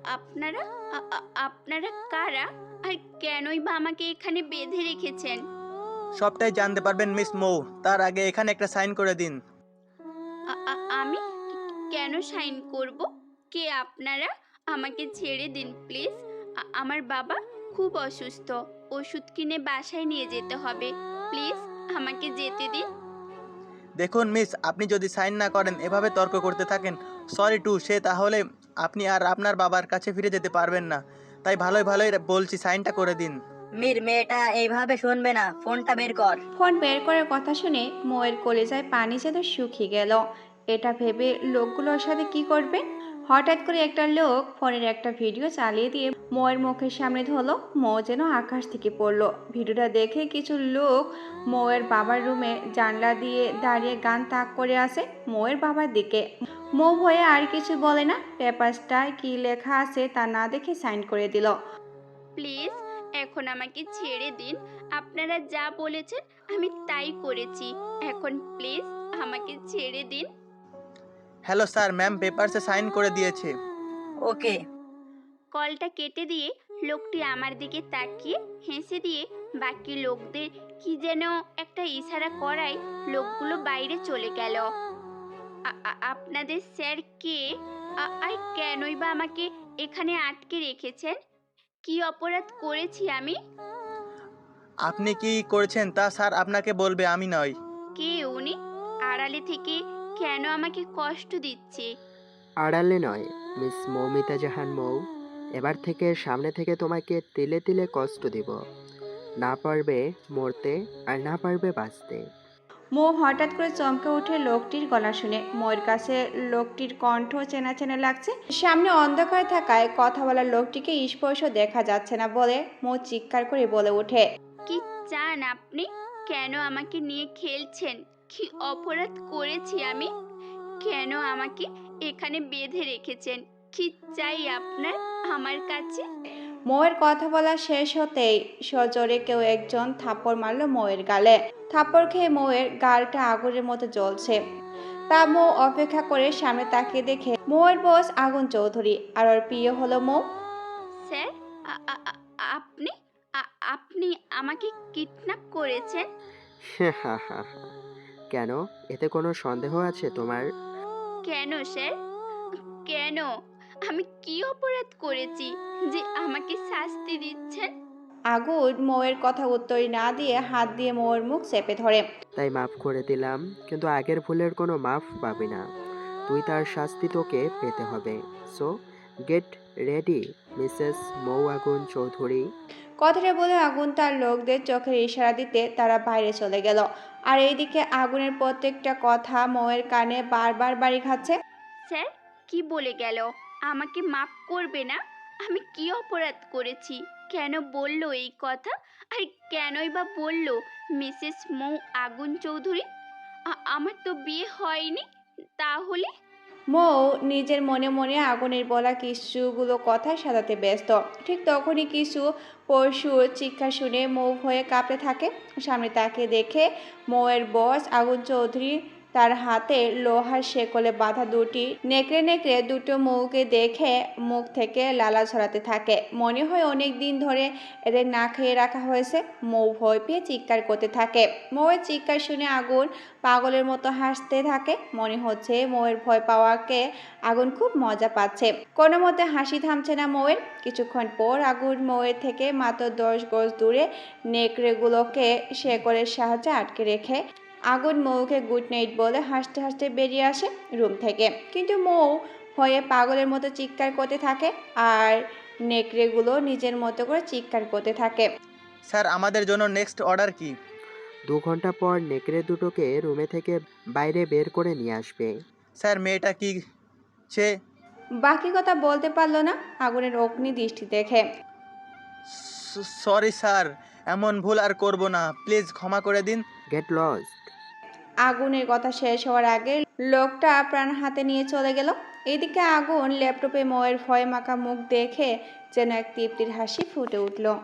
আপনারা আপনারা কারা? আর কেনই বা আমাকে এখানে বেঁধে রেখেছেন? সবটাই জানতে পারবেন মিস মৌ। তার আগে এখানে একটা সাইন করে দিন। আমি কেন সাইন করব? কে আপনারা? আমাকে ছেড়ে দিন প্লিজ। আমার বাবা খুব অসুস্থ, ওষুধ কিনে বাসায় নিয়ে যেতে হবে। প্লিজ আমাকে যেতে দিন। দেখুন মিস, আপনি যদি সাইন না করেন, এভাবে তর্ক করতে থাকেন, সরি টু সে, তাহলে আপনি আর আপনার বাবার কাছে ফিরে যেতে পারবেন না। তাই ভালোই ভালোই বলছি, সাইনটা করে দিন। মীর, মেয়েটা এইভাবে শুনবে না, ফোনটা বের কর। ফোন বের করার কথা শুনে মোয়ের কলেজায় পানি যেন শুকিয়ে গেল। এটা ভেবে লোকগুলোর সাথে কি করবে। হঠাৎ করে একটা লোক ফোনের একটা ভিডিও চালিয়ে দিয়ে মোয়ের মুখের সামনে ধরলো। মৌ যেন আকাশ থেকে পড়লো। ভিডিওটা দেখে কিছু লোক মৌয়ের বাবার রুমে জানলা দিয়ে দাঁড়িয়ে গান তাক করে আসে মৌয়ের বাবার দিকে। মৌ ভয়ে আর কিছু বলে না, পেপারসটায় কি লেখা আছে তা না দেখে সাইন করে দিল। প্লিজ এখন আমাকে ছেড়ে দিন। আপনারা যা বলেছেন আমি তাই করেছি। এখন প্লিজ আমাকে ছেড়ে দিন। হ্যালো স্যার, ম্যাম পেপারসে সাইন করে দিয়েছে। ওকে। কলটা কেটে দিয়ে লোকটি আমার দিকে তাকিয়ে হেসে দিয়ে বাকি লোকদের কি যেন একটা ইশারা করায় লোকগুলো বাইরে চলে গেল। আপনাদের স্যার কে? আর কেনই বা আমাকে এখানে আটকে রেখেছেন? কি অপরাধ করেছি আমি? আপনি কি করেছেন তা স্যার আপনাকে বলবে, আমি নয়। কে উনি? আড়ালে থেকে কেন আমাকে কষ্ট দিচ্ছে? আড়ালে নয়, মিস মৌমিতা জাহান মৌ। এবার থেকে সামনে থেকে তোমাকে তিলে তিলে কষ্ট দিব। না পারবে মরতে, আর না পারবে বাঁচতে। মৌ হঠাৎ করে চমকে ওঠে লোকটির গলা শুনে। মৌয়ের কাছে লোকটির কণ্ঠ চেনা চেনা লাগছে। সামনে অন্ধকার থাকায় কথা বলার লোকটিকে স্পর্শ দেখা যাচ্ছে না বলে মৌ চিৎকার করে বলে ওঠে। কি চান আপনি? কেন আমাকে নিয়ে খেলছেন? কি অপরাধ করেছি আমি? কেন আমাকে এখানে বেঁধে রেখেছেন? কি চাই আপনার আমার কাছে? মৌয়ের কথা বলা শেষ হতেই সজোরে কেউ একজন থাপ্পড় মারল মৌয়ের গালে। থাপ্পড় খেয়ে মৌয়ের গালটা আগুনের মতো জ্বলছে। তা মৌ অপেক্ষা করে সামনে তাকিয়ে দেখে মৌয়ের বস আগুন চৌধুরী আর ওর প্রিয় হলো মৌ। স্যার, আ- আ- আ- আপনি আপনি আমাকে কিডন্যাপ করেছেন? হা হা হা। কেন? এতে কোনো সন্দেহ আছে তোমার? কেন স্যার? কেন? আমি কি অপরাধ করেছি যে আমাকে শাস্তি দিচ্ছেন? আগুন মৌয়ের কথা উত্তর না দিয়ে হাত দিয়ে মৌয়ের মুখ চেপে ধরে। তাই মাফ করে দিলাম, কিন্তু আগের ভুলের কোনো মাফ পাবি না। তুই তার শাস্তি তোকে পেতে হবে। সো গেট রেডি, মিসেস মৌ আগুন চৌধুরী। কথাটা বলে আগুন তার লোকদের চোখের ইশারা দিতে তারা বাইরে চলে গেল। আর এইদিকে আগুনের প্রত্যেকটা কথা মৌয়ের কানে বারবার বাড়ি খাচ্ছে। স্যার, কি বলে গেল? আমাকে মাফ করবে না? আমি কি অপরাধ করেছি? কেন বললো এই কথা? আর কেনই বা বললো মিসেস মৌ আগুন চৌধুরী? আমার তো বিয়ে হয়নি। তাহলে? মৌ নিজের মনে মনে আগুনের বলা কিছুগুলো কথা সাজাতে ব্যস্ত। ঠিক তখনই কিছু পশুর চিৎকার শুনে মৌ ভয়ে কাঁপতে থাকে। সামনে তাকে দেখে মৌয়ের বস আগুন চৌধুরী তার হাতে লোহার শেকলে বাঁধা দুটি নেকড়ে নেকড়ে দুটো মৌকে দেখে মুখ থেকে লালা ছড়াতে থাকে। মনে হয় অনেক দিন ধরে এদের না খেয়ে রাখা হয়েছে। মৌ ভয় পেয়ে চিৎকার করতে থাকে। মৌয়ের চিৎকার শুনে আগুন পাগলের মতো হাসতে থাকে। মনে হচ্ছে মৌয়ের ভয় পাওয়াকে আগুন খুব মজা পাচ্ছে। কোনো মতে হাসি থামছে না মৌয়ের। কিছুক্ষণ পর আগুন মৌয়ের থেকে মাত্র 10 গজ দূরে নেকড়েগুলোকে শেকলের সাহায্যে আটকে রেখে আগুন মৌকে গুড নাইট বলে হাসতে হাসতে বেরিয়ে আসে রুম থেকে। কিন্তু মৌ ভয়ে পাগলের মতো চিৎকার করতে থাকে আর নেকড়েগুলো নিজের মতো করে চিৎকার করতে থাকে। স্যার, আমাদের জন্য নেক্সট অর্ডার কি? 2 ঘন্টা পর নেকড়ে দুটোকে রুমে থেকে বাইরে বের করে নিয়ে আসবে। স্যার, মেয়েটা কি সে? বাকি কথা বলতে পারলো না আগুনের অগ্নি দৃষ্টি দেখে। সরি স্যার, এমন ভুল আর করব না, প্লিজ ক্ষমা করে দিন। Get lost. আগুনের কথা শেষ হওয়ার আগে লোকটা প্রাণ হাতে নিয়ে চলে গেল। এদিকে আগুন ল্যাপটপে ময়ের ভয় মাখা মুখ দেখে যেন এক তৃপ্তির হাসি ফুটে উঠল।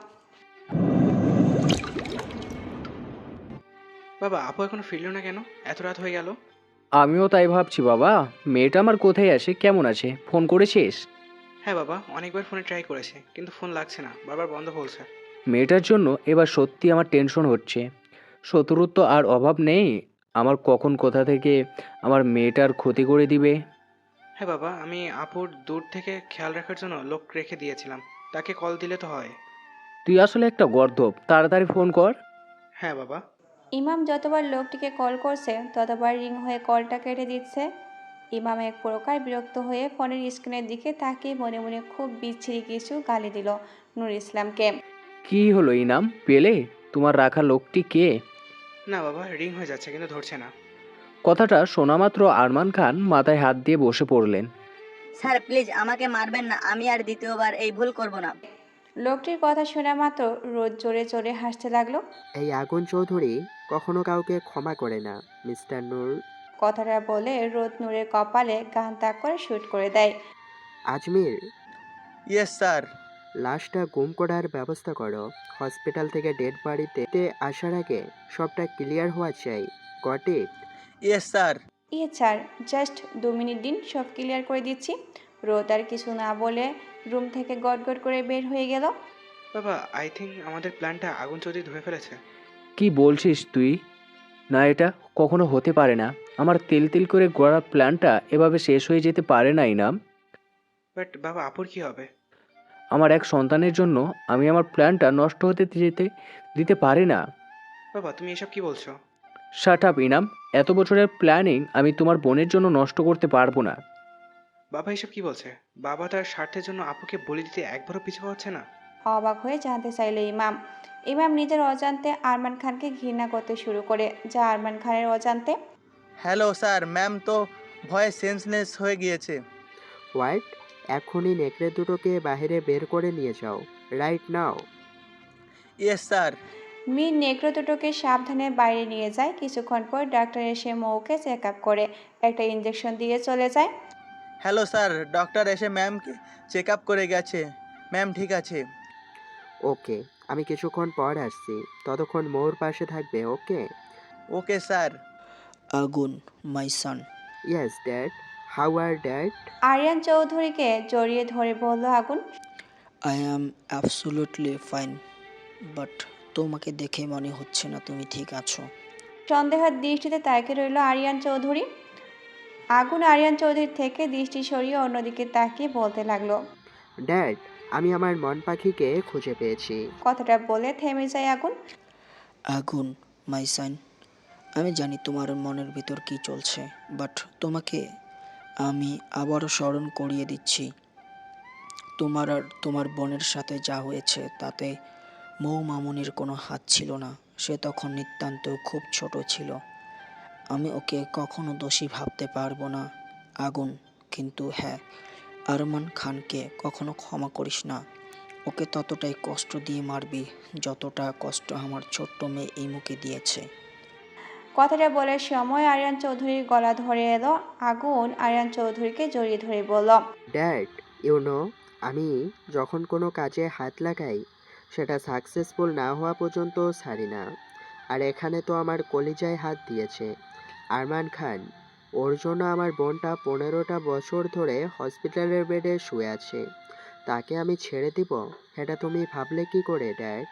বাবা, আপু এখনো ফিরলো না কেন? এত রাত হয়ে গেল। আমিও তাই ভাবছি বাবা। মেয়েটা আমার কোথায় আছে, কেমন আছে, ফোন করেছিস? হ্যাঁ বাবা, অনেকবার ফোনে ট্রাই করেছি কিন্তু ফোন লাগছে না, বারবার বন্ধ বলছে। মেয়েটার জন্য এবার সত্যি আমার টেনশন হচ্ছে। শত্রুর তো আর অভাব নেই। আমার কখন কোথা থেকে আমার মেয়েটার ক্ষতি করে দিবে। হ্যাঁ বাবা, আমি আপুর দূর থেকে খেয়াল রাখার জন্য লোক রেখে দিয়েছিলাম, তাকে কল দিলে তো হয়। তুই আসলে একটা গর্দভ, তাড়াতাড়ি ফোন কর। হ্যাঁ বাবা। ইমাম যতবার লোকটিকে কল করছে ততবার রিং হয়ে কলটা কেটে দিচ্ছে। ইমাম এক প্রকার বিরক্ত হয়ে ফোনের স্ক্রিনের দিকে তাকিয়ে মনে মনে খুব বিচ্ছিরি কিছু গালি দিল নূর ইসলামকে। কি হলো ইনাম, পেলে? তোমার রাখা লোকটি কে? না বাবা, রিং হয়ে যাচ্ছে কিন্তু ধরছে না। কথাটা শোনা মাত্র আরমান খান মাথায় হাত দিয়ে বসে পড়লেন। স্যার প্লিজ আমাকে মারবেন না, আমি আর দ্বিতীয়বার এই ভুল করব না। লোকটির কথা শোনা মাত্র রোদ জোরে জোরে হাসতে লাগলো। এই আগুন চৌধুরী কখনো কাউকে ক্ষমা করে না মিস্টার নূর। কথাটা বলে রোদ নূরের কপালে গান তাক করে শুট করে দেয়। Ajmer, yes sir. লাশটা গুম করার ব্যবস্থা করো। হসপিটাল থেকে ডেড বাড়িতে আসার আগে সবটা ক্লিয়ার হওয়া চাই। Got it? Yes sir. Sir, just 2 minute দিন, সব ক্লিয়ার করে দিচ্ছি। রোদ আর কিছু না বলে রুম থেকে গটগট করে বের হয়ে গেল। বাবা, আই থিঙ্ক আমাদের প্ল্যানটা আগুন চৌধুরী ধরে ফেলেছে। কি বলছিস তুই? না, এটা কখনো হতে পারে না। আমার তেল তেল করে গড়া প্ল্যানটা এভাবে শেষ হয়ে যেতে পারে না ইনাম। বাট বাবা, আপুর কি হবে? আমার এক সন্তানের জন্য আমি আমার প্ল্যানটা নষ্ট হতে দিতে পারি না। বাবা, তুমি এসব কি বলছো? শাট আপ ইনাম। এত বছরের প্ল্যানিং আমি তোমার বোনের জন্য নষ্ট করতে পারবো না। বাবা এসব কি বলছে? বাবা তার স্বার্থের জন্য আপুকে বলি দিতে একবারও পিছু হচ্ছে না। অবাক হয়ে জানতে চাইল ইমাম। ইমাম নিজের অজান্তে আরমান খানকে ঘৃণা করতে শুরু করে, যা আরমান খানের অজান্তে। হ্যালো স্যার, ম্যাম তো ভয়ে সেন্সলেস হয়ে গিয়েছে। হোয়াইট? এখনই নেকড়ে দুটোকে বাইরে বের করে নিয়ে যাও, right now. Yes sir. Mir নেকড়ে দুটোকে সাবধানে বাইরে নিয়ে যায়। কিছুক্ষণ পর ডাক্তার এসে মৌকে চেক আপ করে একটা ইঞ্জেকশন দিয়ে চলে যায়। হ্যালো স্যার, ডক্টর এসে ম্যামকে চেক আপ করে গেছে। ম্যাম ঠিক আছে। ওকে, আমি কিছুক্ষণ পর আসছি, ততক্ষণ মোর পাশে থাকবে, ওকে? Okay sir. Agun, my son. Yes dad, how are dad? Aryan চৌধুরীকে জড়িয়ে ধরে বলল Agun. I am absolutely fine, but তোমাকে দেখে মনে হচ্ছে না তুমি ঠিক আছো। সন্দেহের দৃষ্টিতে তাকিয়ে রইল আরিয়ান চৌধুরী। আগুন আরিয়ান চৌধুরী থেকে দৃষ্টি সরিয়ে অন্যদিকে তাকিয়ে বলতে লাগলো। ড্যাড, আমি আমার মন পাখিকে খুঁজে পেয়েছি। কথাটা বলে থেমে যায় আগুন। আগুন, মাই সান, আমি জানি তোমার মনের ভিতর কি চলছে, বাট তোমাকে আমি আবারও স্মরণ করিয়ে দিচ্ছি, তোমার আর তোমার বোনের সাথে যা হয়েছে তাতে মৌ মামুনির কোনো হাত ছিল না। সে তখন নিতান্ত খুব ছোট ছিল। আমি ওকে কখনো দোষী ভাবতে পারবো না আগুন। কিন্তু হ্যাঁ, আরমান খানকে কখনো ক্ষমা করিস না। ওকে ততটাই কষ্ট দিয়ে মারবি যতটা কষ্ট আমার ছোট্ট মেয়ে ইমুকে দিয়েছে। কথাটা বলার সময় আরিয়ান চৌধুরীর গলা ধরে এলো। আগুন আরিয়ান চৌধুরীকে জড়িয়ে ধরে বলল। ড্যাড, ইউ নো, আমি যখন কোনো কাজে হাত লাগাই সেটা সাকসেসফুল না হওয়া পর্যন্ত ছাড়ি না। আর এখানে তো আমার কলিজায় হাত দিয়েছে আরমান খান। ওর জন্য আমার বোনটা 15টা বছর ধরে হসপিটালের বেডে শুয়ে আছে। তাকে আমি ছেড়ে দিব? এটা তুমি ভাবলে কি করে ড্যাড?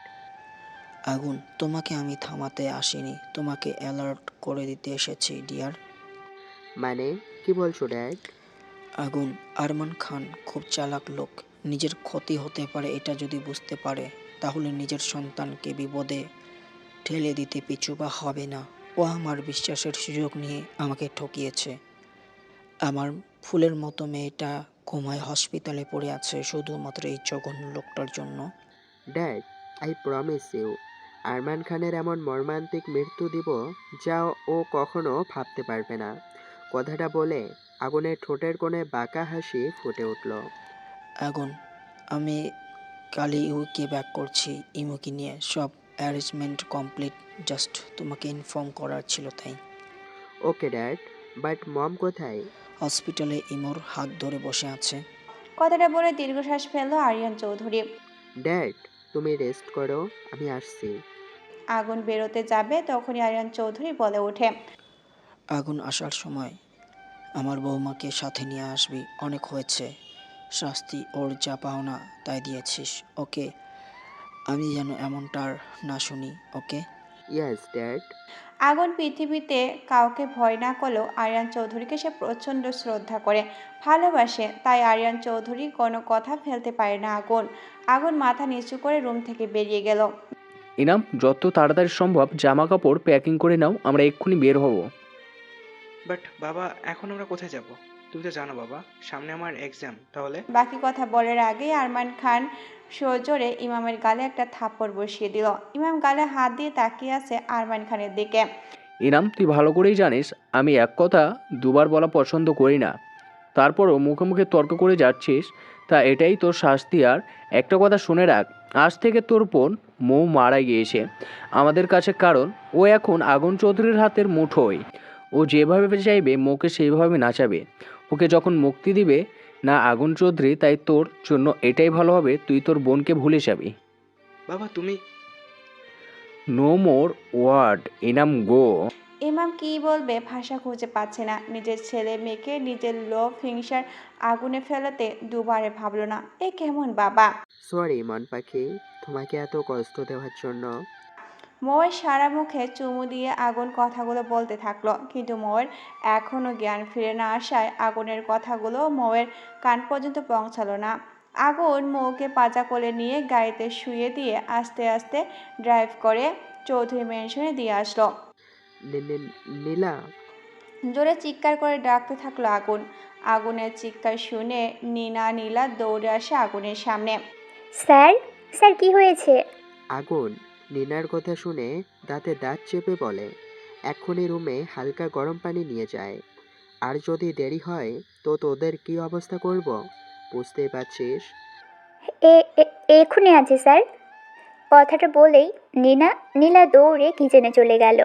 আগুন, তোমাকে আমি থামাতে আসিনি, তোমাকে অ্যালার্ট করে দিতে এসেছি ডিয়ার। মানে কি বলছো ড্যাড? আগুন, আরমান খান খুব চালাক লোক। নিজের ক্ষতি হতে পারে এটা যদি বুঝতে পারে, তাহলে নিজের সন্তানকে বিপদে ঠেলে দিতে পিছু বা হবে না। ও আমার বিশ্বাসের সুযোগ নিয়ে আমাকে ঠকিয়েছে। আমার ফুলের মতো মেয়েটা ঘুমায় হসপিটালে পড়ে আছে শুধুমাত্র এই জঘন্য লোকটার জন্য। Dad, I promise you, Arman খানের এমন মর্মান্তিক মৃত্যু দিব যা ও কখনো ভাবতে পারবে না। কথাটা বলে আগুনের ঠোঁটের কোণে বাঁকা হাসি ফুটে উঠল। আগুন, আমি কালই ইউকে ব্যাক করছি ইমুকে নিয়ে। সব অ্যারেঞ্জমেন্ট কমপ্লিট, জাস্ট তোমাকে ইনফর্ম করার ছিল তাই। ওকে ড্যাড, বাট মম কোথায়? হসপিটালে ইমোর হাত ধরে বসে আছে। কথাটা বলে দীর্ঘশ্বাস ফেললো আরিয়ান চৌধুরী। ড্যাড, তুমি রেস্ট করো, আমি আসছি। আগুন বেরোতে যাবে তখনই আরিয়ান চৌধুরী বলে ওঠে। আগুন আসার সময় আমার বৌমাকে সাথে নিয়ে আসবি। অনেক হয়েছে, শাস্তি ওর যা পাওনা তাই দিয়েছিস ওকে। আমি যেন এমনটার না শুনি, ওকে? Yes dad. আগুন পৃথিবীতে কাউকে ভয় না করলেও আরিয়ান চৌধুরীকে সে প্রচণ্ড শ্রদ্ধা করে, ভালোবাসে। তাই আরিয়ান চৌধুরী কোনো কথা ফেলতে পারে না। আগুন আগুন মাথা নিচু করে রুম থেকে বেরিয়ে গেল। ইনাম, যত তাড়াতাড়ি সম্ভব জামা কাপড় প্যাকিং করে নাও, আমরা এক্ষুনি বের হব। বাট বাবা, এখন আমরা কোথায় যাব? তুমি তো জানো বাবা, সামনে আমার এক্সাম। তাহলে বাকি কথা বলার আগেই আরমান খান সজোরে ইমামের গালে একটা থাপ্পড় বসিয়ে দিল। ইমাম গালে হাত দিয়ে তাকিয়ে আছে আরমান খানের দিকে। ইনাম, তুই ভালো করেই জানিস আমি এক কথা দুবার বলা পছন্দ করি না, তারপরও মুখে মুখে তর্ক করে যাচ্ছিস। তা এটাই তোর শাস্তি। আর একটা কথা শুনে রাখ, আজ থেকে তোর বোন মৌ মারা গিয়েছে আমাদের কাছে, কারণ ও এখন আগুন চৌধুরীর হাতের মুঠোয়। ও যেভাবে চাইবে মৌকে সেইভাবে নাচাবে। ওকে যখন মুক্তি দিবে না আগুন চৌধুরী, তাই তোর জন্য এটাই ভালো হবে, তুই তোর বোনকে ভুলে যাবি। বাবা তুমি। নো মোর ওয়ার্ড ইনাম, গো। ইমাম কি বলবে ভাষা খুঁজে পাচ্ছে না। নিজের ছেলে মেয়েকে নিজের লোভ হিংসার আগুনে ফেলাতে দুবারে ভাবলো না। এ কেমন বাবা! সরি মন পাখি, তোমাকে এত কষ্ট দেওয়ার জন্য। মৌয়ের সারা মুখে চুমু দিয়ে আগুন কথাগুলো বলতে থাকলো, কিন্তু মৌয়ের এখনও জ্ঞান ফিরে না আসায় আগুনের কথাগুলো মৌয়ের কান পর্যন্ত পৌঁছালো না। আগুন মৌকে পাজা কোলে নিয়ে গাড়িতে শুয়ে দিয়ে আস্তে আস্তে ড্রাইভ করে চৌধুরী ম্যানশনে দিয়ে আসলো। নীলা। জোরে চিৎকার করে ডাকতে থাকলো আগুন। আগুনের চিৎকার শুনে নীলা দৌড়ে আসে আগুনের সামনে। স্যার, স্যার কি হয়েছে? আগুন নীনার কথা শুনে দাঁতে দাঁত চেপে বলে, এক্ষুনি রুমে হালকা গরম পানি নিয়ে যায়। আর যদি দেরি হয় তো তোদের কি অবস্থা করব বুঝতেই পারছিস। এক্ষুনি আছে স্যার। কথাটা বলেই নীলা দৌড়ে কিচেনে চলে গেল।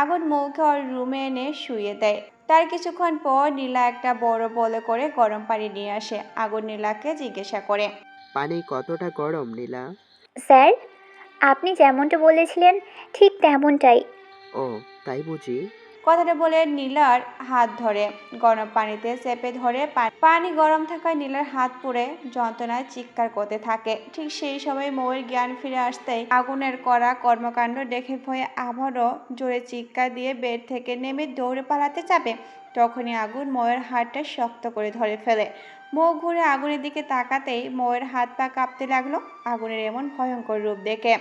আগুন মৌকে ওর রুমে এনে শুয়ে দেয়। তার কিছুক্ষণ পর নীলা একটা বড় বলে করে গরম পানি নিয়ে আসে। আগুন নীলাকে জিজ্ঞাসা করে, পানি কতটা গরম নীলা? স্যার, আপনি যেমনটা বলেছিলেন ঠিক তেমনটাই। ও তাই বুঝি। কথাটা বলে নীলার হাত ধরে গরম পানিতে চেপে ধরে। পানি গরম থাকায় নীলার হাত পুড়ে যন্ত্রণায় চিৎকার করতে থাকে। ঠিক সেই সময় মৌয়ের জ্ঞান ফিরে আসতেই আগুনের করা কর্মকাণ্ড দেখে ভয়ে আবারও জোরে চিৎকার দিয়ে বেড থেকে নেমে দৌড়ে পালাতে যাবে, তখনই আগুন মৌয়ের হাতটা শক্ত করে ধরে ফেলে। মৌ ঘুরে আগুনের দিকে তাকাতেই মৌয়ের হাত পা কাঁপতে লাগলো আগুনের এমন ভয়ঙ্কর রূপ দেখে।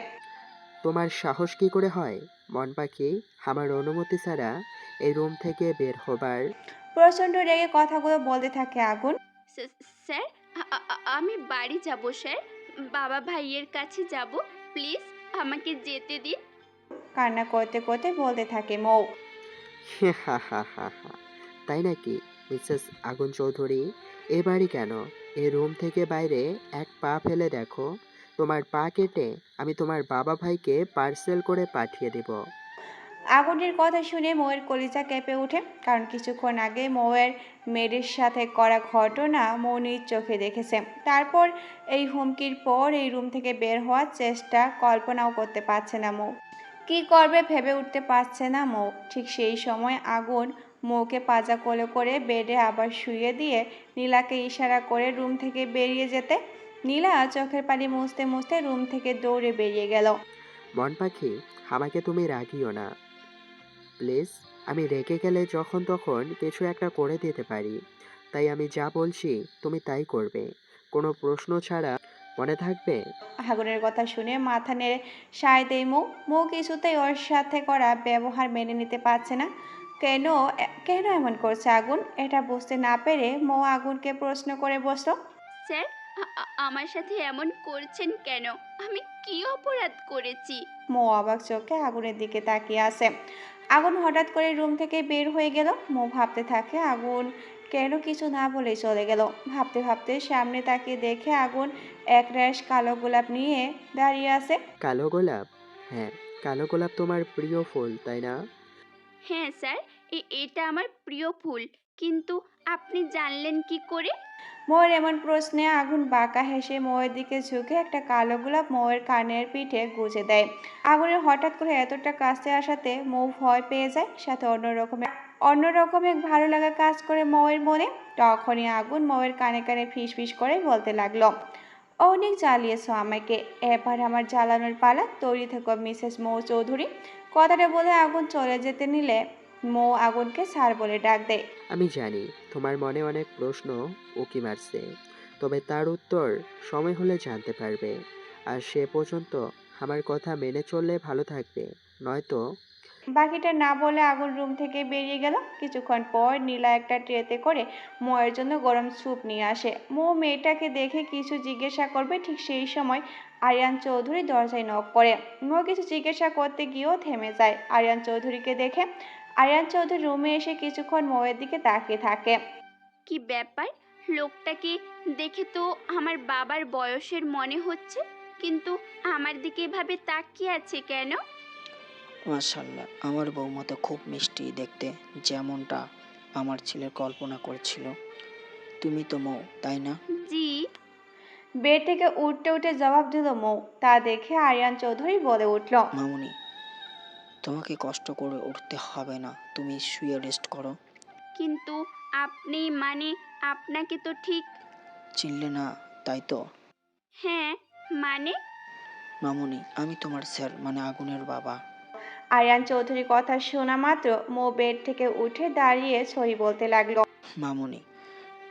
তোমার সাহস কি করে হয় মন পাখি আমার অনুমতি ছাড়া এই রুম থেকে বের হবার? প্রচণ্ড রেগে কথাগুলো বলতে থাকে আগুন। স্যার, আমি বাড়ি যাব স্যার, বাবা ভাইয়ের কাছে যাব, প্লিজ আমাকে যেতে দিন। কান্না করতে করতে বলতে থাকে মৌ। হা হা হা হা, তাই নাকি মিসেস আগুন চৌধুরী? এ বাড়ি কেন, এই রুম থেকে বাইরে এক পা ফেলে দেখো, তোমার পা কেটে আমি তোমার বাবা ভাইকে পার্সেল করে পাঠিয়ে দেব। আগুনের কথা শুনে মৌয়ের কলিজা কেঁপে ওঠে, কারণ কিছুক্ষণ আগে মৌয়ের মেয়ের সাথে করা ঘটনা মৌ নিজ চোখে দেখেছে। তারপর এই হুমকির পর এই রুম থেকে বের হওয়ার চেষ্টা কল্পনাও করতে পারছে না মৌ। কী করবে ভেবে উঠতে পারছে না মৌ। ঠিক সেই সময় আগুন মৌকে পাজা কোলে করে বেডে আবার শুয়ে দিয়ে নীলাকে ইশারা করে রুম থেকে বেরিয়ে যেতে। নীলা চোখের পানি মুছতে মুছতে রুম থেকে দৌড়ে বেরিয়ে গেল। মন পাখি, আমাকে তুমি রাগিও না প্লিজ। আমি রেগে গেলে যখন তখন কিছু একটা করে দিতে পারি, তাই আমি যা বলছি তুমি তাই করবে, কোনো প্রশ্ন ছাড়া, মনে থাকবে? আগুনের কথা শুনে মাথা নেড়ে সায় দেয় মৌ। মৌ কিছুতেই ওর সাথে করা ব্যবহার মেনে নিতে পারছে না। কেন কেন এমন করছে আগুন, এটা বুঝতে না পেরে মৌ আগুনকে প্রশ্ন করে বসলো। স্যার, আমার সাথে এমন করছেন কেন? আমি কি অপরাধ করেছি? মৌ অবাক চোখে আগুনের দিকে তাকিয়ে আছে। আগুন হঠাৎ করে রুম থেকে বের হয়ে গেল। মৌ ভাবতে থাকে আগুন কেন কিছু না বলেই চলে গেল। ভাবতে ভাবতে সামনে তাকিয়ে দেখে আগুন এক র্যাশ কালো গোলাপ নিয়ে দাঁড়িয়ে আছে। কালো গোলাপ? হ্যাঁ, কালো গোলাপ তোমার প্রিয় ফুল তাই না? হ্যাঁ স্যার, এটা আমার প্রিয় ফুল, কিন্তু আপনি জানলেন কি করে? মৌয়ের এমন প্রশ্নে আগুন বাঁকা হেসে মৌয়ের দিকে ঝুঁকে একটা কালো গোলাপ মৌয়ের কানের পিঠে গুঁজে দেয়। আগুনের হঠাৎ করে এতটা কাছে আসাতে মৌ ভয় পেয়ে যায়, সাথে অন্যরকম অন্যরকম এক ভালো লাগা কাজ করে মৌয়ের মনে। তখনই আগুন মৌয়ের কানে কানে ফিস ফিস করে বলতে লাগলো, অনেক জ্বালিয়েছো আমাকে, এবার আমার জ্বালানোর পালা, তৈরি থেকো মিসেস মৌ চৌধুরী। কথাটা বলে আগুন চলে যেতে নিলে মৌ আগুনকে স্যার বলে ডাক দেয়। আমি জানি তোমার মনে অনেক প্রশ্ন উকি মারছে, তবে তার উত্তর সময় হলে জানতে পারবে। আর সে পর্যন্ত আমার কথা মেনে চললে ভালো থাকবে, নয়তো বাকিটা না বলে আগুন রুম থেকে বেরিয়ে গেল। কিছুক্ষণ পর নীলা একটা ট্রেতে করে মৌয়ের জন্য গরম স্যুপ নিয়ে আসে। মৌ মেয়েটাকে দেখে কিছু জিজ্ঞাসা করবে, ঠিক সেই সময় আরিয়ান চৌধুরী দরজায় নক করে। মৌ কিছু জিজ্ঞাসা করতে গিয়েও থেমে যায় আরিয়ান চৌধুরীকে দেখে। আরিয়ান চৌধুরী রুমে এসে কিছুক্ষণ মৌয়ের দিকে তাকিয়ে থাকে। কি ব্যাপার, লোকটাকে দেখে তো আমার বাবার বয়সের মনে হচ্ছে, কিন্তু আমার দিকে এভাবে তাকিয়ে আছে কেন? মাশাল্লাহ, আমার বৌমা তো খুব মিষ্টি দেখতে, যেমনটা আমার ছেলের কল্পনা করেছিল। তুমি তো মৌ, তাই না? জি। বেড থেকে উঠতে উঠে জবাব দিল মৌ। তা দেখে আরিয়ান চৌধুরী বলে উঠল, মামুনি, তোমাকে কষ্ট করে উঠতে হবে না, তুমি শুয়ে রেস্ট করো। কিন্তু আপনি মানে আপনাকে তো ঠিক। চিনলে না, তাই তো? হ্যাঁ, মানে? মামুনি, আমি তোমার স্যার, মানে আগুনের বাবা। আরিয়ান চৌধুরীর কথা শোনা মাত্র মৌ বেড থেকে উঠে দাঁড়িয়ে সরি বলতে লাগলো। মামুনি,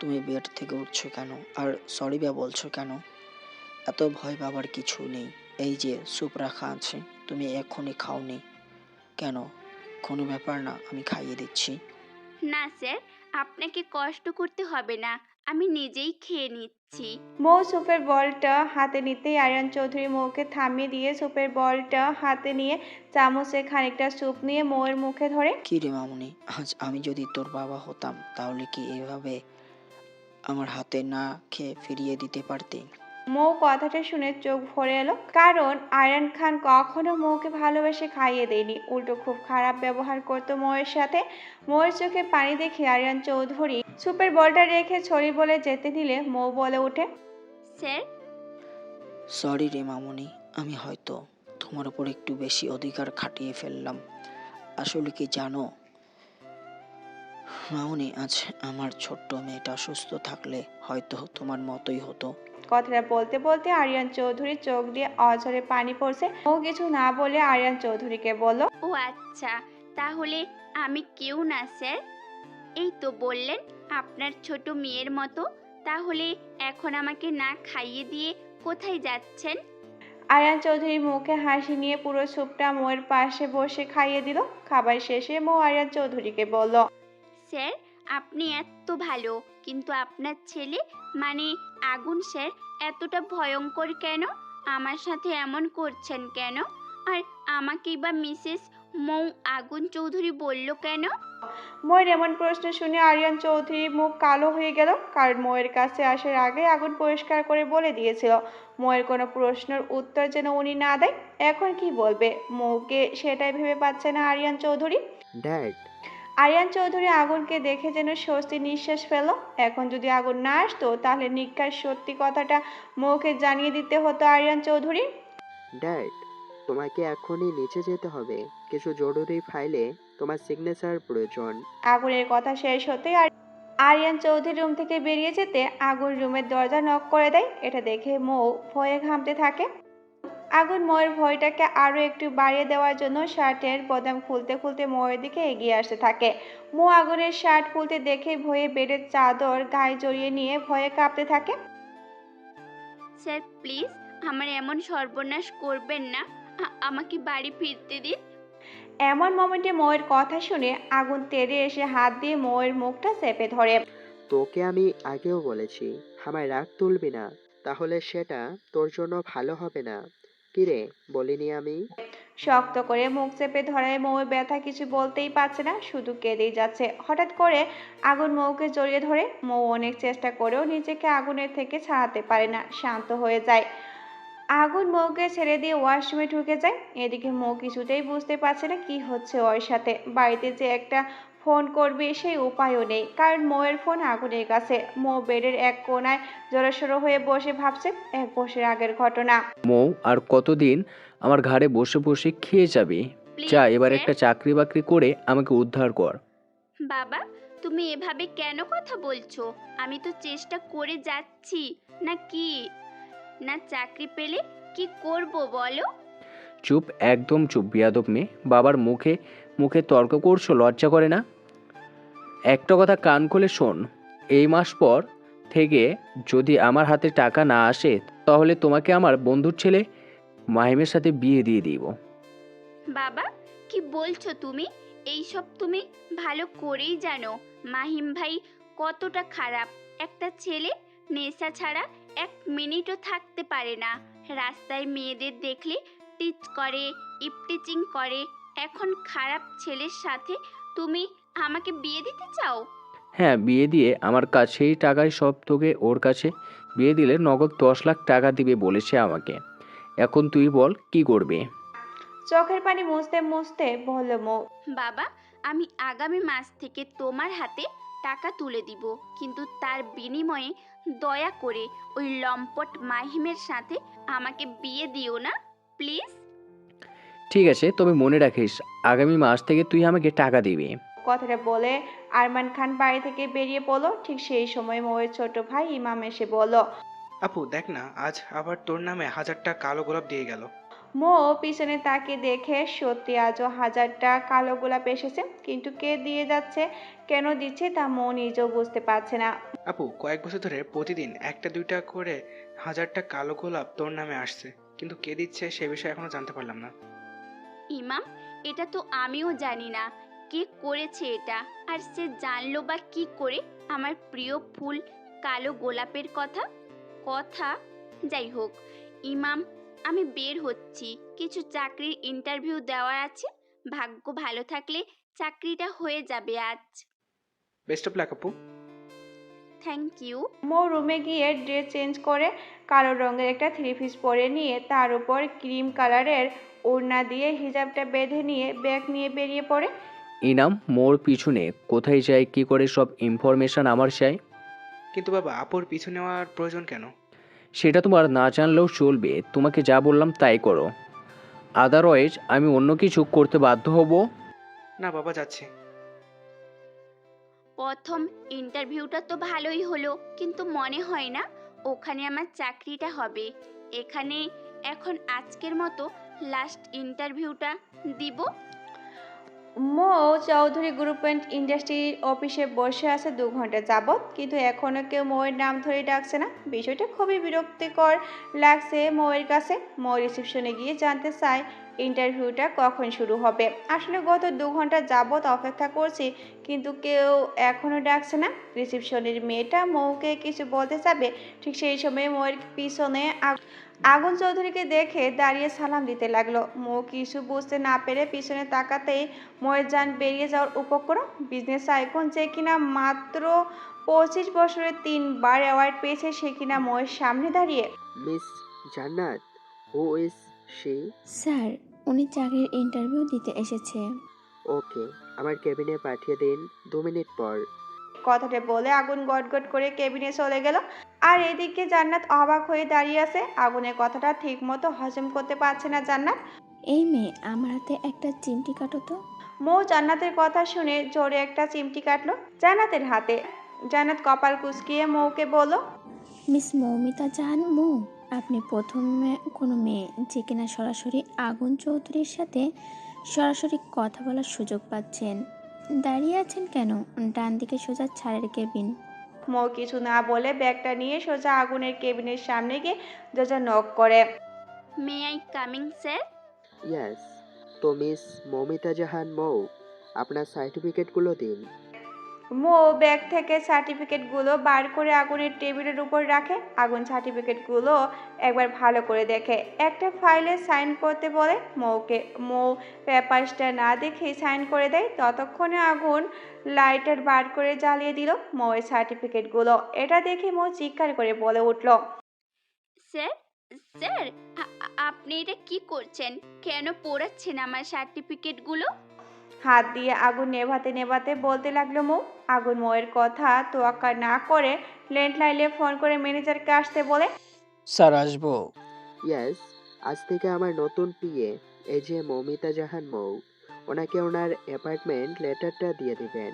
তুমি বেড থেকে উঠছো কেন, আর সরি বা বলছো কেন? এত ভয় পাবার কিছু নেই। এই যে স্যুপ রাখা আছে, তুমি এখনই খাওনি কেন? কোনো ব্যাপার না, আমি খাইয়ে দিচ্ছি। না স্যার, আপনাকে কষ্ট করতে হবে না, আমি নিজেই খেয়ে নিচ্ছি। মৌ সুপের বলটা হাতে নিতেই আরিয়ান চৌধুরী মৌকে থামিয়ে দিয়ে সুপের বলটা হাতে নিয়ে চামচে খানিকটা স্যুপ নিয়ে মৌয়ের মুখে ধরে। কি রে মামুনি, আজ আমি যদি তোর বাবা হতাম তাহলে কি এভাবে আমার হাতে না খেয়ে ফিরিয়ে দিতে পারতে? মৌ কথাটা শুনে চোখ ভরে এলো, কারণ আরিয়ান খান কখনো মৌকে ভালোবেসে খাইয়ে দেয়নি, উল্টো খুব খারাপ ব্যবহার করতো মৌয়ের সাথে। মৌয়ের চোখে পানি দেখে আরিয়ান চৌধুরী সুপের বলটা রেখে ছড়ি বলে যেতে নিলে মৌ বলে ওঠে, স্যার। সরি রে মামুনি, আমি হয়তো তোমার উপর একটু বেশি অধিকার খাটিয়ে ফেললাম। আসলে কি জানো মামুনি, আজ আমার ছোট্ট মেয়েটা সুস্থ থাকলে হয়তো তোমার মতোই হতো। কথাটা বলতে বলতে আরিয়ান চৌধুরীর চোখ দিয়ে অঝরে পানি পড়ছে। ও কিছু না বলে আরিয়ান চৌধুরীকে বলল, ও আচ্ছা, তাহলে আমি কেউ না স্যার। এই তো বললেন আপনার ছোট মেয়ের মতো, তাহলে এখন আমাকে না খাইয়ে দিয়ে কোথায় যাচ্ছেন? আরিয়ান চৌধুরী মুখে হাসি নিয়ে পুরো স্যুপটা মৌয়ের পাশে বসে খাইয়ে দিল। খাবার শেষে মৌ আরিয়ান চৌধুরীকে বলল, স্যার, আপনি এত ভালো, কিন্তু আপনার ছেলে মানে আগুন স্যার এতটা ভয়ঙ্কর কেন? আমার সাথে এমন করছেন কেন? আর আমাকেই বা মিসেস মৌ আগুন চৌধুরী বলল কেন? মৌয়ের এমন প্রশ্ন শুনে আরিয়ান চৌধুরীর মুখ কালো হয়ে গেল, কারণ মৌয়ের কাছে আসার আগে আগুন পরিষ্কার করে বলে দিয়েছিল মৌয়ের কোনো প্রশ্নের উত্তর যেন উনি না দেয়। এখন কি বলবে মৌকে, সেটাই ভেবে পাচ্ছে না আরিয়ান চৌধুরী। ড্যাড। আরিয়ান চৌধুরী আগুনকে দেখে যেন স্বস্তি নিঃশ্বাস ফেল। এখন যদি আগুন না আসতো তাহলে নিকার সত্যি কথাটা মৌকে জানিয়ে দিতে হতো আরিয়ান চৌধুরী। ড্যাড, তোমাকে এখনই নিচে যেতে হবে, কিছু জরুরি ফাইলে তোমার সিগনেচার প্রয়োজন। আগুনের কথা শেষ হতেই আরিয়ান চৌধুরী রুম থেকে বেরিয়ে যেতে আগুন রুমের দরজা নক করে দেয়। এটা দেখে মৌ ভয়ে ঘামতে থাকে। আগুন মৌয়ের ভয়টাকে আরো একটু বাড়িয়ে দেওয়ার জন্য শার্টের বোতাম খুলতে খুলতে মৌয়ের দিকে এগিয়ে আসতে থাকে। মৌ আগুনের শার্ট খুলতে দেখে ভয়ে বেডের চাদর গায়ে জড়িয়ে নিয়ে ভয়ে কাঁপতে থাকে। স্যার প্লিজ আমার এমন সর্বনাশ করবেন না, আমাকে বাড়ি ফিরতে দিন। এমন মোমেন্টে মৌয়ের কথা শুনে আগুন তেড়ে এসে হাত দিয়ে মৌয়ের মুখটা চেপে ধরে। তোকে আমি আগেও বলেছি আমায় রাগ তুলবি না, তাহলে সেটা তোর জন্য ভালো হবে না। কিরে, বলিনি আমি? শক্ত করে মুখ চেপে ধরায় মৌয়ের ব্যথা কিছু বলতেই পারছে না, শুধু কেঁদেই যাচ্ছে। হঠাৎ করে আগুন মৌকে জড়িয়ে ধরে। মৌ অনেক চেষ্টা করেও নিজেকে আগুনের থেকে ছাড়াতে পারে না, শান্ত হয়ে যায়। আগুন মৌকে ছেড়ে দিয়ে ওয়াশরুমে ঢুকে যায়। এদিকে মৌ কিছুতেই বুঝতে পারছে না কি হচ্ছে ওর সাথে। বাড়িতে যে একটা ফোন করবে সেই উপায়ও নেই, কারণ মৌয়ের ফোন আগুনের কাছে। মৌ বেডের এক কোণায় জড়সড় হয়ে বসে ভাবছে 1 বছর আগের ঘটনা। মৌ, আর কতদিন আমার ঘাড়ে বসে বসে খেয়ে যাবি? প্লিজ যা, এবার স্যার। একটা চাকরি বাকরি করে আমাকে উদ্ধার কর। বাবা, তুমি এভাবে কেন কথা বলছো? আমি তো চেষ্টা করে যাচ্ছি। না কি? না চাকরি পেলে কি করব বলো? চুপ, একদম চুপ বিয়াদব মেয়ে। বাবার মুখে মুখে তর্ক করছো, লজ্জা করে না? একটা কথা কান খুলে শোন, এই মাস পর থেকে যদি আমার হাতে টাকা না আসে তাহলে তোমাকে আমার বন্ধুর ছেলে মাহিমের সাথে বিয়ে দিয়ে দিব। বাবা, কি বলছো তুমি? এইসব তুমি ভালো করেই জানো মাহিম ভাই কতটা খারাপ একটা ছেলে। নেশা ছাড়া এক মিনিটও থাকতে পারে না। রাস্তায় মেয়েদের দেখলে টিচ করে, ইপটিচিং করে। এখন খারাপ ছেলের সাথে তুমি আমাকে বিয়ে দিতে চাও? হ্যাঁ, বিয়ে দিয়ে আমার কাছেই টাকায় সব তোকে ওর কাছে বিয়ে দিলে নগদ 10 লাখ টাকা দিবে বলেছে আমাকে। এখন তুই বল কি করবে? চোখের পানি মুছতে মুছতে বলল মৌ। বাবা, আমি আগামী মাস থেকে তোমার হাতে টাকা তুলে দিব, কিন্তু তার বিনিময়ে দয়া করে ওই লম্পট মাহিমের সাথে আমাকে বিয়ে দিও না, প্লিজ। ঠিক আছে, তবে মনে রাখিস আগামী মাস থেকে তুই আমাকে টাকা দিবি। কথাটা বলে আরমান খান বাড়ি থেকে বেরিয়ে পড়লো। ঠিক সেই সময় মৌয়ের ছোট ভাই ইমাম এসে বলল। আপু দেখ না, আজ আবার তোর নামে 1000টা কালো গোলাপ দিয়ে গেল। মৌ পিছনে তাকে দেখে সত্যি আজও 1000টা কালো গোলাপ এসেছে, কিন্তু কে দিয়ে যাচ্ছে, কেন দিচ্ছে তা মৌ নিজেও বুঝতে পারছে না। আপু কয়েক বছর ধরে প্রতিদিন একটা দুইটা করে 1000টা কালো গোলাপ তোর নামে আসছে, কিন্তু কে দিচ্ছে সে বিষয়ে এখনো জানতে পারলাম না। ইমাম, এটা তো আমিও জানি না কে করেছে এটা। আর সে জানলো বা কি করে আমার প্রিয় ফুল কালো গোলাপের কথা? যাই হোক ইমাম, আমি বের হচ্ছি, কিছু চাকরির ইন্টারভিউ দেওয়ার আছে। ভাগ্য ভালো থাকলে চাকরিটা হয়ে যাবে আজ। বেস্ট অফ লাক আপু। Thank you. মৌ রুমে গিয়ে ড্রেস চেঞ্জ করে কালো রঙের একটা থ্রি পিস পরে নিয়ে তার উপর ক্রিম কালারের ওড়না দিয়ে হিজাবটা বেঁধে নিয়ে ব্যাগ নিয়ে বেরিয়ে পড়ে। ইনাম মোর পিছনে কোথায় যায় কি করে সব ইনফরমেশন আমার চাই। কিন্তু বাবা, আপুর পিছু নেওয়ার প্রয়োজন কেন? সেটা তোমার না জানলেও চলবে, তোমাকে যা বললাম তাই করো, আদারওয়াইজ আমি অন্য কিছু করতে বাধ্য হব। না বাবা, যাচ্ছে। প্রথম ইন্টারভিউটা তো ভালোই হলো, কিন্তু মনে হয় না ওখানে আমার চাকরিটা হবে। এখানে এখন আজকের মতো লাস্ট ইন্টারভিউটা দিব। মৌ চৌধুরী গ্রুপ অ্যান্ড ইন্ডাস্ট্রির অফিসে বসে আছে 2 ঘন্টা যাবৎ, কিন্তু এখনো কেউ মৌয়ের নাম ধরে ডাকছে না। বিষয়টা খুবই বিরক্তিকর লাগছে মৌয়ের কাছে। মৌ রিসেপশনে গিয়ে জানতে চায় ইন্টারভিউটা কখন শুরু হবে। আসলে গত 2 ঘন্টা যাবৎ অপেক্ষা করছি, কিন্তু কেউ এখনো ডাকছে না। রিসেপশনের মেয়েটা মৌকে কিছু বলতে যাবে, ঠিক সেই সময় মৌয়ের পিছনে আগুন চৌধুরীকে দেখে দাঁড়িয়ে সালাম দিতে লাগলো। মৌ কিছু বুঝতে না পেরে পিছনে তাকাতেই ময়ের যান বেরিয়ে যাওয়ার উপক্রম। বিজনেস আইকন যে কিনা মাত্র 25 বছরে 3বার অ্যাওয়ার্ড পেয়েছে, সে কিনা ময়ের সামনে দাঁড়িয়ে। মিস জান্নাত, হু ইজ শি? স্যার, উনি চাকরির ইন্টারভিউ দিতে এসেছে। ওকে, আমার কেবিনে পাঠিয়ে দিন 2 মিনিট পর। কথাটা বলে আগুন গটগট করে কেবিনে চলে গেল। আর এদিকে জান্নাত অবাক হয়ে দাঁড়িয়ে আছে। আগুনের কথাটা ঠিক মতো হজম করতে পারছে না জান্নাত। এই মেয়ে, আমার হাতে একটা চিমটি কাটো তো। মৌ জান্নাতের কথা শুনে জোরে একটা চিমটি কাটলো জান্নাতের হাতে। জান্নাত কপাল কুঁচকিয়ে মৌকে বলল। মিস মৌমিতা জাহান মৌ, আপনি প্রথমে কোনো মেয়ে যে কিনা সরাসরি আগুন চৌধুরীর সাথে সরাসরি কথা বলার সুযোগ পাচ্ছেন। দাঁড়িয়ে আছেন কেন? ডান দিকে সোজা ছাড়ের কেবিন। মৌ কিছু না বলে ব্যাগটা নিয়ে সোজা আগুনের কেবিনের সামনে গিয়ে দরজা নক করে। May I coming sir? Yes. তো মিস মৌমিতা জাহান মৌ, আপনার সার্টিফিকেটগুলো দিন। মৌ ব্যাগ থেকে সার্টিফিকেটগুলো বার করে আগুনের টেবিলের উপর রাখে। আগুন সার্টিফিকেটগুলো একবার ভালো করে দেখে, একটা ফাইলে সাইন করতে বলে মৌকে। মৌ পেপারসটা না দেখেই সাইন করে দেয়। ততক্ষণে আগুন লাইটার বার করে জ্বালিয়ে দিল মৌয়ের সার্টিফিকেটগুলো। এটা দেখে মৌ চিৎকার করে বলে উঠল। স্যার, স্যার, আপনি এটা কি করছেন? কেন পোড়াচ্ছেন আমার সার্টিফিকেটগুলো? হাত দিয়ে আগুন নেভাতে নেভাতে বলতে লাগলো মৌ। আগুন মৌয়ের কথা তোয়াক্কা না করে ল্যান্ডলাইনে ফোন করে ম্যানেজারকে আসতে বলে। স্যার, আসবো? ইয়েস, আজ থেকে আমার নতুন পিএ, এই যে মৌমিতা জাহান মৌ, ওনাকে ওনার অ্যাপার্টমেন্ট লেটারটা দিয়ে দিবেন।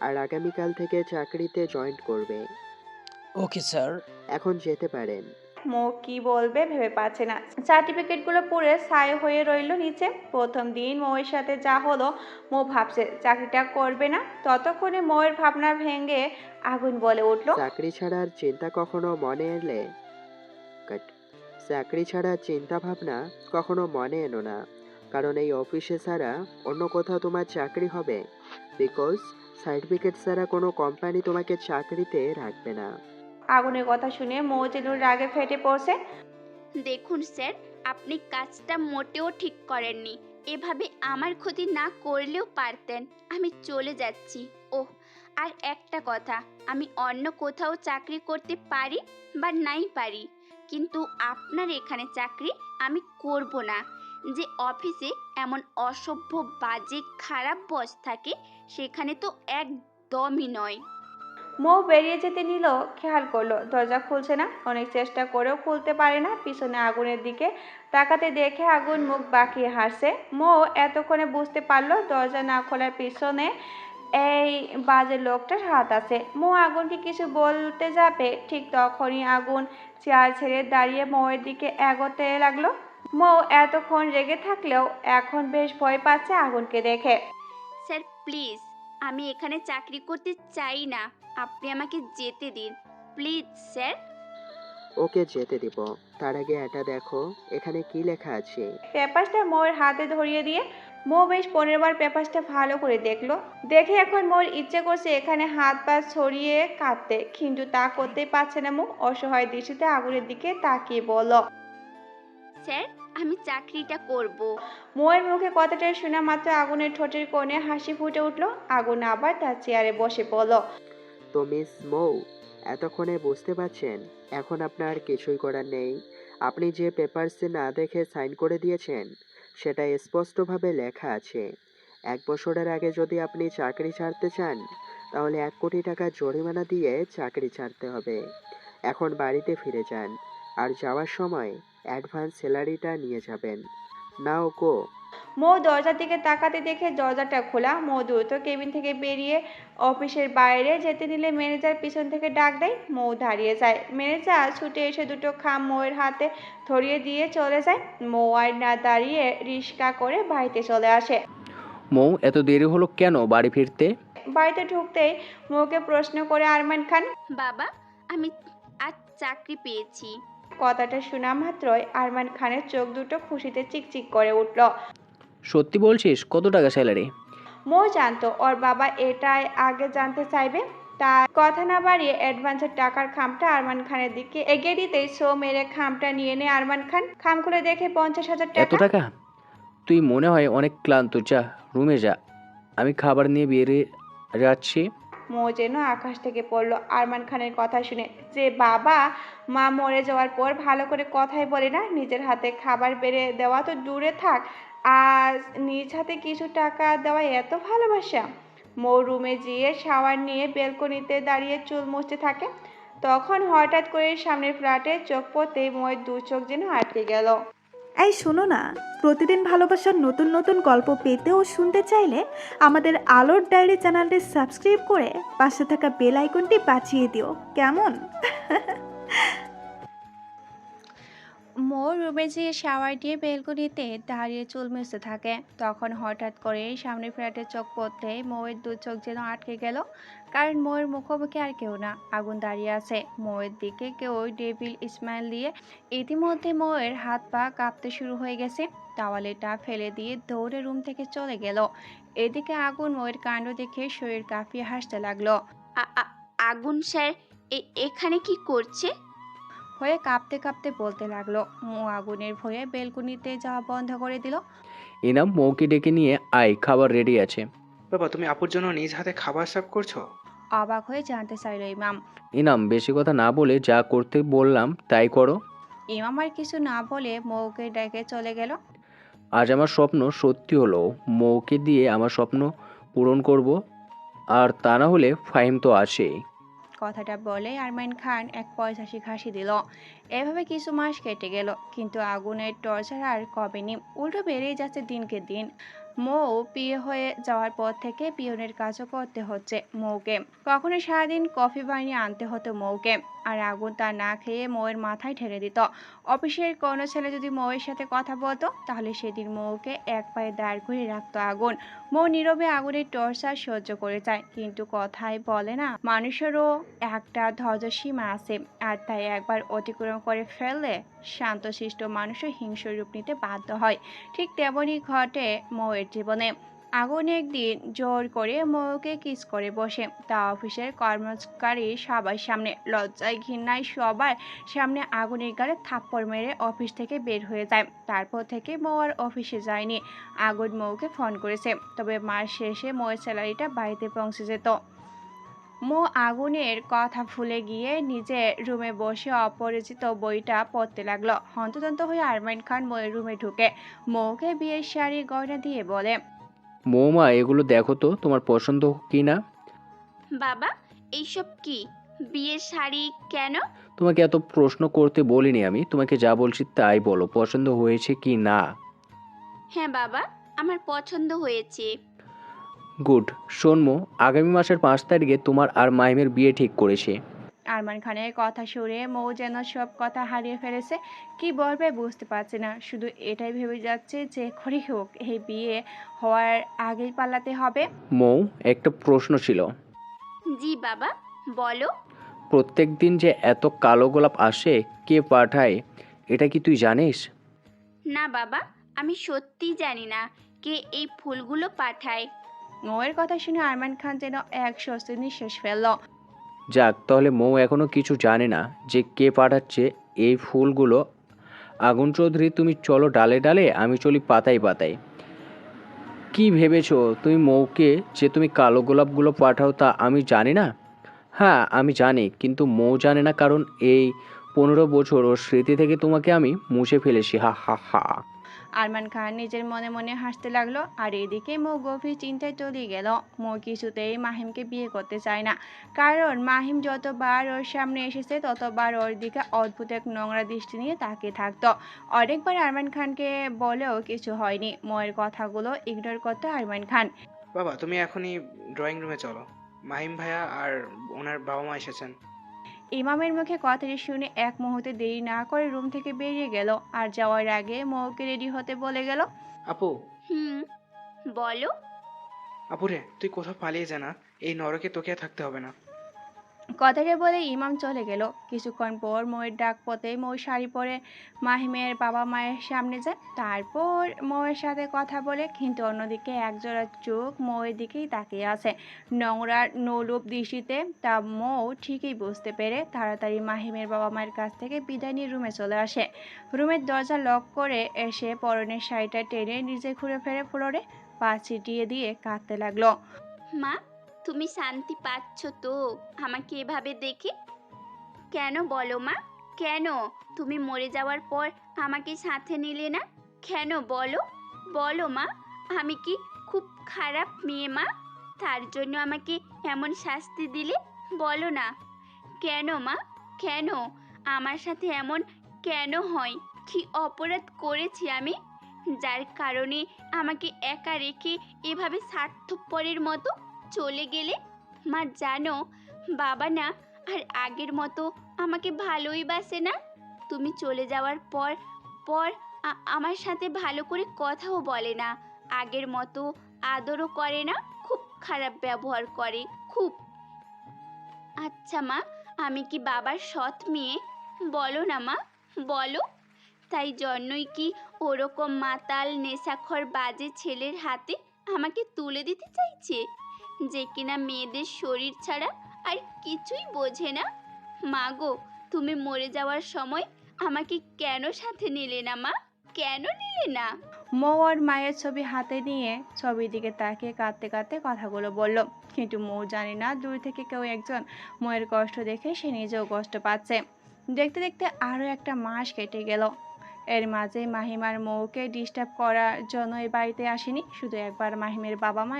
আর আগামীকাল থেকে চাকরিতে জয়েন করবে। Okay sir. এখন যেতে পারেন। মো কি বলবে ভেবে পাচ্ছে না। সার্টিফিকেটগুলো পুড়ে ছাই হয়ে রইল নিচে। প্রথম দিন মৌয়ের সাথে যা হলো, মো ভাবছে চাকরিটা করবে না। ততক্ষণে মৌয়ের ভাবনা ভেঙে আগুন বলে উঠল, চাকরি ছাড়ার চিন্তা কখনো মনে এলে কাট চাকরি ছাড়ার চিন্তা ভাবনা কখনো মনে এনো না, কারণ এই অফিসে ছাড়া অন্য কোথাও তোমার চাকরি হবে। বিকজ সার্টিফিকেট ছাড়া কোনো কোম্পানি তোমাকে চাকরিতে রাখবে না। আগুনের কথা শুনে মৌ যেন রাগে ফেটে পড়ছে। দেখুন স্যার, আপনি কাজটা মোটেও ঠিক করেননি। এভাবে আমার ক্ষতি না করলেও পারতেন। আমি চলে যাচ্ছি। ওহ, আর একটা কথা, আমি অন্য কোথাও চাকরি করতে পারি বা নাই পারি, কিন্তু আপনার এখানে চাকরি আমি করব না। যে অফিসে এমন অসভ্য, বাজে, খারাপ বস থাকে, সেখানে তো একদমই নয়। মৌ বেরিয়ে যেতে নিল, খেয়াল করলো দরজা খুলছে না। অনেক চেষ্টা করেও খুলতে পারে না। পিছনে আগুনের দিকে তাকাতে দেখে আগুন মুখ বাঁকিয়ে হাসছে। মৌ এতক্ষণে বুঝতে পারলো দরজা না খোলার পিছনে এই বাজে লোকটার হাত আছে। মৌ আগুনকে কিছু বলতে যাবে, ঠিক তখনই আগুন চেয়ার ছেড়ে দাঁড়িয়ে মৌয়ের দিকে এগোতে লাগলো। মৌ এতক্ষণ রেগে থাকলেও এখন বেশ ভয় পাচ্ছে আগুনকে দেখে। স্যার প্লিজ, আমি এখানে চাকরি করতে চাই না। আপনি আমাকে যেতে দিন প্লিজ স্যার। ওকে যেতে দিব, তার আগে এটা দেখো এখানে কি লেখা আছে। পেপারসটা মৌয়ের হাতে ধরিয়ে দিয়ে মৌ বেশ 15 বার পেপারসটা ভালো করে দেখলো। দেখে এখন মৌর ইচ্ছে করছে এখানে হাত পা ছড়িয়ে কাঁদতে, কিন্তু তা করতেই পারছে না। মৌ অসহায় দৃষ্টিতে আগুনের দিকে তাকিয়ে বলল, স্যার আমি চাকরিটা করব। মৌয়ের মুখে কথাটা শোনা মাত্র আগুনের ঠোঁটের কোণে হাসি ফুটে উঠলো। আগুন আবার তার চেয়ারে বসে পড়ল। তো মিস মৌ, এতক্ষণে বুঝতে পারছেন এখন আপনার কিছুই করার নেই। আপনি যে পেপারসে না দেখে সাইন করে দিয়েছেন সেটা স্পষ্টভাবে লেখা আছে 1 বছরের আগে যদি আপনি চাকরি ছাড়তে চান তাহলে 1 কোটি টাকা জরিমানা দিয়ে চাকরি ছাড়তে হবে। এখন বাড়িতে ফিরে যান, আর যাওয়ার সময় অ্যাডভান্স স্যালারিটা নিয়ে যাবেন। নাও গো। মৌ দরজার দিকে তাকাতে দেখে দরজাটা খোলা। মৌ দ্রুত কেবিন থেকে বেরিয়ে অফিসের বাইরে যেতে নিলে ম্যানেজার পিছন থেকে ডাক দেয়। মৌ দাঁড়িয়ে যায়। ম্যানেজার ছুটে এসে দুটো খাম মৌয়ের হাতে ধরিয়ে দিয়ে চলে যায়। মৌ আর না দাঁড়িয়ে রিক্সা করে বাড়িতে চলে আসে। মৌ, এত দেরি হলো কেন বাড়ি ফিরতে? বাড়িতে ঢুকতেই মৌকে প্রশ্ন করে আরমান খান। বাবা, আমি আজ চাকরি পেয়েছি। কথাটা শোনা মাত্রই আরমান খানের চোখ দুটো খুশিতে চিকচিক করে উঠল। সত্যি বলছিস? কত টাকা স্যালারি? মৌ জানতো ওর বাবা এটাই আগে জানতে চাইবে। তার কথা না বাড়িয়ে অ্যাডভান্সের টাকার খামটা আরমান খানের দিকে এগিয়ে দিতেই সো মেরে খামটা নিয়ে নেয় আরমান খান। খাম খুলে দেখে 50,000 এত টাকা। টাকা? তুই মনে হয় অনেক ক্লান্ত, যা রুমে যা, আমি খাবার নিয়ে বেরিয়ে যাচ্ছি। মৌ যেন আকাশ থেকে পড়লো আরমান খানের কথা শুনে। যে বাবা মা মরে যাওয়ার পর ভালো করে কথাই বলে না, নিজের হাতে খাবার বেড়ে দেওয়া তো দূরে থাক, আর নিজ হাতে কিছু টাকা দেওয়া এত ভালোবাসা। মৌ রুমে গিয়ে শাওয়ার নিয়ে বেলকনিতে দাঁড়িয়ে চুল মুছতে থাকে। তখন হঠাৎ করে সামনের ফ্ল্যাটে চোখ পড়তেই মৌয়ের 2 চোখ যেন আটকে গেল। এই শোনো না, প্রতিদিন ভালোবাসার নতুন নতুন গল্প পেতে ও শুনতে চাইলে আমাদের আলোর ডায়েরি চ্যানেলটি সাবস্ক্রাইব করে পাশে থাকা বেল আইকনটি বাজিয়ে দিও, কেমন? মৌ রুমে যেয়ে শাওয়ার দিয়ে বেলকনিতে দাঁড়িয়ে চুল মুছতে থাকে। তখন হঠাৎ করে সামনে ফ্ল্যাটে চোখ পড়তে মৌয়ের 2 চোখ যেন আটকে গেল। কারণ মৌয়ের মুখোমুখি আর কেউ না, আগুন দাঁড়িয়ে আছে। মৌয়ের দিকে কেউ ডেভিল স্মাইল দিয়ে। ইতিমধ্যে মৌয়ের হাত পা কাঁপতে শুরু হয়ে গেছে। টাওয়ালেটা ফেলে দিয়ে দৌড়ে রুম থেকে চলে গেল। এদিকে আগুন মৌয়ের কাণ্ড দেখে শরীর কাঁপিয়ে হাসতে লাগলো। আগুন স্যার এখানে কি করছে? হয়ে কাঁপতে কাঁপতে বলতে লাগলো। মৌ আগুনের ভয়ে বেলকনিতে যাওয়া বন্ধ করে দিল। ইনাম, মৌকে ডেকে নিয়ে আয়, খাবার রেডি আছে। বাবা, তুমি আপুর জন্য নিজ হাতে খাবার সার্ভ করছো? অবাক হয়ে জানতে চাইল ইমাম। ইনাম, বেশি কথা না বলে যা করতে বললাম তাই করো। ইমাম আর কিছু না বলে মৌকে ডেকে চলে গেল। আজ আমার স্বপ্ন সত্যি হলো, মৌকে দিয়ে আমার স্বপ্ন পূরণ করব, আর তা না হলে ফাহিম তো আছেই। কথাটা বলে আরমান খান এক পয়সাশি হাসি দিল। এভাবে কিছু মাস কেটে গেল, কিন্তু আগুনের টর্চার আর কমেনি, উল্টো বেড়েই যাচ্ছে দিনকে দিন। মৌ বিয়ে হয়ে যাওয়ার পর থেকে পিয়নের কাজও করতে হচ্ছে মৌকে। কখনো সারাদিন কফি বানিয়ে আনতে হতো মৌকে, আর আগুন তা না খেয়ে মৌয়ের মাথায় ঢেলে দিত। অফিসের কোনো ছেলে যদি মৌয়ের সাথে কথা বলতো তাহলে সেদিন মৌকে এক পায়ে দাঁড় করে রাখতো আগুন। মৌ নীরবে আগুনের টর্চার সহ্য করে যায়, কিন্তু কথাই বলে না। মানুষেরও একটা ধৈর্য সীমা আছে, আর তাই একবার অতিক্রম করে ফেললে শান্তশিষ্ট মানুষও হিংস্র রূপ নিতে বাধ্য হয়। ঠিক তেমনই ঘটে মৌয়ের জীবনে। আগুন একদিন জোর করে মৌকে কিস করে বসে, তা অফিসের কর্মচারী সবার সামনে। লজ্জায় ঘৃণায় সবার সামনে আগুনের গালে থাপ্পড় মেরে অফিস থেকে বের হয়ে যায়। তারপর থেকে মৌ আর অফিসে যায়নি। আগুন মৌকে ফোন করেছে, তবে মাস শেষে মৌয়ের স্যালারিটা বাড়িতে পৌঁছে যেত। মৌ আগুনের কথা ভুলে গিয়ে নিজের রুমে বসে অপরিচিত বইটা পড়তে লাগলো। হন্তদন্ত হয়ে আরমান খান মৌয়ের রুমে ঢুকে মৌকে বিয়ের শাড়ি গয়না দিয়ে বলে, মৌমা, এগুলো দেখো তো তোমার পছন্দ কি না। বাবা, এইসব কি? বিয়ের শাড়ি কেন? তোমাকে এত প্রশ্ন করতে বলিনি আমি, তোমাকে যা বলছি তাই বলো, পছন্দ হয়েছে কি না। হ্যাঁ বাবা, আমার পছন্দ হয়েছে। গুড। শোন মৌ, আগামী মাসের 5 তারিখে তোমার আর মাহিমের বিয়ে ঠিক করেছে। আরমান খানের কথা শুনে মৌ যেন সব কথা হারিয়ে ফেলেছে। কি বলবে বুঝতে পারছে না, শুধু এটাই ভেবে যাচ্ছে যে করেই হোক এই বিয়ে হওয়ার আগেই পালাতে হবে। মৌ, একটা প্রশ্ন ছিল। জি বাবা, বলো। প্রত্যেক দিন যে এত কালো গোলাপ আসে, কে পাঠায়, এটা কি তুই জানিস? না বাবা, আমি সত্যিই জানি না কে এই ফুলগুলো পাঠায়। মৌয়ের কথা শুনে আরমান খান যেন এক স্বস্তির নিঃশ্বাস ফেলল। যাক, তাহলে মৌ এখনো কিছু জানে না যে কে পাঠাচ্ছে এই ফুলগুলো। আগুন চৌধুরী, তুমি চলো ডালে ডালে, আমি চলি পাতায় পাতায়। কি ভেবেছো তুমি মৌকে যে তুমি কালো গোলাপগুলো পাঠাও তা আমি জানি না? হ্যাঁ আমি জানি, কিন্তু মৌ জানে না, কারণ এই 15 বছর ওর স্মৃতি থেকে তোমাকে আমি মুছে ফেলেছি। হা হা হা। আরমান খান নিজের মনে মনে হাসতে লাগলো, আর এদিকে মৌ গভীর চিন্তায় তলিয়ে গেল। মৌ কিছুতেই মাহিমকে বিয়ে করতে চায় না, কারণ মাহিম যতবার ওর সামনে এসেছে ততবার ওর দিকে অদ্ভুত এক নোংরা দৃষ্টি নিয়ে তাকিয়ে থাকতো। অনেকবার আরমান খানকে বলেও কিছু হয়নি। মৌয়ের কথাগুলো ইগনোর করতো আরমান খান। বাবা, তুমি এখনই ড্রয়িং রুমে চলো। মাহিম ভাইয়া আর ওনার বাবা মা এসেছেন। ইমামের মুখে কথাটি শুনে এক মুহূর্তে দেরি না করে রুম থেকে বেরিয়ে গেল, আর যাওয়ার আগে মৌকে রেডি হতে বলে গেল। আপু, হুম, বলো। আপুরে, তুই কোথাও পালিয়ে যা না, এই নরকে তোকে আর থাকতে হবে না। কথাটা বলে ইমাম চলে গেল। কিছুক্ষণ পর মৌয়ের ডাক পথে মৌ শাড়ি পরে মাহিমের বাবা মায়ের সামনে যায়। তারপর মৌয়ের সাথে কথা বলে, কিন্তু অন্যদিকে একজোড়া চোখ মৌয়ের দিকেই তাকিয়ে আছে নোংরা নোলুপ দৃষ্টিতে। তা মৌ ঠিকই বুঝতে পেরে তাড়াতাড়ি মাহিমের বাবা মায়ের কাছ থেকে বিদায় নিয়ে রুমে চলে আসে। রুমের দরজা লক করে এসে পরনের শাড়িটা টেনে নিজে ঘুরে ফেরে ফ্লোরে পা ছিটিয়ে দিয়ে কাঁদতে লাগলো। মা, তুমি শান্তি পাচ্ছ তো আমাকে এভাবে দেখে? কেন বলো মা, কেন তুমি মরে যাওয়ার পর আমাকে সাথে নিলে না? কেন বলো, বলো মা। আমি কি খুব খারাপ মেয়ে মা? তার জন্য আমাকে এমন শাস্তি দিলে? বলো না। কেন মা, কেন আমার সাথে এমন কেন হয়? কি অপরাধ করেছি আমি, যার কারণে আমাকে একা রেখে এভাবে স্বার্থপরের মতো চলে গেলে? মা জানো, বাবা না আর আগের মতো আমাকে ভালোই বাসে না। তুমি চলে যাওয়ার পর পর আমার সাথে ভালো করে কথাও বলে না, আগের মতো আদরও করে না, খুব খারাপ ব্যবহার করে, খুব। আচ্ছা মা, আমি কি বাবার সৎ মেয়ে? বলো না মা, বলো। তাই জন্যই কি ওরকম মাতাল নেশাখোর বাজে ছেলের হাতে আমাকে তুলে দিতে চাইছে, যে কিনা মেয়েদের শরীর ছাড়া আর কিছুই বোঝে না? মা গো, তুমি মরে যাওয়ার সময় আমাকে কেন সাথে নিলে না মা? কেন নিলে না? মৌ আর মায়ের ছবি হাতে নিয়ে ছবির দিকে তাকিয়ে কাঁদতে কাঁদতে কথাগুলো বলল। কিন্তু মৌ জানে না দূর থেকে কেউ একজন ময়ের কষ্ট দেখে সে নিজেও কষ্ট পাচ্ছে। দেখতে দেখতে আরও একটা মাস কেটে গেল। এর মাঝে মাহিম আর মৌকে ডিস্টার্ব করার জন্য এই বাড়িতে আসেনি। শুধু একবার মাহিমের বাবা মা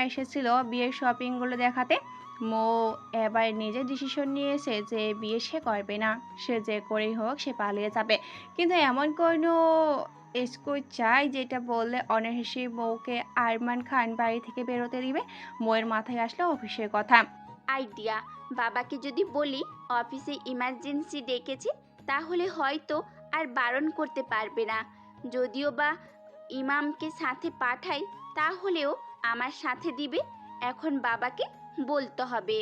এসেছিল বিয়ের শপিংগুলো দেখাতে। মৌ এবার নিজে ডিসিশন নিয়েছে যে বিয়ে সে করবে না, সে যে করেই হোক সে পালিয়ে যাবে। কিন্তু এমন কোনো স্কুল চাই, যেটা বললে অনায়াসে মৌকে আরমান খান বাড়ি থেকে বেরোতে দিবে। মৌয়ের মাথায় আসলো অফিসের কথা। আইডিয়া, বাবাকে যদি বলি অফিসে ইমার্জেন্সি ডেকেছে, তাহলে হয়তো আর বারণ করতে পারবে না। যদিও বা ইমামকে সাথে পাঠাই, তাহলেও আমার সাথে দিবে। এখন বাবাকে বলতে হবে।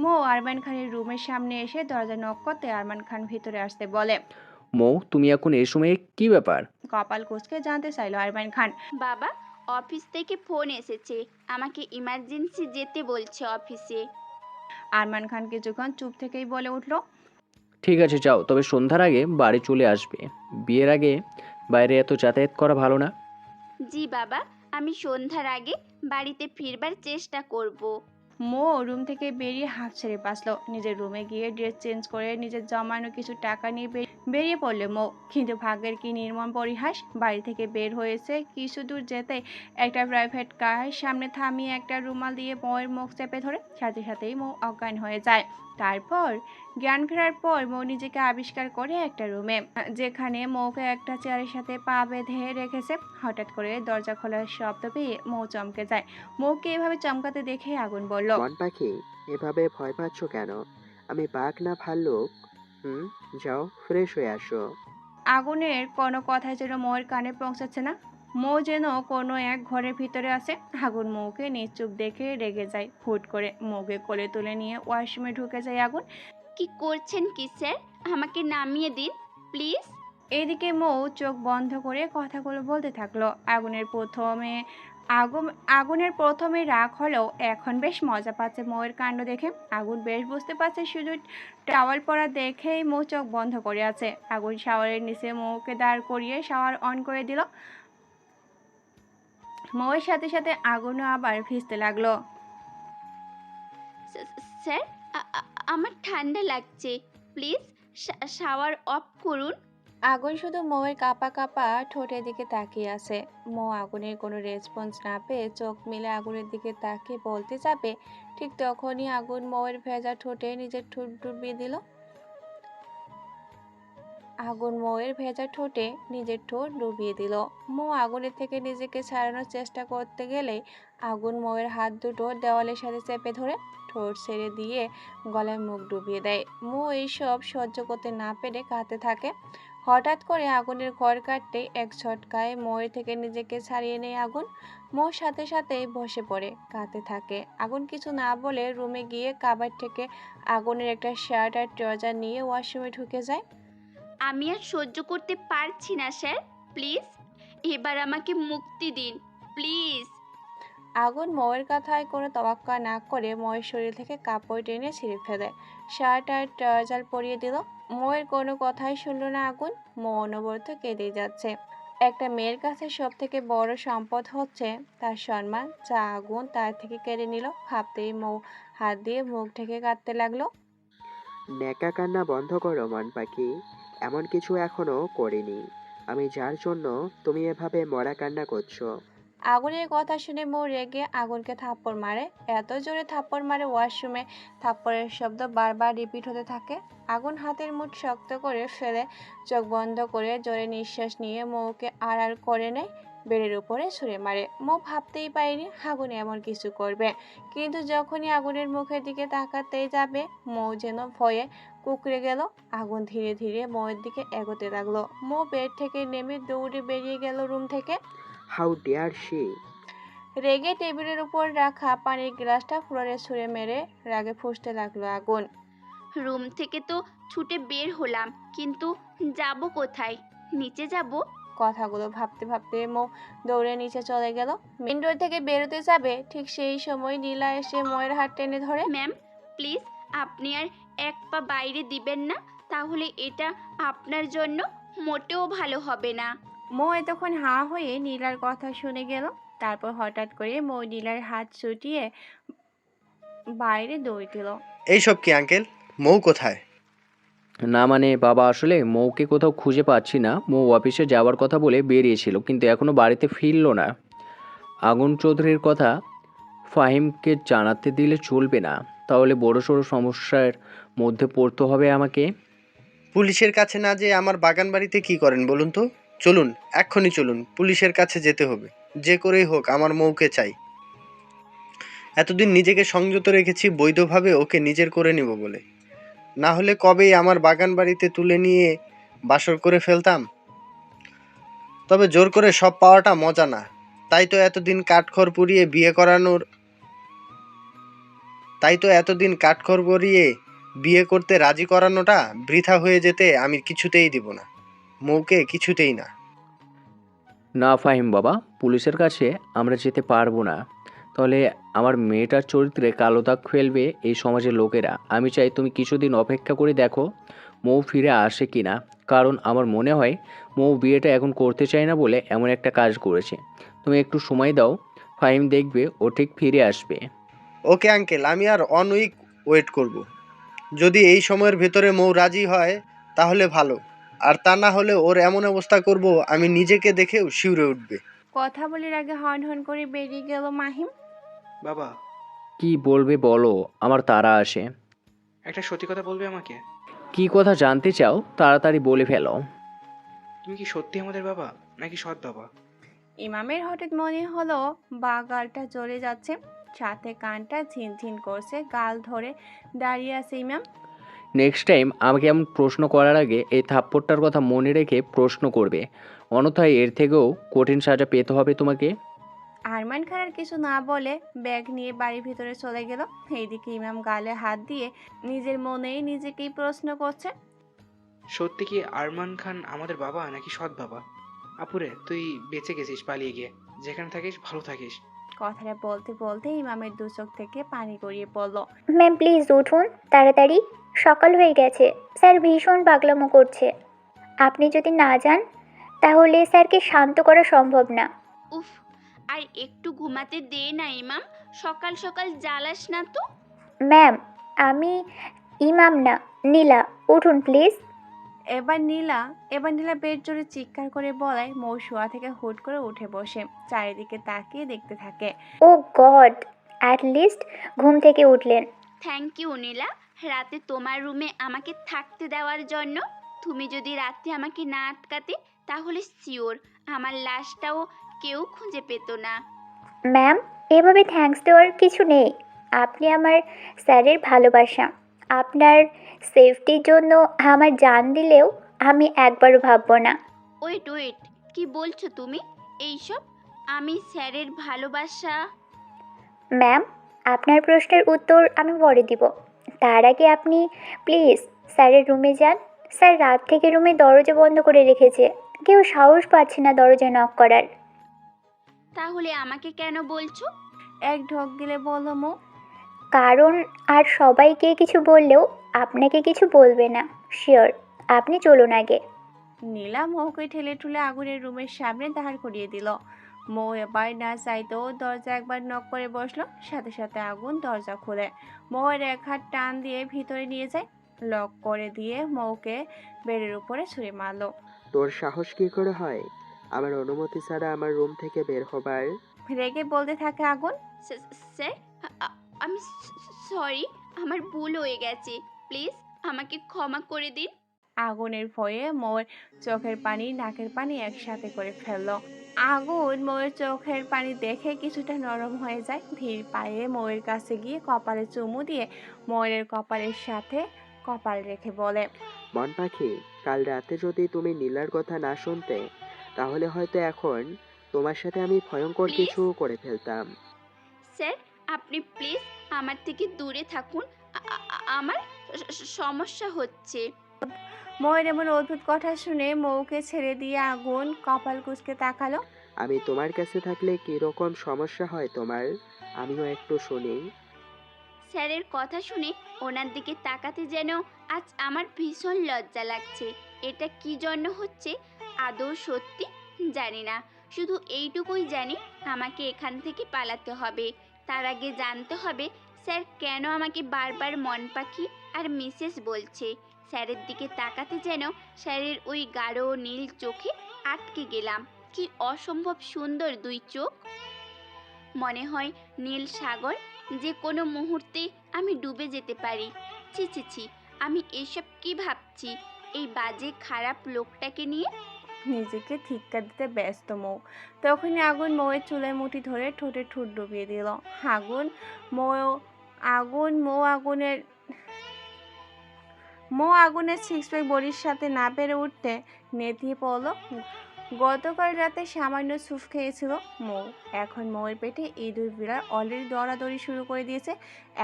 মৌ আরমান খানের রুমের সামনে এসে দরজা নক করতে আরমান খান ভিতরে আসতে বলে। মৌ, তুমি এখন এই সময়ে কি ব্যাপার? কপাল কুঁচকে জানতে চাইলো আরমান খান। বাবা, অফিস থেকে ফোন এসেছে, আমাকে ইমার্জেন্সি যেতে বলছে অফিসে। আরমান খান কিছুক্ষণ চুপ থেকেই বলে উঠলো, ঠিক আছে যাও, তবে সন্ধ্যার আগে বাড়ি চলে আসবে। বিয়ের আগে বাইরে এত যাতায়াত করা ভালো না। জি বাবা, আমি সন্ধ্যার আগে বাড়িতে ফিরবার চেষ্টা করব। মো রুম থেকে বেরিয়ে হাত ছেড়ে বাঁচলো। নিজের রুমে গিয়ে ড্রেস চেঞ্জ করে নিজের জমানো কিছু টাকা নিয়ে বেরিয়ে পড়লে মো। কিন্তু ভাগ্যের কি নির্মম পরিহাস, বাড়ি থেকে বের হয়েছে কিছু দূর যেতে একটা প্রাইভেট কার সামনে থামিয়ে একটা রুমাল দিয়ে মৌয়ের মুখ চেপে ধরে সাথে সাথেই মৌ অজ্ঞান হয়ে যায়। তারপর জ্ঞান ফেরার পর মৌ নিজেকে আবিষ্কার করে একটা রুমে, যেখানে মৌকে একটা চেয়ারের সাথে পা বেঁধে রেখেছে। হঠাৎ করে দরজা খোলার শব্দ পেয়ে মৌ চমকে যায়। মৌকে এভাবে চমকাতে দেখে আগুন বলল, বন পাখি, এভাবে ভয় পাচ্ছ কেন? আমি বাঘ না ভাল্লুক? যাও ফ্রেশ হয়ে আসো। আগুনের কোনো কথাই যেন মৌয়ের কানে পৌঁছাচ্ছে না। মৌ যেন কোনো এক ঘরের ভিতরে আছে। আগুন মৌকে নিশ্চুপ দেখে রেগে যায়। হুট করে মৌকে কোলে তুলে নিয়ে ওয়াশরুমে ঢুকে যায় আগুন। কি করছেন কি স্যার? আমাকে নামিয়ে দিন প্লিজ। এদিকে মৌ চোখ বন্ধ করে কথাগুলো বলতে থাকলো। আগুনের প্রথমে রাগ হলেও এখন বেশ মজা পাচ্ছে মৌয়ের কাণ্ড দেখে। আগুন বেশ বুঝতে পারছে, শুধু টাওয়াল পরা দেখেই মৌ চোখ বন্ধ করে আছে। আগুন শাওয়ারের নিচে মৌকে দাঁড় করিয়ে শাওয়ার অন করে দিল। মৌয়ের সাথে সাথে আগুনও আবার ভিজতে লাগলো। স্যার, আমার ঠান্ডা লাগছে, প্লিজ শাওয়ার অফ করুন। আগুন শুধু মৌয়ের কাঁপা কাঁপা ঠোঁটের দিকে তাকিয়ে আছে। মৌ আগুনের কোনো রেসপন্স না পেয়ে চোখ মেলে আগুনের দিকে তাকিয়ে বলতে যাবে, ঠিক তখনই আগুন মৌয়ের ভেজা ঠোঁটে নিজের ঠোঁট ডুবিয়ে দিল। আগুন মৌয়ের ভেজা ঠোঁটে নিজের ঠোঁট ডুবিয়ে দিল। মৌ আগুনের থেকে নিজেকে ছাড়ানোর চেষ্টা করতে গেলে আগুন মৌয়ের হাত দুটো দেওয়ালের সাথে চেপে ধরে ঠোঁট ছেড়ে দিয়ে গলায় মুখ ডুবিয়ে দেয়। মৌ এইসব সহ্য করতে না পেরে কাঁদতে থাকে। হঠাৎ করে আগুনের ঘর কাটতে এক ঝটকায় মৌয়ের থেকে নিজেকে ছাড়িয়ে নেয় আগুন। মৌ সাথে সাথেই বসে পড়ে কাঁদতে থাকে। আগুন কিছু না বলে রুমে গিয়ে কাবার থেকে আগুনের একটা শার্ট আর ট্রাউজার নিয়ে ওয়াশরুমে ঢুকে যায়। আমি আর সহ্য করতে পারছি না স্যার, প্লিজ এবার আমাকে মুক্তি দিন প্লিজ। আগুন মৌয়ের কথায় কোনো তোয়াক্কা না করে মৌয়ের শরীর থেকে কাপড় টেনে ছিঁড়ে ফেলে, শার্ট আর ট্রাউজার পরিয়ে দিল। মৌয়ের কোনো কথাই শুনল না আগুন। মৌ অনবরত কেঁদেই যাচ্ছে। একটা মেয়ের কাছে সব থেকে বড় সম্পদ হচ্ছে তার সম্মান, যা আগুন তার থেকে কেড়ে নিল। ভাবতেই মৌ হাত দিয়ে মুখ ঢেকে কাঁদতে লাগলো। নেকা কান্না বন্ধ করো মন পাখি, এমন কিছু এখনো করিনি আমি যার জন্য তুমি এভাবে মরা কান্না করছো। আগুনের কথা শুনে মৌ রেগে আগুনকে থাপ্পড় মারে। এত জোরে থাপ্পড় মারে ওয়াশরুমে থাপ্পড়ের শব্দ বারবার রিপিট হতে থাকে। আগুন হাতের মুঠ শক্ত করে ফেলে চোখ বন্ধ করে জোরে নিঃশ্বাস নিয়ে মৌকে আড়াল করে নেয়, বেডের উপরে ছুঁড়ে মারে। মৌ ভাবতেই পারেনি আগুন এমন কিছু করবে, কিন্তু যখনই আগুনের মুখের দিকে তাকাতেই যাবে মৌ যেন ভয়ে কুঁকড়ে গেল। আগুন ধীরে ধীরে মৌয়ের দিকে এগোতে লাগলো। মৌ বেড থেকে নেমে দৌড়ে বেরিয়ে গেল রুম থেকে। How dare she! রেগে টেবিলের উপর রাখা পানির গ্লাসটা ফ্লোরে ছুঁড়ে মেরে রাগে ফুঁসতে লাগলো আগুন। রুম থেকে তো ছুটে বের হলাম, কিন্তু যাব কোথায়? নিচে যাব? কথাগুলো ভাবতে ভাবতে মৌ দৌড়ে নিচে চলে গেল। মেন ডোর থেকে বেরোতে যাবে, ঠিক সেই সময় নীলা এসে মৌয়ের হাত টেনে ধরে। ম্যাম প্লিজ, আপনি আর এক পা বাইরে দিবেন না, তাহলে এটা আপনার জন্য মোটেও ভালো হবে না। মৌ এতক্ষণ হাঁ হয়ে নীলার কথা শুনে গেল। তারপর হঠাৎ করে মৌ নীলার হাত ছুটিয়ে বাইরে দৌড় দিল। এইসব কি আঙ্কেল? মৌ কোথায়? না মানে বাবা, আসলে মৌকে কোথাও খুঁজে পাচ্ছি না। মৌ অফিসে যাওয়ার কথা বলে বেরিয়েছিল, কিন্তু এখনও বাড়িতে ফিরল না। আগুন চৌধুরীর কথা ফাহিমকে জানাতে দিলে চলবে না, তাহলে বড়সড় সমস্যার মধ্যে পড়তে হবে আমাকে। পুলিশের কাছে না যে আমার বাগান বাড়িতে কি করেন বলুন তো? চলুন, এক্ষুনি চলুন, পুলিশের কাছে যেতে হবে। যে করেই হোক আমার মৌকে চাই। এতদিন নিজেকে সংযত রেখেছি বৈধভাবে ওকে নিজের করে নিব বলে, না হলে কবেই আমার বাগান বাড়িতে তুলে নিয়ে বাসর করে ফেলতাম। তবে জোর করে সব পাওয়াটা মজা না, তাই তো এতদিন কাঠখড় পুড়িয়ে বিয়ে করতে রাজি করানোটা বৃথা হয়ে যেতে আমি কিছুতেই দিব না, মৌকে কিছুতেই না। না ফাহিম বাবা, পুলিশের কাছে আমরা যেতে পারবো না। তাহলে আমার মেয়েটার চরিত্রে কালো দাগ ফেলবে এই সমাজের লোকেরা। আমি চাই তুমি কিছুদিন অপেক্ষা করে দেখো মৌ ফিরে আসে কি না। কারণ আমার মনে হয় মৌ বিয়েটা এখন করতে চায় না বলে এমন একটা কাজ করেছে। তুমি একটু সময় দাও, ফাহিম দেখবে ও ঠিক ফিরে আসবে। ওকে আঙ্কেল, আমি আর 1 উইক ওয়েট করব। যদি এই সময়ের ভেতরে মৌ রাজি হয় তাহলে ভালো, আর তা না হলে ওর এমন অবস্থা করব আমি নিজেকে দেখেও শিউরে উঠবে। কথা বলার আগে হন হন করে বেরিয়ে গেল মাহিম। বাবা, কি বলবে বলো, আমার তাড়া আসে। একটা সত্যি কথা বলবে আমাকে? কি কথা জানতে চাও তাড়াতাড়ি বলে ফেলো। তুমি কি সত্যি আমাদের বাবা নাকি সৎ বাবা? ইমামের হঠাৎ মনে হলো বা গালটা জ্বলে যাচ্ছে, সাথে কানটা ঝিনঝিন করছে। গাল ধরে দাঁড়িয়ে আছে ইমাম। নেক্সট টাইম আমাকে এমন প্রশ্ন করার আগে এই থাপ্পড়টার কথা মনে রেখে প্রশ্ন করবে, অন্যথায় এর থেকেও কঠিন সাজা পেতে হবে তোমাকে। আরমান খান আর কিছু না বলে ব্যাগ নিয়ে বাড়ির ভিতরে চলে গেল। এইদিকে ইমাম গালে হাত দিয়ে নিজের মনেই নিজেকেই প্রশ্ন করছে, সত্যি কি আরমান খান আমাদের বাবা নাকি সৎ বাবা? আপুরে, তুই বেঁচে গেছিস পালিয়ে গিয়ে। যেখানে থাকিস ভালো থাকিস। কথাটা বলতে বলতে ইমামের দু চোখ থেকে পানি গড়িয়ে পড়ল। ম্যাম প্লিজ উঠুন তাড়াতাড়ি, সকাল হয়ে গেছে। স্যার ভীষণ পাগলামো করছে। আপনি যদি না যান তাহলে স্যারকে শান্ত করা সম্ভব না। উফ, আর একটু ঘুমাতে দে না ইমাম, সকাল সকাল জ্বালাস না তো। ম্যাম আমি ইমাম না, নীলা, উঠুন প্লিজ। এবার নীলা বেড জোরে চিৎকার করে বলায় মৌ শোয়া থেকে হুট করে উঠে বসে চারিদিকে তাকিয়ে দেখতে থাকে। ও গড, অ্যাট লিস্ট ঘুম থেকে উঠলেন। থ্যাংক ইউ নীলা, রাতে তোমার রুমে আমাকে থাকতে দেওয়ার জন্য। তুমি যদি রাতে আমাকে না আটকাতে তাহলে শিওর আমার লাশটাও কেউ খুঁজে পেত না। ম্যাম এভাবে থ্যাঙ্কস দেওয়ার কিছু নেই। আপনি আমার স্যারের ভালোবাসা। আপনার সেফটির জন্য আমার জান দিলেও আমি একবারও ভাববো না। ওয়েট ওয়েট, কি বলছো তুমি এইসব? আমি স্যারের ভালোবাসা? ম্যাম আপনার প্রশ্নের উত্তর আমি পরে দিব। তার আগে আপনি প্লিজ স্যারের রুমে যান। স্যার রাত থেকে রুমে দরজা বন্ধ করে রেখেছে, কেউ সাহস পাচ্ছে না দরজা নক করার। তাহলে আমাকে কেন বলছো? এক ঢোক গিলে বলল মৌ। কারণ আর সবাইকে কিছু বললেও আপনাকে কিছু বলবে না। শিওর, আপনি চলুন আগে। নীলা মৌকে ঠেলে ঠুলে আগুনের রুমের সামনে দাঁড় করিয়ে দিল। মৌ এবার না চাইতেও দরজা একবার নক করে বসলো। সাথে সাথে আগুন দরজা খুলে মৌয়ের এক হাত টান দিয়ে ভিতরে নিয়ে যায়। লক করে দিয়ে মৌকে বেডের উপরে ছুঁড়ে মারলো। তোর সাহস কি করে হয় আমার অনুমতি ছাড়া আমার রুম থেকে বের হবার? রেগে বলতে থাকে আগুন। স্যার, আমি সরি, আমার ভুল হয়ে গেছে। প্লিজ আমাকে ক্ষমা করে দিন। আগুনের ভয়ে মৌয়ের চোখের পানি নাকের পানি একসাথে করে ফেললো। আগুন মৌয়ের চোখের পানি দেখে কিছুটা নরম হয়ে যায়। ধীর পায়ে মৌয়ের কাছে গিয়ে কপালে চুমু দিয়ে মৌয়ের কপালের সাথে কপাল রেখে বলে, মন পাখি, কাল রাতে যদি তুমি নীলার কথা না শুনতে তাহলে হয়তো এখন তোমার সাথে আমি ভয়ঙ্কর কিছু করে ফেলতাম। স্যার আপনি প্লিজ আমার থেকে দূরে থাকুন, আমার সমস্যা হচ্ছে। মৌয়ের এমন অদ্ভুত কথা শুনে মৌকে ছেড়ে দিয়ে আগুন কপাল কুঁচকে তাকালো। আমি তোমার কাছে থাকলে কি রকম সমস্যা হয় তোমার, আমিও একটু শুনি। স্যারের কথা শুনে ওনার দিকে তাকাতে যেন আজ আমার ভীষণ লজ্জা লাগছে। এটা কি জন্য হচ্ছে আদৌ সত্যি জানি না, শুধু এইটুকুই জানি আমাকে এখান থেকে পালাতে হবে। তার আগে জানতে হবে স্যার কেন আমাকে বারবার মন পাখি আর মিসেস বলছে। স্যারের দিকে তাকাতে যেন স্যারের ওই গাঢ় নীল চোখে আটকে গেলাম। কি অসম্ভব সুন্দর দুই চোখ, মনে হয় নীল সাগর, যে কোনো মুহূর্তে আমি ডুবে যেতে পারি। ছি ছি ছি, আমি এসব কি ভাবছি এই বাজে খারাপ লোকটাকে নিয়ে? নিজেকে ধিক্কার দিতে ব্যস্ত মৌ। তখনই আগুন মৌয়ের চুলের মুঠি ধরে ঠোঁটে ঠোঁট ডুবিয়ে দিল। আগুন মৌ আগুন মৌ আগুনের আগুনের সিক্স প্যাক বডির সাথে না পেরে উঠতে নেতিয়ে পড়ল। গতকাল রাতে সামান্য সুপ খেয়েছিল মৌ। এখন মৌয়ের পেটে ইঁদুর বিড়াল অলরেডি দৌড়াদৌড়ি শুরু করে দিয়েছে।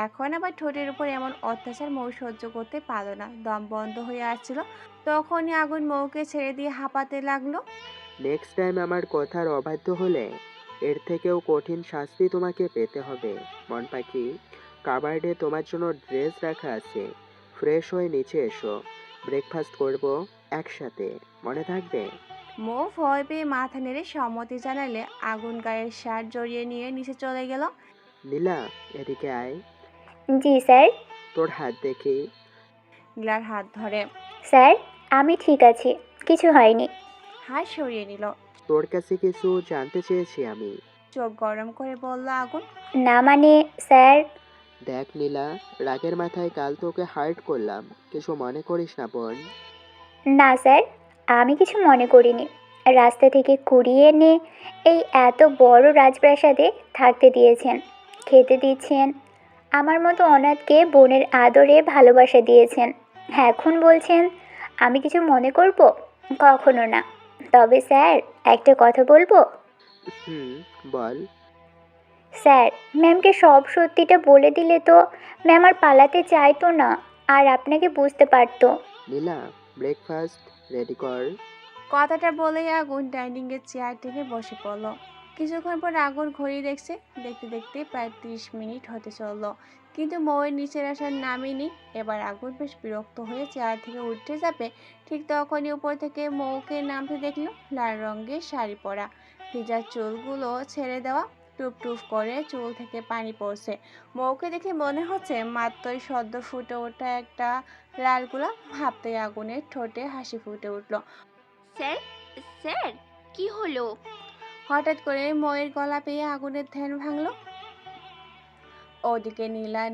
এখন আবার ঠোঁটের উপর এমন অত্যাচার মৌ সহ্য করতে পারল না, দম বন্ধ হয়ে আসছিল। তখনই আগুন মৌকে ছেড়ে দিয়ে হাঁপাতে লাগলো। নেক্সট টাইম আমার কথার অবাধ্য হলে এর থেকেও কঠিন শাস্তি তোমাকে পেতে হবে। মন পাখি, কাবার্ডে তোমার জন্য ড্রেস রাখা আছে, ফ্রেশ হয়ে নিচে এসো, ব্রেকফাস্ট করব একসাথে, মনে থাকবে? মৌ ভয় পেয়ে মাথা নেড়ে সম্মতি জানালে আগুন গায়ের শার্ট জড়িয়ে নিয়ে নিচে চলে গেল। নীলা, এদিকে আয়, জি স্যার। তোর হাত দেখি। নীলার হাত ধরে স্যার, আমি ঠিক আছি, কিছু হয়নি। হাত সরিয়ে নিল। তোর কাছে কিছু জানতে চেয়েছি আমি। চোখ গরম করে বলল আগুন। না মানে স্যার। দেখ নীলা, রাগের মাথায় কাল তোকে হার্ট করলাম, কিছু মনে করিস না বোন। না স্যার, আমি কিছু মনে করিনি। রাস্তা থেকে কুড়িয়ে এনে এই এত বড় রাজপ্রাসাদে থাকতে দিয়েছেন, খেতে দিচ্ছেন, আমার মতো অনাথকে বোনের আদরে ভালোবাসা দিয়েছেন। এখন বলছেন আমি কিছু মনে করব? কখনো না। তবে স্যার, একটা কথা বলবো? বল। স্যার, ম্যামকে সব সত্যিটা বলে দিলে তো ম্যাম আর পালাতে চাইতো না, আর আপনাকে বুঝতে পারতো। নীলা, ব্রেকফাস্ট রেডি কর। কথাটা বলেই আগুন ডাইনিং এর চেয়ার টেনে বসে পড়ল। কিছুক্ষণ পর আগুন ঘড়ি দেখছে, দেখতে দেখতে প্রায় 30 মিনিট হতে চলল, কিন্তু মৌয়ের নিচের আসার নামই নেই। এবার আগুন বেশ বিরক্ত হয়ে চেয়ার থেকে উঠতে যাবে, ঠিক তখনই উপর থেকে মৌকে নামতে দেখলো। লাল রঙের শাড়ি পরা, ভিজা চুলগুলো ছেড়ে দেওয়া, টুপ টুপ করে চুল থেকে পানি পড়ছে। মৌকে দেখে মনে হচ্ছে মাত্রই সদ্য ফুটে ওঠা একটা লাল গোলাপ। ভাবতেই আগুনের ঠোঁটে হাসি ফুটে উঠল। স্যার, স্যার, কি হলো? হঠাৎ করে ময়ের গলা পেয়ে আগুনের ধ্যান ভাঙলো। ওদিকে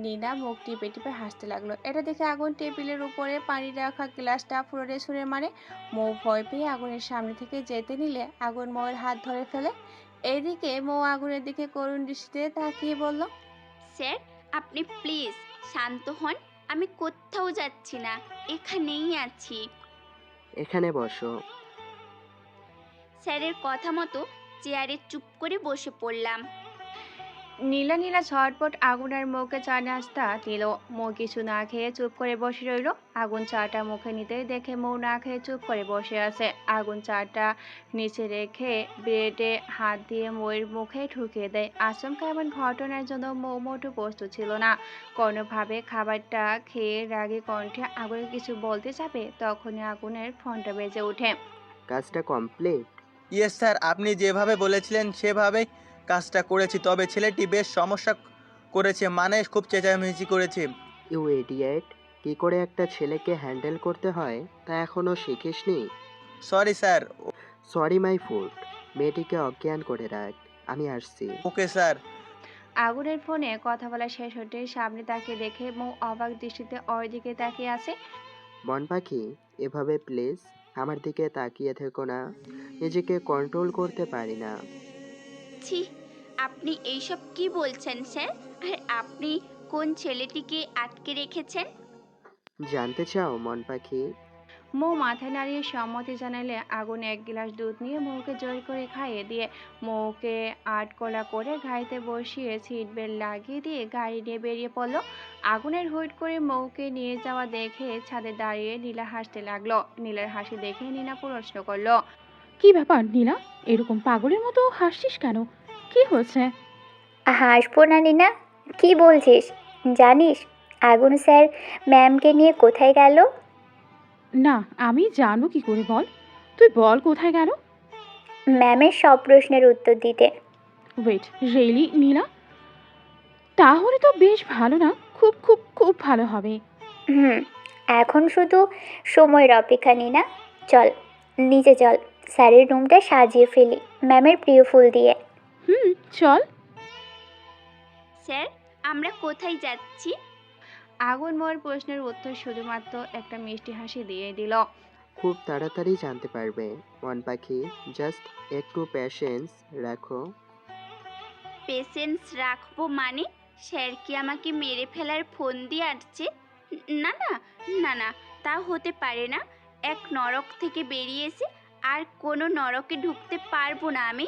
নীনা মুখ টিপে টিপে হাসতে লাগলো। এটা দেখে আগুন টেবিলের উপরে পানি রাখা গ্লাসটা ফ্লোরে ছুঁড়ে মারে। মৌ ভয় পেয়ে আগুনের সামনে থেকে যেতে নিলে আগুন মৌয়ের হাত ধরে ফেলে। এইদিকে মৌ আগুনের দিকে করুণ দৃষ্টিতে তাকিয়ে বলল, স্যার, আপনি প্লিজ শান্ত হন। আমি কোথাও যাচ্ছি না, এখানেই আছি। এখানে বসো। স্যারের কথা মতো চেয়ারে চুপ করে বসে পড়লাম। নীলা ঝটপট আগুন আর মৌকে চা নাস্তা দিল। মৌ কিছু না খেয়ে চুপ করে বসে রইল। আগুন চাটা মুখে নিতে দেখে মৌ না খেয়ে চুপ করে বসে আছে। আগুন চাটা নিচে রেখে ব্রেডে হাত দিয়ে মৌয়ের মুখে ঢুকিয়ে দেয়। আচমকা এমন ঘটনার জন্য মৌ মোটু প্রস্তুত ছিল না। কোনোভাবে খাবারটা খেয়ে রাগী কণ্ঠে আগুনে কিছু বলতে যাবে, তখনই আগুনের ফোনটা বেজে ওঠে। কাজটা কমপ্লিট? ইয়েস স্যার, আপনি যেভাবে বলেছিলেন সেভাবেই কাজটা করেছি। তবে ছেলেটি বেশ সমস্যা করেছে, মানে খুব চেঁচামেচি করেছে। ইউ ইডিয়েট, কি করে একটা ছেলেকে হ্যান্ডেল করতে হয় তা এখনো শিখিসনি? Sorry sir. Sorry my food. মেয়েটিকে অজ্ঞান করে রাখ, আমি আসছি। Okay sir. আগুনের ফোনে কথা বলা শেষ হতে সামনে তাকিয়ে দেখে মৌ অবাক দৃষ্টিতে ওর দিকে তাকিয়ে আছে। মন পাখি, এভাবে প্লিজ আমার দিকে তাকিয়ে থেকো না, নিজেকে কন্ট্রোল করতে পারি না। ছি, আপনি এইসব কি বলছেন স্যার? আর আপনি কোন ছেলেটিকে আটকে রেখেছেন? জানতে চাও মন পাখি? মৌ মাথা নাড়িয়ে সম্মতি জানালে আগুন এক গ্লাস দুধ নিয়ে মৌকে জোর করে খাইয়ে দিয়ে মৌকে আটকলা করে গাড়িতে বসিয়ে সিট বেল্ট লাগিয়ে দিয়ে গাড়ি নিয়ে বেরিয়ে পড়লো। আগুনের হুট করে মৌকে নিয়ে যাওয়া দেখে ছাদে দাঁড়িয়ে নীলা হাসতে লাগলো। নীলার হাসি দেখে নীনা প্রশ্ন করলো, কি ব্যাপার নীলা, এরকম পাগলের মতো হাসছিস কেন? কি হয়েছে? হাসবো না নীনা, কি বলছিস? জানিস আগুন স্যার ম্যামকে নিয়ে কোথায় গেল? না, আমি জানবো কি করে? বল, তুই বল কোথায় গেল? ম্যামের সব প্রশ্নের উত্তর দিতে। ওয়েট, রিয়েলি নীলা? তাহলে তো বেশ ভালো না? খুব খুব খুব ভালো হবে। এখন শুধু সময়ের অপেক্ষা নীনা। চল নিচে চল, স্যারের রুমটা সাজিয়ে ফেলি ম্যামের প্রিয় ফুল দিয়ে। চল। স্যার, আমরা কোথায় যাচ্ছি? আগুন মৌয়ের প্রশ্নের উত্তর শুধুমাত্র একটা মিষ্টি হাসি দিয়ে দিল। খুব তাড়াতাড়ি জানতে পারবে। মন পাখি, জাস্ট একটু প্যাশেন্স রাখো। পেশেন্স রাখবো মানে? স্যার কি আমাকে মেরে ফেলার ফোন দিয়ে আসছে? না না, না না, তা হতে পারে না। এক নরক থেকে বেরিয়ে এসে আর কোনো নরকে ঢুকতে পারবো না আমি।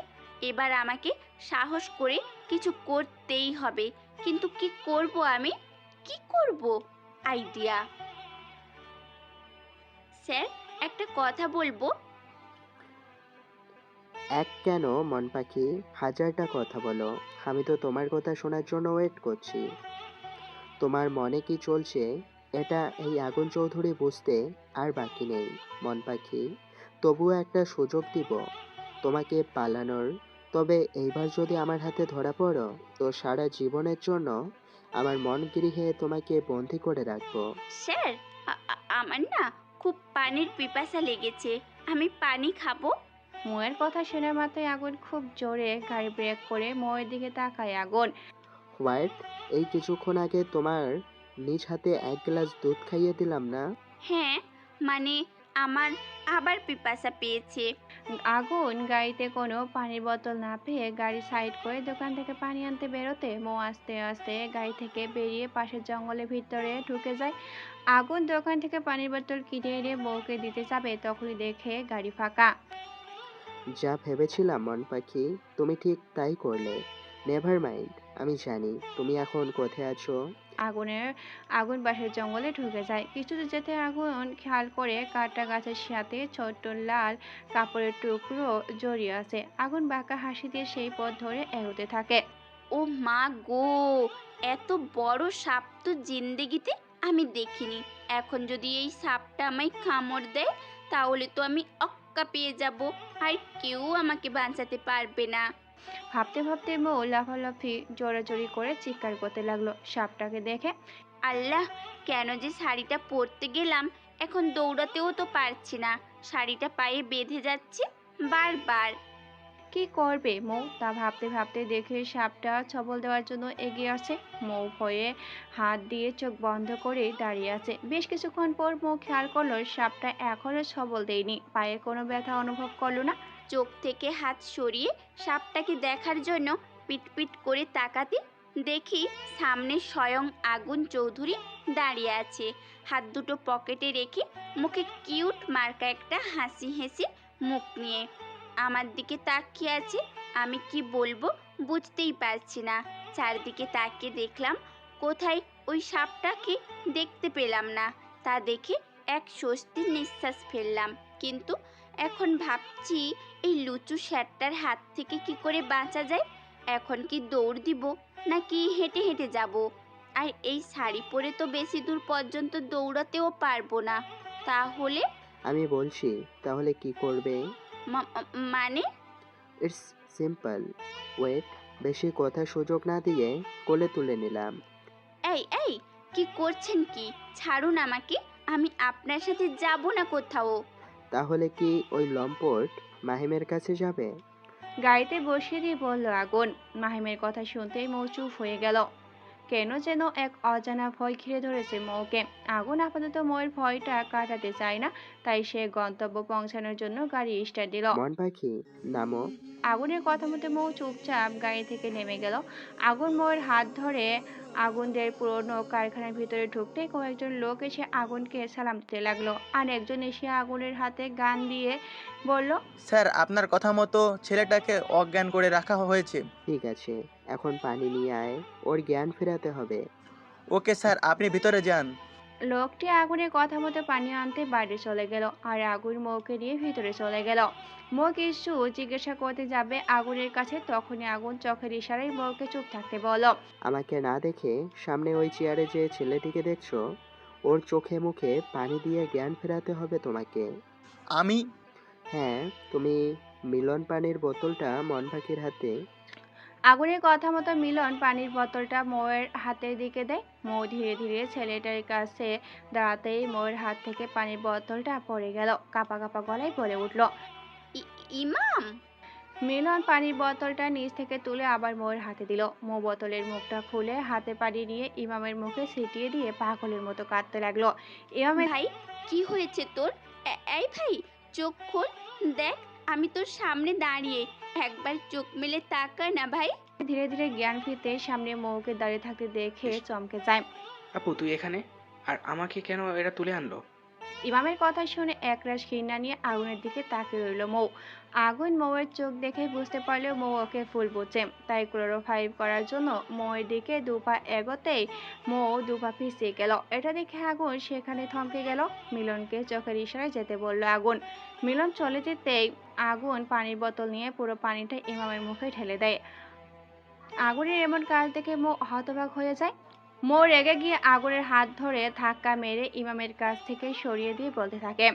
এবার আমাকে সাহস করে কিছু করতেই হবে। কিন্তু কি করব আমি? কি করব? আইডিয়া। স্যার, একটা কথা বলবো। এক কেন মন পাখি, হাজারটা কথা বলো। আমি তো তোমার কথা শোনার জন্য ওয়েট করছি। তোমার মনে কি চলছে এটা এই আগুন চৌধুরী বুঝতে আর বাকি নেই। মন পাখি, তবুও একটা সুযোগ দিব তোমাকে পালানোর। তবে এইবার যদি আমার হাতে ধরা পড়ো তো সারা জীবনের জন্য আমার মন গৃহে তোমাকে বন্দি করে রাখবো। স্যার, আমার না খুব পানির পিপাসা লেগেছে। আমি পানি খাবো। মৌয়ের কথা শুনে মাথায় আগুন খুব জোরে গাড়ি ব্রেক করে মৌয়ের দিকে তাকায় আগুন। হোয়াইট, এই কিছুক্ষণ আগে তোমার নিজ হাতে এক গ্লাস দুধ খাইয়ে দিলাম না? হ্যাঁ, মানে আমার আবার পিপাসা পেয়েছে। আগুন গাড়িতে কোনো পানির বোতল না পেয়ে গাড়ি সাইড করে দোকান থেকে পানি আনতে বেরোতে মৌ আস্তে আস্তে গাড়ি থেকে বেরিয়ে পাশের জঙ্গলের ভিতরে ঢুকে যায়। আগুন দোকান থেকে পানির বোতল কিনে এনে বউকে দিতে যাবে তখনই দেখে গাড়ি ফাঁকা। যা ভেবেছিলাম মন পাখি, তুমি ঠিক তাই করলে। নেভার মাইন্ড, আমি জানি তুমি এখন কোথায় আছো। আগুন পাশের জঙ্গলে ঢুকে যায়। কিছুতে যেতে আগুন খেয়াল করে কাটা গাছের সাথে ছোট্ট লাল কাপড়ের টুকরো জড়িয়ে আছে। আগুন বাঁকা হাসি দিয়ে সেই পথ ধরে এগোতে থাকে। ও মা গো, এত বড় সাপ তো জিন্দেগিতে আমি দেখিনি। এখন যদি এই সাপটা আমায় কামড় দেয় তাহলে তো আমি অক্কা পেয়ে যাব, আর কেউ আমাকে বাঁচাতে পারবে না। ভাবতে ভাবতে মৌ লাফালাফি জোরাজোরি করে চিৎকার করতে লাগলো সাপটাকে দেখে। আল্লাহ, কেন যে শাড়িটা পরতে গেলাম, এখন দৌড়াতেও তো পারছি না। শাড়িটা পায়ে বেঁধে যাচ্ছে বারবার। কি করবে মৌ তা ভাবতে ভাবতে দেখে সাপটা ছবল দেওয়ার জন্য এগিয়ে আসে। মৌ ভয়ে হাত দিয়ে চোখ বন্ধ করে দাঁড়িয়ে আছে। বেশ কিছুক্ষণ পর মৌ খেয়াল করলো সাপটা এখনো ছবল দেয়নি, পায়ে কোনো ব্যথা অনুভব করলো না। চোখ থেকে হাত সরিয়ে সাপটাকে দেখার জন্য পিটপিট করে তাকাতে দেখি সামনে স্বয়ং আগুন চৌধুরী দাঁড়িয়ে আছে, হাত দুটো পকেটে রেখে মুখে কিউট মার্কা একটা হাসি হেসে মুখ নিয়ে আমার দিকে তাকিয়ে আছে। আমি কি বলবো বুঝতেই পারছি না। চারদিকে তাকিয়ে দেখলাম কোথায় ওই সাপটাকে দেখতে পেলাম না। তা দেখে এক স্বস্তির নিঃশ্বাস ফেললাম। কিন্তু এখন ভাবছি এই লুচু শ্যাটটার হাত থেকে কি করে বাঁচা যায়। এখন কি দৌড় দিব নাকি হেঁটে হেঁটে যাব? আর এই শাড়ি পরে তো বেশি দূর পর্যন্ত দৌড়াতেও পারবো না। তাহলে আমি বলছি তাহলে কি করবে। মানে? It's simple. ওয়েট, বেশি কথা সুযোগ না দিয়ে কোলে তুলে নিলাম। এই এই, কি করছেন কি? ছাড়ুন আমাকে, আমি আপনার সাথে যাব না কোথাও। তাহলে কি ওই লম্পট মাহিমের কাছে যাবে? গাড়িতে বসিয়ে দিয়ে বলল আগুন। মাহিমের কথা শুনতেই মৌ চুপ হয়ে গেল। কেন যেন এক অজানা ভয় ঘিরে ধরেছে মৌকে। আগুন আপাতত মৌয়ের ভয়টা কাটাতে চায় না, তাই সে গন্তব্য পৌঁছানোর জন্য গাড়ি স্টার্ট দিল। মন পাখি, নামো। আগুনের কথা মতো মৌ চুপচাপ গাড়ি থেকে নেমে গেল। আগুন মৌয়ের হাত ধরে আগুনদের পুরনো কারখানার ভিতরে ঢুকতে কয়েকজন লোক এসে আগুনকে সালাম দিতে লাগলো। আর একজন এসে আগুনের হাতে গান দিয়ে বলল, স্যার, আপনার কথা মতো ছেলেটাকে অজ্ঞান করে রাখা হয়েছে। ঠিক আছে, এখন পানি নিয়ে আয়, ওর জ্ঞান ফেরাতে হবে। ওকে স্যার, আপনি ভিতরে যান। লোকটি আগুনের কথা মতো পানি আনতে বাইরে চলে গেল আর আগুন মৌকে নিয়ে ভিতরে চলে গেল। মৌ কিছু জিজ্ঞাসা করতে যাবে আগুনের কাছে, তখনই আগুন চোখের ইশারায় মৌকে চুপ থাকতে বলল। আমাকে না দেখে সামনে ওই চেয়ারে যে ছেলেটিকে দেখছো, ওর চোখে মুখে পানি দিয়ে জ্ঞান ফেরাতে হবে তোমাকে। আমি? হ্যাঁ, তুমি। মিলন পানির বোতলটা মন পাখির হাতে। আগুনের কথা মতো মিলন পানির বোতলটা মৌয়ের হাতের দিকে দেয়। মৌ ধীরে ধীরে ছেলেটার কাছে দাঁড়াতেই মৌয়ের হাত থেকে পানির বোতলটা পড়ে গেল। কাঁপা কাঁপা গলায় বলে উঠল, ইমাম। মিলন পানির বোতলটা নিচ থেকে তুলে আবার মৌয়ের হাতে দিল। মৌ বোতলের মুখটা খুলে হাতে পানি নিয়ে ইমামের মুখে ছিটিয়ে দিয়ে পাগলের মতো কাঁদতে লাগলো। ইমামের ভাই, কি হয়েছে তোর? এই ভাই, চোখ খোল। দেখ, আমি তোর সামনে দাঁড়িয়ে, একবার চোখ মেলে তাকা না ভাই। ধীরে ধীরে জ্ঞান ফিরতে সামনে মৌকে দাঁড়িয়ে থাকতে দেখে চমকে যায়। আপু তুই এখানে? আর আমাকে কেন এরা তুলে আনলো? ইমামের কথা শুনে একরাশ ঘৃণা নিয়ে আগুনের দিকে তাকিয়ে রইল মৌ। আগুন মৌয়ের চোখ দেখে বুঝতে পারলেও মৌ ওকে ফুল বুঝছে, তাই ক্লোরোফাইভ করার জন্য মৌয়ের দিকে দুপা এগোতেই মৌ দুপা পিছিয়ে গেল। এটা দেখে আগুন সেখানে থমকে গেল। মিলনকে চোখের ইশারায় যেতে বলল আগুন। মিলন চলে যেতেই আগুন পানির বোতল নিয়ে পুরো পানিটা ইমামের মুখে ঢেলে দেয়। আগুনের এমন কাজ দেখে মৌ হতবাক হয়ে যায়। মৌ রেগে গিয়ে আগুনের হাত ধরে ধাক্কা মেরে ইমামের কাছ থেকে সরিয়ে দিয়ে বলতে থাকে,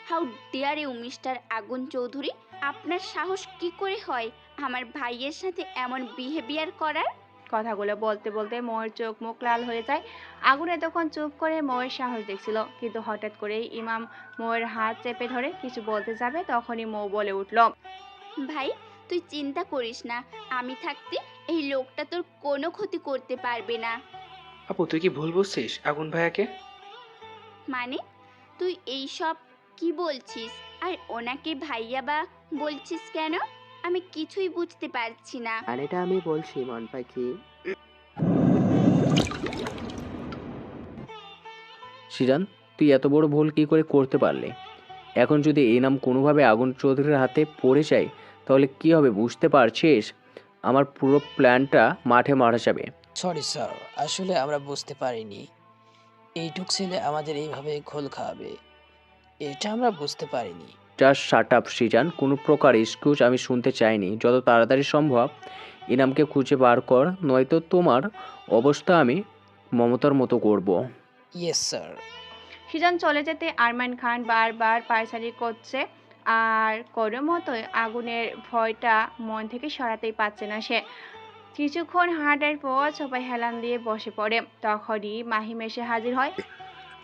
হাউ ডিয়ার ইউ মিস্টার আগুন চৌধুরী, আপনার সাহস কি করে হয় আমার ভাইয়ের সাথে এমন বিহেভিয়ার করার? কথাগুলো বলতে বলতে মৌয়ের চোখ মুখ লাল হয়ে যায়। আগুন এতক্ষণ চুপ করে মৌয়ের সাহস দেখছিল, কিন্তু হঠাৎ করেই ইমাম মৌয়ের হাত চেপে ধরে কিছু বলতে যাবে, তখনই মৌ বলে উঠল, ভাই, তুই চিন্তা করিস না, আমি থাকতে এই লোকটা তোর কোনো ক্ষতি করতে পারবে না। আপু তুই কি ভুল বুঝছিস আগুন ভাইয়াকে? মানে, তুই এই সব কি বলছিস? আর ওনাকে ভাইয়া বা বলছিস কেন? আমি কিছুই বুঝতে পারছি না। আর এটা আমি বলছি মন পাখি। সিজান, তুই এত বড় ভুল কি করে করতে পারলি? এখন যদি এই নাম কোনোভাবে আগুন চৌধুরীর হাতে পড়ে যায় তাহলে কি হবে বুঝতে পারছিস? আমার পুরো প্ল্যানটা মাঠে মারা যাবে। সরি স্যার, আসলে আমরা বুঝতে পারিনি এইটুক ছেলে আমাদের এইভাবে ঘোল খাওয়াবে, এটা আমরা বুঝতে পারিনি। জাস্ট শাট আপ সিজান, কোনো প্রকার এক্সকিউজ আমি শুনতে চাইনি। যত তাড়াতাড়ি সম্ভব ইনামকে খুঁজে বার কর, নয়তো তোমার অবস্থা আমি মমতার মতো করব। Yes sir. সিজন চলে যেতে আরমান খান বারবার পায়চারি করছে, আর কোনো মতোই আগুনের ভয়টা মন থেকে সরাতেই পারছে না সে। কিছুক্ষণ হাঁটার পর সবাই হেলান দিয়ে বসে পড়ে। তখনই মাহিম এসে হাজির হয়।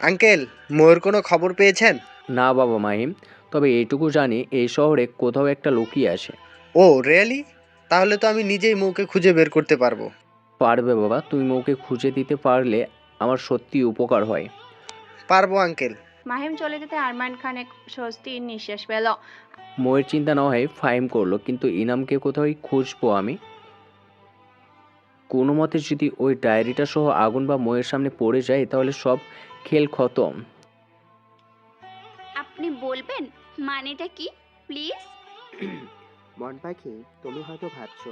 আঙ্কেল, ময়ূর কোনো খবর পেয়েছেন? না বাবা মাহিম, তবে এইটুকু জানি এই শহরে কোথাও একটা লুকিয়ে আছে। ও রিয়েলি? তাহলে তো আমি নিজেই মৌকে খুঁজে বের করতে পারবো। পারবে বাবা, তুমি ওকে খুঁজে দিতে পারলে আমার সত্যি উপকার হয়। পারবো আঙ্কেল। মাহিম চলে যেতে আরমান খান এক স্বস্তির নিঃশ্বাস পেল। ময়ের চিন্তা না হয় ফাইম করলো, কিন্তু ইনামকে কোথাও খুঁজবো আমি। কোনো মতে যদি ওই ডায়েরিটা সহ আগুন বা ময়ের সামনে পড়ে যায় তাহলে সব খেল খতম। আপনি বলবেন মানেটা কি প্লিজ? মন পাখি, তুমি হয়তো ভাবছো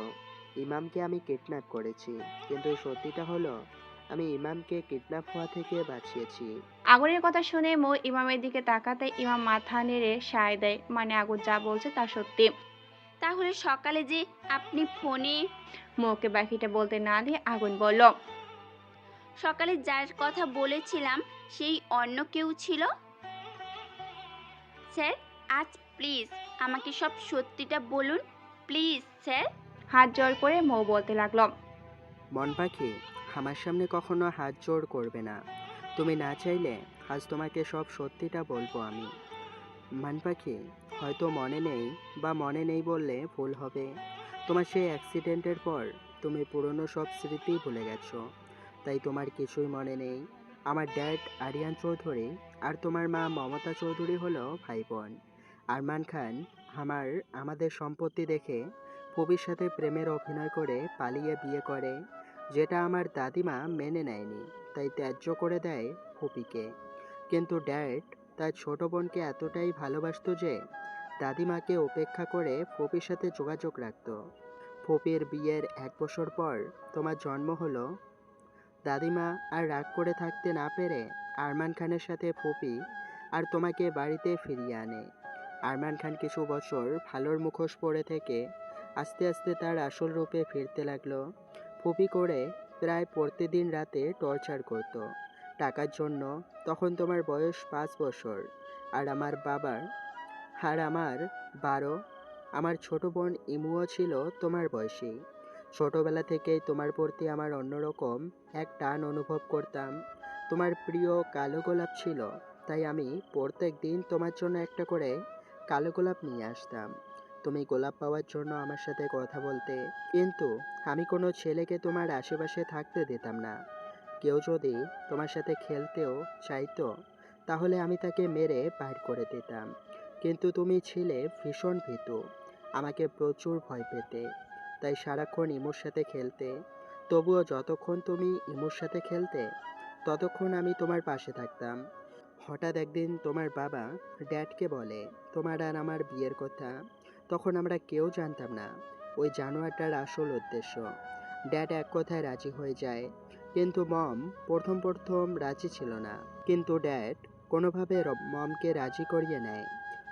ইমামকে আমি কিডন্যাপ করেছি, কিন্তু সত্যিটা হলো আমি ইমামকে কিডন্যাপ হওয়া থেকে বাঁচিয়েছি। আগুনের কথা শুনে মৌ ইমামের দিকে তাকাতে ইমাম মাথা নেড়ে সায় দেয়, মানে আগুন যা বলছে তা সত্যি। তাহলে সকালে যে আপনি ফোনে মৌকে বাকিটা বলতে না দিয়ে আগুন বলল, সকালে যার কথা বলেছিলাম সেই অন্য কেউ ছিল। স্যার, আজ প্লিজ আমাকে সব সত্যিটা বলুন, প্লিজ স্যার। হাত জোর করে মৌ বলতে লাগলো, মন পাখি, আমার সামনে কখনো হাত জোড় করবে না। তুমি না চাইলে আজ তোমাকে সব সত্যিটা বলবো আমি। মন পাখি, হয়তো মনে নেই, বা মনে নেই বললে ভুল হবে। তোমার সেই অ্যাক্সিডেন্টের পর তুমি পুরনো সব স্মৃতি ভুলে গেছো, তাই তোমার কিছুই মনে নেই। আমার ড্যাড আরিয়ান চৌধুরী আর তোমার মা মমতা চৌধুরী হলো ভাই বোন। আরমান খান আমাদের সম্পত্তি দেখে ফুপির সাথে প্রেমের অভিনয় করে পালিয়ে বিয়ে করে, যেটা আমার দাদিমা মেনে নেয়নি, তাই ত্যায্য করে দেয় ফুপিকে। কিন্তু ড্যাড তার ছোট বোনকে এতটাই ভালোবাসতো যে দাদিমাকে উপেক্ষা করে ফুপির সাথে যোগাযোগ রাখত। ফুপির বিয়ের 1 বছর পর তোমার জন্ম হলো। দাদিমা আর রাগ করে থাকতে না পেরে আরমান খানের সাথে ফুপি আর তোমাকে বাড়িতে ফিরিয়ে আনে। আরমান খান কিছু বছর ভালোর মুখোশ পরে থেকে আস্তে আস্তে তার আসল রূপে ফিরতে লাগলো। ফুপি করে প্রায় প্রতিদিন রাতে টর্চার করত টাকার জন্য। তখন তোমার বয়স 5 বছর আর আমার 12। আমার ছোট বোন ইমুও ছিল তোমার বয়সী। ছোটবেলা থেকেই তোমার প্রতি আমার অন্যরকম এক টান অনুভব করতাম। তোমার প্রিয় কালো গোলাপ ছিল, তাই আমি প্রত্যেক দিন তোমার জন্য একটা করে কালো গোলাপ নিয়ে আসতাম। তুমি গোলাপ পাওয়ার জন্য আমার সাথে কথা বলতে, কিন্তু আমি কোনো ছেলেকে তোমার আশেপাশে থাকতে দিতাম না। কেউ যদি তোমার সাথে খেলতেও চাইতো তাহলে আমি তাকে মেরে বাইর করে দিতাম। কিন্তু তুমি ছিলে ভীষণ ভীতু, আমাকে প্রচুর ভয় পেতে, তাই সারাক্ষণ ইমুর সাথে খেলতে। তবুও যতক্ষণ তুমি ইমুর সাথে খেলতে ততক্ষণ আমি তোমার পাশে থাকতাম। হঠাৎ একদিন তোমার বাবা ড্যাডকে বলে তোমার আর আমার বিয়ের কথা। তখন আমরা কেউ জানতাম না ওই জানোয়ারটার আসল উদ্দেশ্য। ড্যাড এক কথায় রাজি হয়ে যায়, কিন্তু মম প্রথম প্রথম রাজি ছিল না। কিন্তু ড্যাড কোনোভাবে মমকে রাজি করিয়ে নেয়।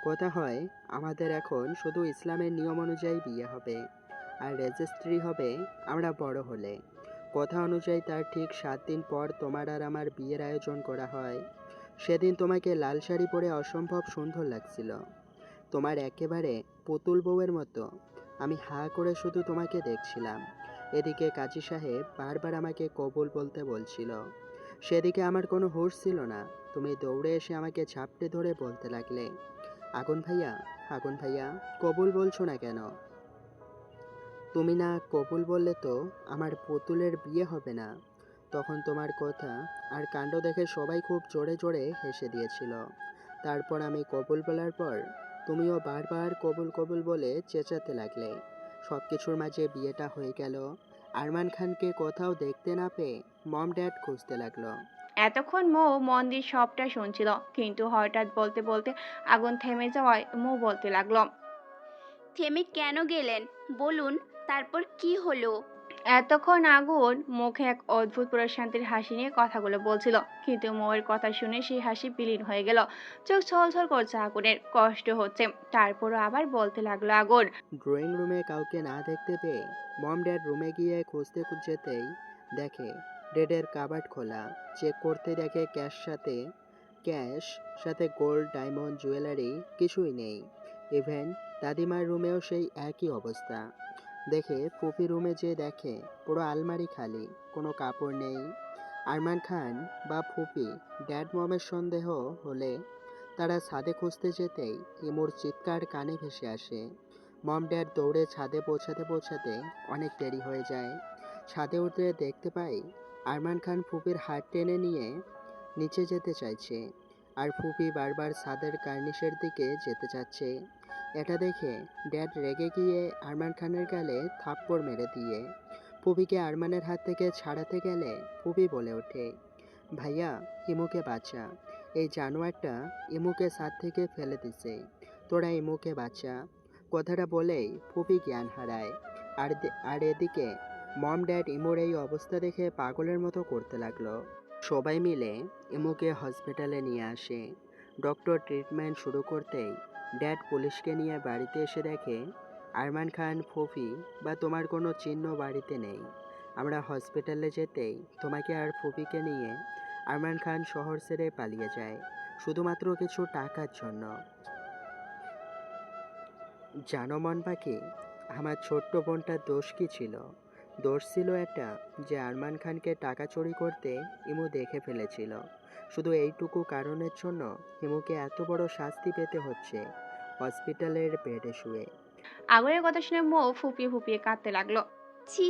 কথা হয় আমাদের এখন শুধু ইসলামের নিয়ম অনুযায়ী বিয়ে হবে, আর রেজিস্ট্রি হবে আমরা বড় হলে। কথা অনুযায়ী তার ঠিক 7 দিন পর তোমার আর আমার বিয়ের আয়োজন করা হয়। সেদিন তোমাকে লাল শাড়ি পরে অসম্ভব সুন্দর লাগছিল, তোমার একেবারে পুতুল বউয়ের মতো। আমি হাঁ করে শুধু তোমাকে দেখছিলাম। এদিকে কাজী সাহেব বারবার আমাকে কবুল বলতে বলছিল। সেদিকে আমার কোনো হুঁশ ছিল না। তুমি দৌড়ে এসে আমাকে ঝাপটে ধরে বলতে লাগলে, আগুন ভাইয়া, আগুন ভাইয়া, কবুল বলছো না কেন? তুমি না কবুল বললে তো আমার পুতুলের বিয়ে হবে না। তখন তোমার কথা আর কাণ্ড দেখে সবাই খুব জোরে জোরে হেসে দিয়েছিল। তারপর আমি কবুল বলার পর তুমিও বারবার কবুল কবুল বলে চেঁচাতে লাগলে। সব কিছুর মাঝে বিয়েটা হয়ে গেল। আরমান খানকে কোথাও দেখতে না পেয়ে মম ড্যাড খুঁজতে লাগলো। এতক্ষণ মৌ মন দিয়ে সবটা শুনছিল, কিন্তু হঠাৎ বলতে বলতে আগুন থেমে যাওয়ায় মৌ বলতে লাগলো, থেমে কেন গেলেন বলুন, তারপর কি হলো? এতক্ষণ আগুন মুখে এক অদ্ভুত প্রশান্তির হাসি নিয়ে কথাগুলো বলছিল, কিন্তু মৌয়ের কথা শুনে সেই হাসি বিলীন হয়ে গেল। চোখ ছলছল করছে আগুনের, কষ্ট হচ্ছে। তারপরও আবার বলতে লাগলো আগুন, ড্রয়িং রুমে কাউকে না দেখতে পেয়ে মম ড্যাড রুমে গিয়ে খুঁজতে যেতেই দেখে ড্যাডের কাবার্ড খোলা। চেক করতে দেখে ক্যাশ সাথে গোল্ড, ডায়মন্ড, জুয়েলারি কিছুই নেই। ইভেন দাদিমার রুমেও সেই একই অবস্থা। দেখে ফুপি রুমে যেয়ে দেখে পুরো আলমারি খালি, কোনো কাপড় নেই। আরমান খান বা ফুপি ড্যাড মমের সন্দেহ হলে তারা ছাদে খুঁজতে যেতেই ইমুর চিৎকার কানে ভেসে আসে। মম ড্যাড দৌড়ে ছাদে পৌঁছাতে অনেক দেরি হয়ে যায়। ছাদে উঠে দেখতে পাই আরমান খান ফুপির হাত টেনে নিয়ে নিচে যেতে চাইছে, আর ফুপি বারবার ছাদের কার্নিশের দিকে যেতে চাচ্ছে। এটা দেখে ড্যাড রেগে গিয়ে আরমান খানের গালে থাপ্পড় মেরে দিয়ে ফুপিকে আরমানের হাত থেকে ছাড়াতে গেলে ফুপি বলে ওঠে, ভাইয়া, ইমুকে বাঁচা, এই জানোয়ারটা ইমুকে ছাদ থেকে ফেলে দিছে, তোরা ইমুকে বাঁচা। কথাটা বলেই ফুপি জ্ঞান হারায়। আর এদিকে মম ড্যাড ইমুর এই অবস্থা দেখে পাগলের মতো করতে লাগলো। সবাই মিলে ইমুকে হসপিটালে নিয়ে আসে। ডক্টর ট্রিটমেন্ট শুরু করতেই ড্যাড পুলিশকে নিয়ে বাড়িতে এসে দেখে আরমান খান, ফুফি বা তোমার কোনো চিহ্ন বাড়িতে নেই। আমরা হসপিটালে যেতেই তোমাকে আর ফুপিকে নিয়ে আরমান খান শহর ছেড়ে পালিয়ে যায়, শুধুমাত্র কিছু টাকার জন্য। জানো মন পাখি, আমার ছোট্ট বোনটার দোষ কি ছিল? দোষ ছিল একটা, যে আরমান খানকে টাকা চুরি করতে ইমু দেখে ফেলেছিল। শুধু এইটুকু কারণের জন্য ইমুকে এত বড় শাস্তি পেতে হচ্ছে হসপিটালের বেডে শুয়ে। আগুনের কথা শুনে মৌ ফুপিয়ে ফুপিয়ে কাঁদতে লাগলো। ছি,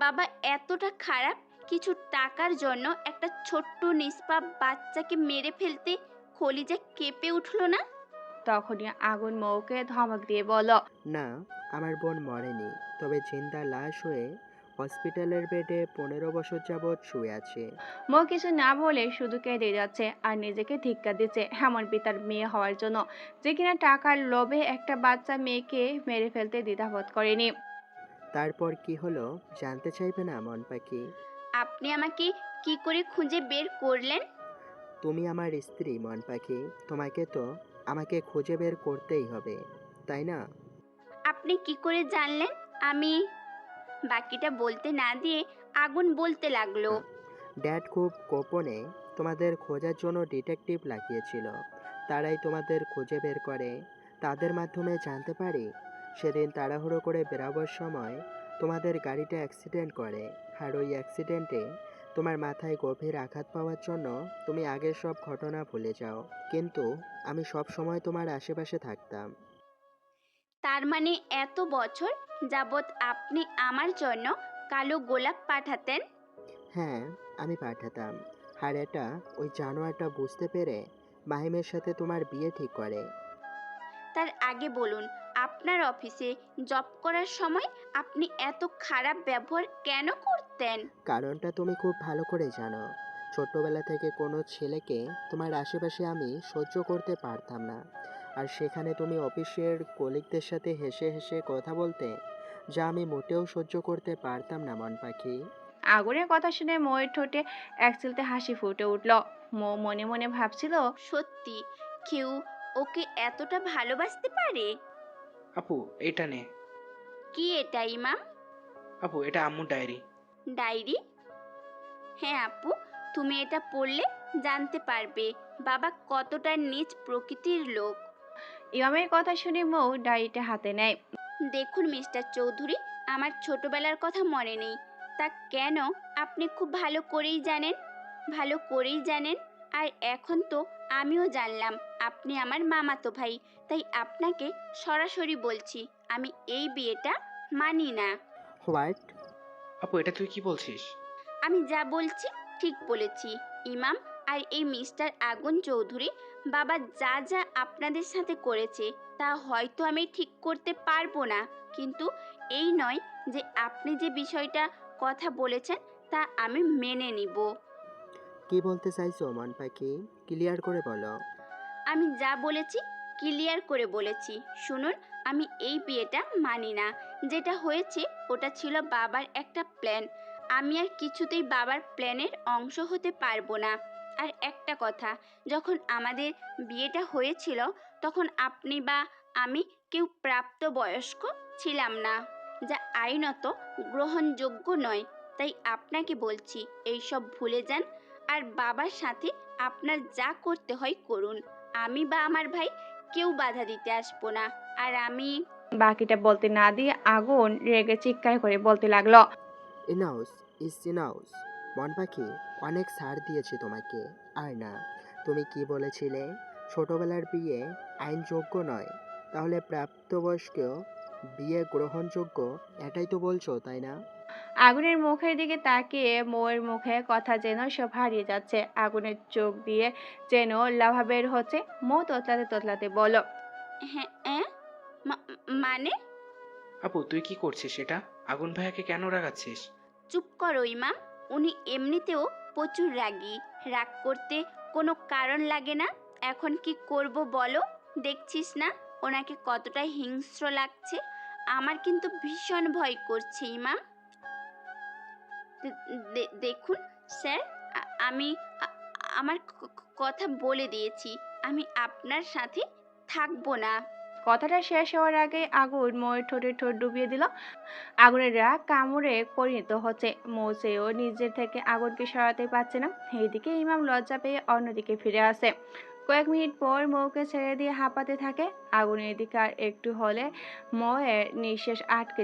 বাবা এতটা খারাপ? কিছু টাকার জন্য একটা ছোট্ট নিষ্পাপ বাচ্চাকে মেরে ফেলতে কলিজা কেঁপে উঠলো না? তখনই আগুন মৌকে ধমক দিয়ে বলল, না, আমার বোন মরেনি, তবে জিন্দা লাশ হয়ে হসপিটালের বেডে 15 বছর যাবৎ শুয়ে আছে। মৌ কিছু না বলে শুধু কেঁদে যাচ্ছে আর নিজেকে ধিক্কা দিচ্ছে এমন পিতার মেয়ে হওয়ার জন্য, যে কিনা টাকার লোভে একটা বাচ্চা মেয়েকে মেরে ফেলতে দ্বিধাবোধ করেনি। তারপর কি হলো জানতে চাইবে না মন পাখি? আপনি আমাকে কি করে খুঁজে বের করলেন? তুমি আমার স্ত্রী মন পাখি, তোমাকে তো আমাকে খুঁজে বের করতেই হবে, তাই না? আপনি কি করে জানলেন? আমি বাকিটা বলতে না দিয়ে আগুন বলতে লাগলো, ড্যাড খুব গোপনে তোমাদের খোঁজার জন্য ডিটেকটিভ লাগিয়েছিল। তারাই তোমাদের খুঁজে বের করে। তাদের মাধ্যমে জানতে পারি সেদিন তাড়াহুড়ো করে বেরাবার সময় তোমাদের গাড়িটা অ্যাক্সিডেন্ট করে, আর ওই অ্যাক্সিডেন্টে তোমার মাথায় গভীর আঘাত পাওয়ার জন্য তুমি আগের সব ঘটনা ভুলে যাও। কিন্তু আমি সব সময় তোমার আশেপাশে থাকতাম। তার মানে এত বছর যাবৎ আপনি আমার জন্য কালো গোলাপ পাঠাতেন? হ্যাঁ, আমি পাঠাতাম। আর এটা ওই জানোয়ারটা বুঝতে পেরে মাহিমের সাথে তোমার বিয়ে ঠিক করে। তার আগে বলুন, আপনার অফিসে জব করার সময় আপনি এত খারাপ ব্যবহার কেন করতেন? কারণটা তুমি খুব ভালো করে জানো। ছোট্টবেলা থেকে কোনো ছেলেকে তোমার আশেপাশে আমি সহ্য করতে পারতাম না। আর সেখানে তুমি অফিসের কলিগদের সাথে হেসে হেসে কথা বলতে, যা আমি মোটেও সহ্য করতে পারতাম না মন পাখি। আগুনের কথা শুনে ময়ের ঠোঁটে এক চিলতে হাসি ফুটে উঠল। মো মনে মনে ভাবছিল, সত্যি কেউ ওকে এতটা ভালোবাসতে পারে? আপু এটা নে। কি এটা ইমাম? আপু এটা আম্মুর ডায়েরি। ডায়েরি? হ্যাঁ আপু, তুমি এটা পড়লে জানতে পারবে বাবা কতটা নীচ প্রকৃতির লোক। ইমামের কথা শুনে মৌ ডায়েরিটা হাতে নেয়। দেখুন মিস্টার চৌধুরী, আমার ছোটবেলার কথা মনে নেই, তা কেন আপনি খুব ভালো করেই জানেন। আর এখন তো আমিও জানলাম আপনি আমার মামাতো ভাই, তাই আপনাকে সরাসরি বলছি আমি এই বিয়েটা মানি না। হোয়াট? আপু এটা তুই কি বলছিস? আমি যা বলছি ঠিক বলেছি ইমাম। আর এই মিস্টার আগুন চৌধুরী বাবা যা যা আপনাদের সাথে করেছে তা হয়তো আমি ঠিক করতে পারবো না, কিন্তু এই নয় যে আপনি যে বিষয়টা কথা বলেছেন তা আমি মেনে নিব। কি বলতে চাইছো মন পাখি? ক্লিয়ার করে বলো। আমি যা বলেছি ক্লিয়ার করে বলেছি, শুনুন। আমি এই বিয়েটা মানি না। যেটা হয়েছে ওটা ছিল বাবার একটা প্ল্যান। আমি আর কিছুতেই বাবার প্ল্যানের অংশ হতে পারবো না। আর একটা কথা, যখন আমাদের বিয়েটা হয়েছিল তখন আপনি বা আমি কেউ প্রাপ্তবয়স্ক ছিলাম না, যা আইনত গ্রহণযোগ্য নয়। তাই আপনাকে বলছি এইসব ভুলে যান আর বাবার সাথে আপনার যা করতে হয় করুন। আমি বা আমার ভাই কেউ বাধা দিতে আসবো না। আর আমি বাকিটা বলতে না দিয়ে আগুন রেগে চিৎকার করে বলতে লাগলো, ইনাউস ইজ ইনাউস। মন পাখি, অনেক ছাড় দিয়েছি তোমাকে। আর না, তুমি কি বলেছিলে? ছোটবেলার বিয়ে আইনযোগ্য নয়, তাহলে প্রাপ্তবয়স্ক বিয়ে গ্রহণযোগ্য, এটাই তো বলছো, তাই না? আগুনের মুখের দিকে তাকিয়ে মৌয়ের মুখে কথা যেন সব হারিয়ে যাচ্ছে। আগুনের চোখ দিয়ে যেন লাভা বের হচ্ছে। মৌ তোতলাতে তোতলাতে বলল, হ্যাঁ মানে? আপু তুই কি করছিস এটা? আগুন ভাইয়াকে কেন রাগাচ্ছিস? চুপ করো ইমাম, উনি এমনিতেও প্রচুর রাগী। রাগ করতে কোনো কারণ লাগে না। এখন কি করব বলো? দেখছিস না ওনাকে কতটা হিংস্র লাগছে। আমার কিন্তু ভীষণ ভয় করছে ইমাম। দেখুন স্যার, আমি আমার কথা বলে দিয়েছি, আমি আপনার সাথে থাকবো না। কথাটা শেষ হওয়ার আগে আগুন মৌয়ের ঠোঁটে ঠোঁট ডুবিয়ে দিল। আগুনের রাগ কামড়ে পরিণত হচ্ছে। মৌসেও নিজের থেকে আগুনকে সরাতে পারছে না। এইদিকে ইমাম লজ্জা পেয়ে অন্যদিকে ফিরে আসে। কয়েক মিনিট পর মৌকে ছেড়ে দিয়ে হাঁপাতে থাকে। আগুনের দিকে আর একটু হলে মৌয়ের নিঃশ্বাস আটকে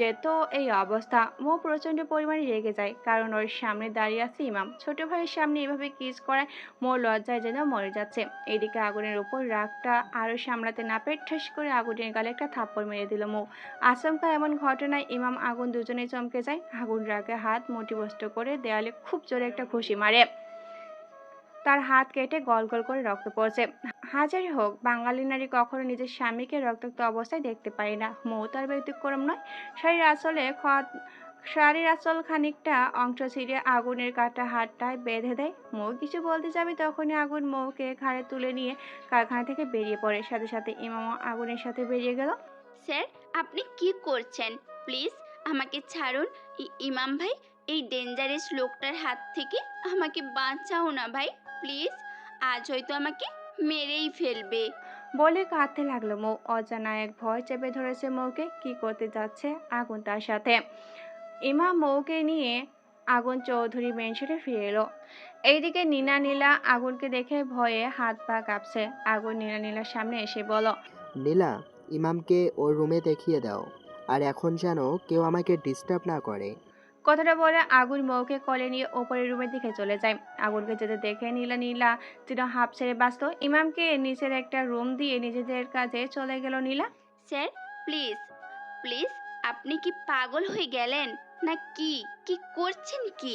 যেত এই অবস্থা। মৌ প্রচন্ড পরিমাণে রেগে যায়, কারণ ওর সামনে দাঁড়িয়ে আছে ইমাম। ছোট ভাইয়ের সামনে এভাবে কিস করায় মৌ লজ্জায় যেন মরে যাচ্ছে। এদিকে আগুনের উপর রাগটা আরো সামলাতে না পেরে ঠাস করে আগুনের গালে একটা থাপ্পড় মেরে দিল মৌ। আচমকা এমন ঘটনায় ইমাম আগুন দুজনেই চমকে যায়। আগুন রাগে হাত মুঠিবদ্ধ করে দেয়ালে খুব জোরে একটা ঘুষি মারে। তার হাত কেটে গল গল করে রক্ত পড়ছে। হাজারই হোক, বাঙালি নারী কখনো নিজের স্বামীকে রক্তাক্ত অবস্থায় দেখতে পারে না। মৌ তার ব্যতিক্রম নয়। শাড়ির আঁচল খানিকটা অংশ ছিঁড়ে আগুনের কাটা হাতটায় বেঁধে দেয়। মৌ কিছু বলতে যাবে তখনই আগুন মৌকে ঘাড়ে তুলে নিয়ে কারখানা থেকে বেরিয়ে পড়ে। সাথে সাথে ইমামও আগুনের সাথে বেরিয়ে গেল। স্যার, আপনি কি করছেন? প্লিজ আমাকে ছাড়ুন। ইমাম ভাই, এই ডেঞ্জারাস লোকটার হাত থেকে আমাকে বাঁচাও না ভাই, প্লিজ। আজ হয়তো আমাকে মেরেই ফেলবে। বলে কাঁদতে লাগলো মৌ। অজানা এক ভয় চেপে ধরেছে মৌকে। কি করতে যাচ্ছে আগুন তার সাথে? ইমাম মৌকে নিয়ে আগুন চৌধুরী মেনশনে ফিরে এলো। এইদিকে নীলা আগুনকে দেখে ভয়ে হাত পা কাঁপছে। আগুন নীলার সামনে এসে বলল, নীলা, ইমামকে ওর রুমে দেখিয়ে দাও, আর এখন যেন কেউ আমাকে ডিস্টার্ব না করে। কথাটা বলে আগুন মৌকে কোলে নিয়ে ওপরের রুমের দিকে চলে যায়। আগুনকে যেতে দেখে নীলা যেন হাঁপ ছেড়ে বাঁচত। ইমামকে নিচের একটা রুম দিয়ে নিজেদের কাজে চলে গেল নীলা। স্যার প্লিজ প্লিজ, আপনি কি পাগল হয়ে গেলেন না কি? কি করছেন কি?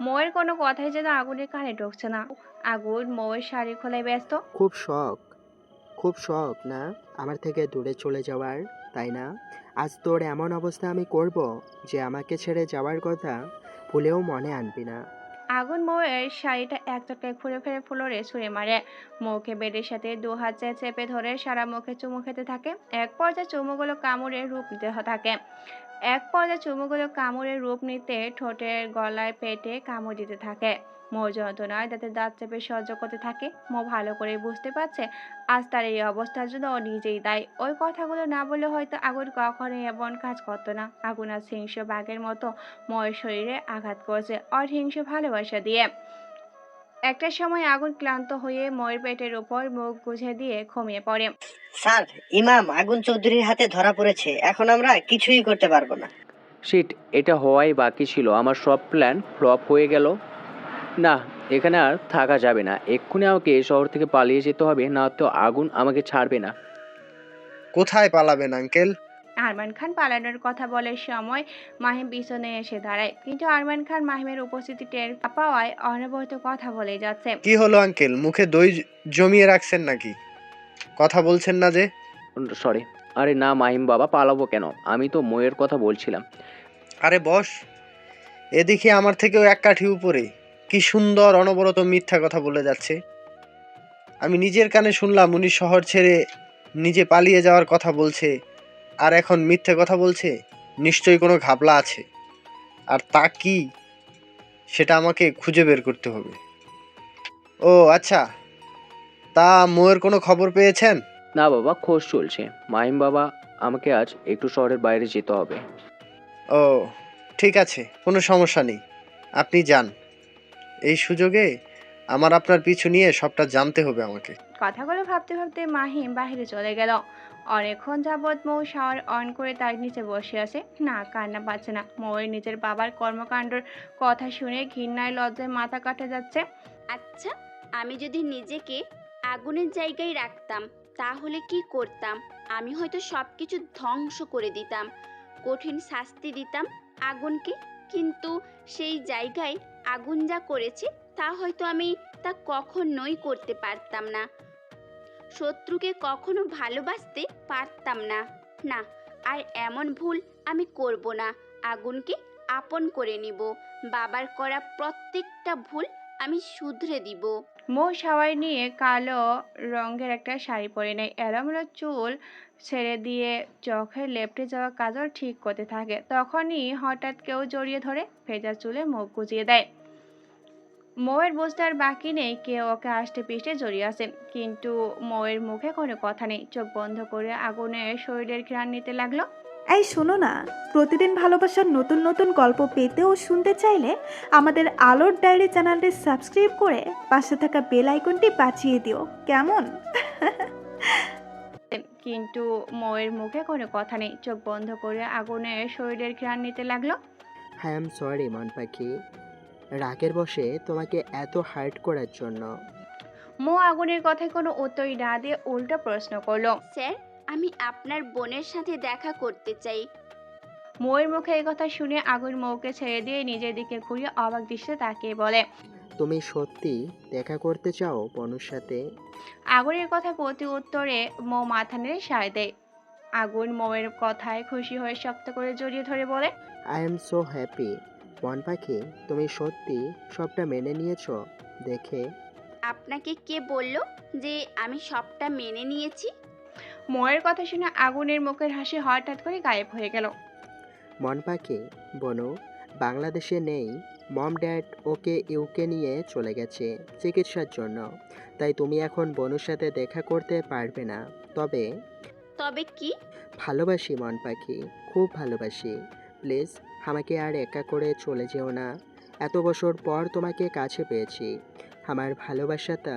মৌয়ের কোনো কথাই যেন আগুনের কানে ঢুকছে না। আগুন মৌয়ের শাড়ি খোলায় ব্যস্ত। খুব শখ না আমার থেকে দূরে চলে যাওয়ার, তাই না? আজ তোর এমন অবস্থা আমি করব যে আমাকে ছেড়ে যাওয়ার কথা ভুলেও মনে আনবি না। আগুন মৌয়ের শাড়িটা এক চটকায় খুলে ফেলে ফ্লোরে ছুঁড়ে মারে। মৌকে বেডের সাথে দু হাত চেপে ধরে সারা মুখে চুমু খেতে থাকে। এক পর্যায়ে চুমুগুলো কামড়ে রূপ নিতে ঠোঁটের গলায় পেটে কামড় দিতে থাকে। মৌ যন্ত্রণায় দাঁতে দাঁত চেপে সহ্য করতে থাকে। মৌ ভালো করে বুঝতে পারছে আজ তার এই অবস্থার জন্য ও নিজেই দায়ী। ওই কথাগুলো না বলে হয়তো আগুন কখনোই এমন কাজ করতো না। আগুন আজ হিংস্র বাঘের মতো মৌয়ের শরীরে আঘাত করছে অহিংস্র ভালোবাসা দিয়ে। একটা সময় আগুন ক্লান্ত হয়ে মৌয়ের পেটের উপর মুখ গুজে দিয়ে ঘুমিয়ে পড়ে। স্যার, ইমাম আগুন চৌধুরীর হাতে ধরা পড়েছে। এখন আমরা কিছুই করতে পারবো না। শিট, এটা হওয়াই বাকি ছিল। আমার সব প্ল্যান ফ্লপ হয়ে গেল। না, এখানে আর থাকা যাবে না। এক্ষুনি আমাকে এই শহর থেকে পালিয়ে যেতে হবে, না তো আগুন আমাকে ছাড়বে না। কোথায় পালাবেন আঙ্কেল? আরমান খান পালানোর কথা বলার সময় মাহিম পিছনে এসে দাঁড়ায়, কিন্তু আরমান খান মাহিমের উপস্থিতি টের পাওয়ায় অনবরত কথা বলে যাচ্ছে। কি হলো আঙ্কেল, মুখে দই জমিয়ে রাখছেন নাকি? কথা বলছেন না যে? সরি। আরে না মাহিম বাবা, পালাবো কেন? আমি তো ময়ের কথা বলছিলাম। আরে বস, এদিকে আমার থেকেও এক কাঠি উপরে। কি সুন্দর অনবরত মিথ্যা কথা বলে যাচ্ছে। আমি নিজের কানে শুনলাম উনি শহর ছেড়ে নিজে পালিয়ে যাওয়ার কথা বলছে, আর এখন মিথ্যে কথা বলছে। নিশ্চয়ই কোনো ঘাপলা আছে, আর তা কি সেটা আমাকে খুঁজে বের করতে হবে। ও আচ্ছা, তা মোয়ের কোনো খবর পেয়েছেন? না বাবা, খোঁজ চলছে। মাহিম বাবা, আমাকে আজ একটু শহরের বাইরে যেতে হবে। ও ঠিক আছে, কোনো সমস্যা নেই, আপনি যান। এই সুযোগে আমার আপনার পিছু নিয়ে সবটা জানতে হবে আমাকে। কথাগুলো ভাবতে ভাবতে মাহিম বাহিরে চলে গেল। অনেকক্ষণ যাবৎ মৌ শাওয়ার অন করে তার নিচে বসে আছে। না, কান্না পাচ্ছে না। মৌয়ের নিজের বাবার কর্মকাণ্ডর কথা শুনে ঘৃণায় লজ্জায় মাথা কাটে যাচ্ছে। আচ্ছা, আমি যদি নিজেকে আগুনের জায়গায় রাখতাম তাহলে কি করতাম? আমি হয়তো সব কিছু ধ্বংস করে দিতাম, কঠিন শাস্তি দিতাম আগুনকে। কিন্তু সেই জায়গায় আগুন যা করেছে তা হয়তো আমি তা কখনোই করতে পারতাম না। শত্রুকে কখনো ভালোবাসতে পারতাম না। না, আর এমন ভুল আমি করব না। আগুনকে আপন করে নিব। বাবার করা প্রত্যেকটা ভুল আমি শুধরে দিব। মৌ শাওয়ার নিয়ে কালো রঙের একটা শাড়ি পরে নেয়। এলোমেলো চুল ছেড়ে দিয়ে চোখের লেপটে যাওয়া কাজল ঠিক করতে থাকে। তখনই হঠাৎ কেউ জড়িয়ে ধরে ভেজা চুলে মুখ গুজিয়ে দেয়। মৌয়ের বুঝতে আর বাকি নেই কেউ ওকে আষ্টে পিষ্টে জড়িয়ে আছে, কিন্তু মৌয়ের মুখে কোনো কথা নেই। চোখ বন্ধ করে আগুনের শরীরের ঘ্রাণ নিতে লাগলো। এই শোনো না, প্রতিদিন ভালোবাসার নতুন নতুন গল্প পেতে ও শুনতে চাইলে আমাদের আলোর ডায়েরি চ্যানেলটি সাবস্ক্রাইব করে পাশে থাকা বেল আইকনটি বাজিয়ে দিও, কেমন? কিন্তু মৌয়ের মুখে কোনো কথা নেই। চোখ বন্ধ করে আগুনের শরীরের ঘ্রাণ নিতে লাগলো। আই এম সরি মন পাখি, রাগের বশে তোমাকে এত হার্ট করার জন্য। মৌ আগুনের কথায় কোনো উত্তরই না দিয়ে উল্টো প্রশ্ন করলো। স্যার, আমি আপনার বোনের সাথে দেখা করতে চাই। মৌয়ের মুখে এই কথা শুনে আগুন মৌকে ছেড়ে দিয়ে নিজের দিকে ঘুরিয়ে অবাক দৃষ্টিতে তাকিয়ে বলে, তুমি সত্যি দেখা করতে চাও বনুর সাথে? আগুনের কথা প্রতি উত্তরে মৌ মাথা নেড়ে সায় দেয়। আগুন মৌয়ের কথায় খুশি হয়ে শক্ত করে জড়িয়ে ধরে বলে, আই এম সো হ্যাপি মন পাখি, তুমি সত্যি সবটা মেনে নিয়েছো দেখে। আপনাকে কে বলল যে আমি সবটা মেনে নিয়েছি? মৌয়ের কথা শুনে আগুনের মুখের হাসি হঠাৎ করে গায়েব হয়ে গেল। মন পাখি, বনু বাংলাদেশে নেই। মম ড্যাড ওকে ইউকে নিয়ে চলে গেছে চিকিৎসার জন্য, তাই তুমি এখন বনুর সাথে দেখা করতে পারবে না। তবে তবে কি? ভালোবাসি মন পাখি, খুব ভালোবাসি। প্লিজ আমাকে আর একা করে চলে যেও না। এত বছর পর তোমাকে কাছে পেয়েছি, আমার ভালোবাসাটা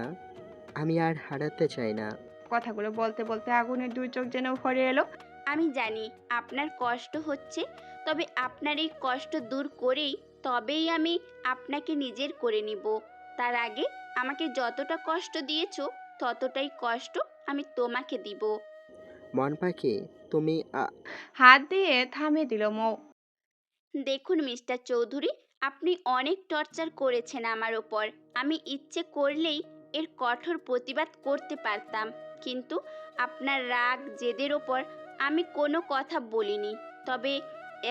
আমি আর হারাতে চাই না। কথাগুলো বলতে বলতে আগুনের দুই চোখ যেন ভরে এলো। আমি জানি আপনার কষ্ট হচ্ছে, তবে আপনার এই কষ্ট দূর করেই তবেই আমি আপনাকে নিজের করে নিব। তার আগে আমাকে যতটা কষ্ট দিয়েছো ততটাই কষ্ট আমি তোমাকে দিব। মন পাখি, তুমি হাত দিয়ে থামিয়ে দিল মৌ। দেখুন মিস্টার চৌধুরী, আপনি অনেক টর্চার করেছেন আমার ওপর। আমি ইচ্ছে করলেই এর কঠোর প্রতিবাদ করতে পারতাম, কিন্তু আপনার রাগ জেদের ওপর আমি কোনো কথা বলিনি। তবে